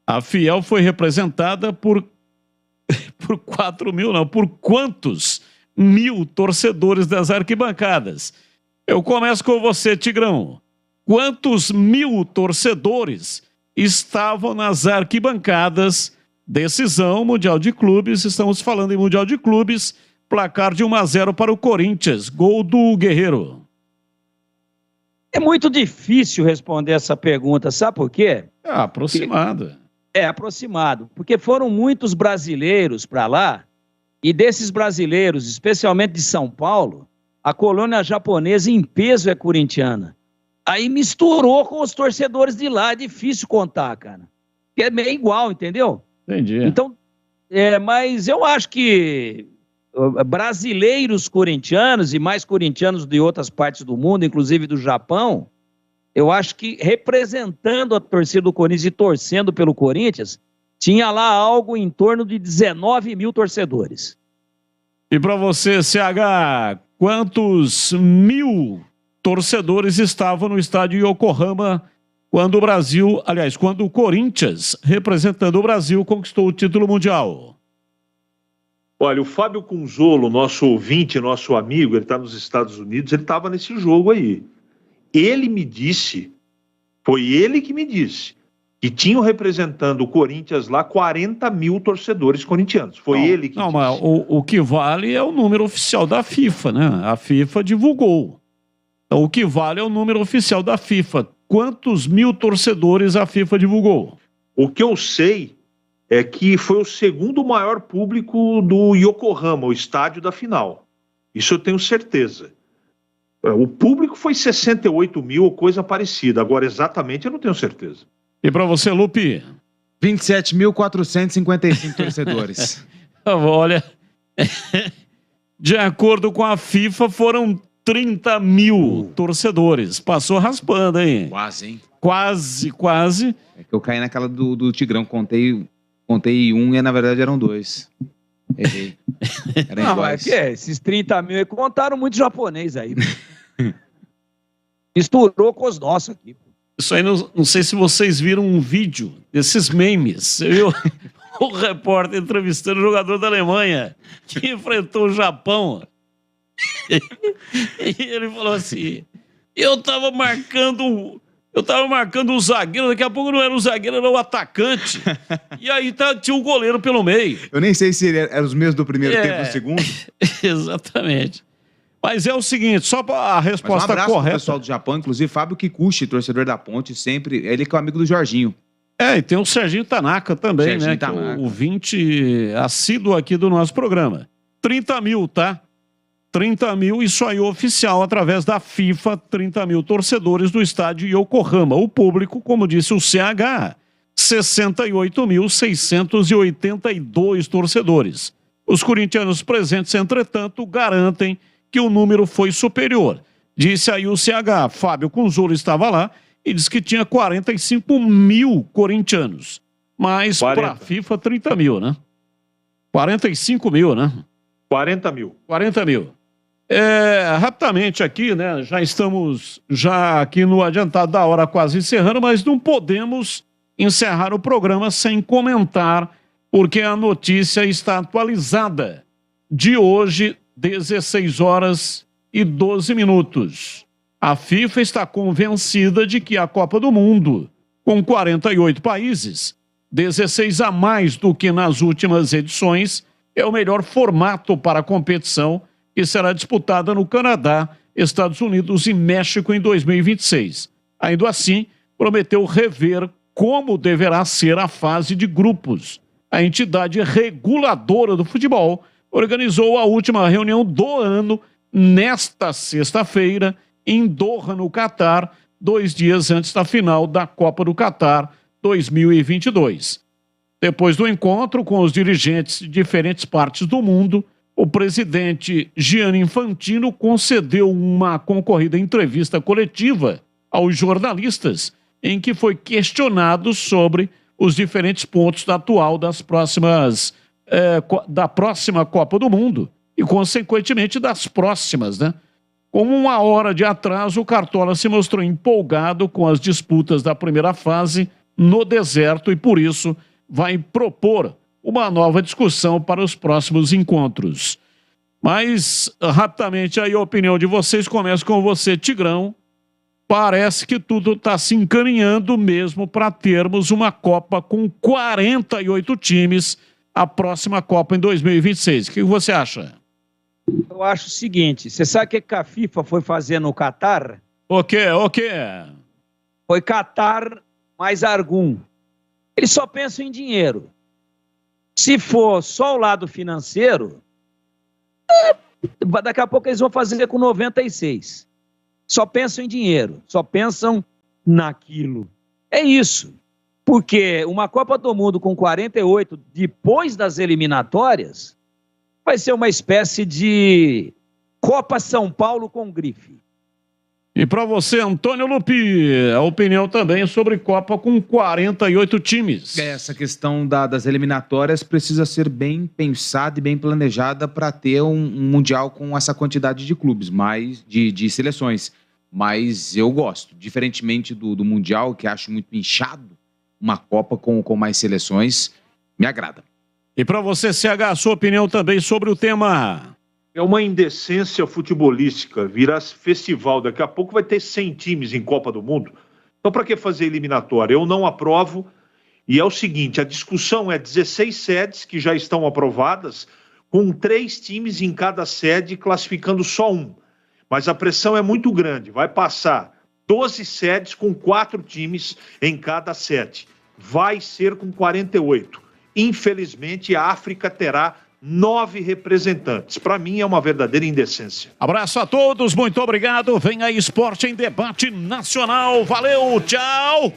A Fiel foi representada por 4.000, não, por quantos mil torcedores das arquibancadas? Eu começo com você, Tigrão. Quantos mil torcedores estavam nas arquibancadas? Decisão Mundial de Clubes, estamos falando em Mundial de Clubes, placar de 1-0 para o Corinthians, gol do Guerreiro. É muito difícil responder essa pergunta, sabe por quê? É aproximado. É aproximado, porque foram muitos brasileiros para lá, e desses brasileiros, especialmente de São Paulo, a colônia japonesa em peso é corintiana. Aí misturou com os torcedores de lá, é difícil contar, cara. É meio igual, entendeu? Entendi. Então, mas eu acho que brasileiros corintianos e mais corintianos de outras partes do mundo, inclusive do Japão, eu acho que representando a torcida do Corinthians e torcendo pelo Corinthians, tinha lá algo em torno de 19 mil torcedores. E para você, CH, quantos mil torcedores estavam no estádio Yokohama quando o Brasil, aliás, quando o Corinthians, representando o Brasil, conquistou o título mundial? Olha, o Fábio Cunzolo, nosso ouvinte, nosso amigo, ele está nos Estados Unidos, ele estava nesse jogo aí. Ele me disse, foi ele que me disse, que tinham representando o Corinthians lá 40 mil torcedores corintianos. Foi ele que disse. Não, mas o que vale é o número oficial da FIFA, né? A FIFA divulgou. Então, o que vale é o número oficial da FIFA. Quantos mil torcedores a FIFA divulgou? O que eu sei é que foi o segundo maior público do Yokohama, o estádio da final. Isso eu tenho certeza. O público foi 68 mil ou coisa parecida. Agora, exatamente, eu não tenho certeza. E para você, Lupe? 27.455 torcedores. Olha, de acordo com a FIFA, foram 30 mil torcedores. Passou raspando, hein? Quase, hein? Quase. É que eu caí naquela do Tigrão, contei um e na verdade eram dois. Errei. Não, mas esses 30 mil aí contaram muito japonês aí. Misturou com os nossos aqui. Isso aí, não sei se vocês viram um vídeo desses memes. Você viu o repórter entrevistando o jogador da Alemanha que enfrentou o Japão. E ele falou assim, eu tava marcando o zagueiro, daqui a pouco não era o zagueiro, era o atacante. E aí tinha um goleiro pelo meio. Eu nem sei se eram os mesmos do primeiro tempo do segundo. Exatamente. Mas é o seguinte, só para a resposta correta. Pro pessoal do Japão, inclusive Fábio Kikuchi, torcedor da Ponte, sempre, ele que é o amigo do Jorginho. E tem o Serginho Tanaka também, Serginho, né? Tanaka. Que é o ouvinte assíduo aqui do nosso programa. 30 mil, tá? 30 mil, isso aí oficial, através da FIFA, 30 mil torcedores do estádio Yokohama. O público, como disse o CH, 68.682 torcedores. Os corintianos presentes, entretanto, garantem que o número foi superior. Disse aí o CH, Fábio Cunzolo estava lá e disse que tinha 45 mil corintianos. Mas para a FIFA, 30 mil, né? 45 mil, né? 40 mil. 40 mil. Rapidamente aqui, né? Já estamos aqui no adiantado da hora, quase encerrando, mas não podemos encerrar o programa sem comentar, porque a notícia está atualizada de hoje, 16 horas e 12 minutos. A FIFA está convencida de que a Copa do Mundo, com 48 países, 16 a mais do que nas últimas edições, é o melhor formato para a competição, que será disputada no Canadá, Estados Unidos e México em 2026. Ainda assim, prometeu rever como deverá ser a fase de grupos. A entidade reguladora do futebol organizou a última reunião do ano nesta sexta-feira em Doha, no Catar, 2 dias antes da final da Copa do Catar 2022. Depois do encontro com os dirigentes de diferentes partes do mundo, o presidente Gianni Infantino concedeu uma concorrida entrevista coletiva aos jornalistas em que foi questionado sobre os diferentes pontos da próxima Copa do Mundo e, consequentemente, das próximas, né? Com 1 hora de atraso, o Cartola se mostrou empolgado com as disputas da primeira fase no deserto e, por isso, vai propor uma nova discussão para os próximos encontros. Mas, rapidamente, aí a opinião de vocês. Começa com você, Tigrão. Parece que tudo está se encaminhando mesmo para termos uma Copa com 48 times, a próxima Copa em 2026. O que você acha? Eu acho o seguinte, você sabe o que a FIFA foi fazer no Catar? O quê? Foi Catar mais Argum. Eles só pensam em dinheiro. Se for só o lado financeiro, daqui a pouco eles vão fazer com 96. Só pensam em dinheiro, só pensam naquilo. É isso. Porque uma Copa do Mundo com 48, depois das eliminatórias, vai ser uma espécie de Copa São Paulo com grife. E para você, Antônio Lupi, a opinião também sobre Copa com 48 times. Essa questão das eliminatórias precisa ser bem pensada e bem planejada para ter um Mundial com essa quantidade de clubes, de seleções. Mas eu gosto, diferentemente do Mundial, que acho muito inchado, uma Copa com mais seleções me agrada. E para você, CH, a sua opinião também sobre o tema? É uma indecência futebolística, virar festival. Daqui a pouco vai ter 100 times em Copa do Mundo. Então, para que fazer eliminatória? Eu não aprovo. E é o seguinte, a discussão é 16 sedes que já estão aprovadas, com 3 times em cada sede, classificando só um. Mas a pressão é muito grande. Vai passar 12 sedes com 4 times em cada sede. Vai ser com 48. Infelizmente, a África terá 9 representantes. Para mim, é uma verdadeira indecência. Abraço a todos, muito obrigado. Vem aí Esporte em Debate Nacional. Valeu, tchau!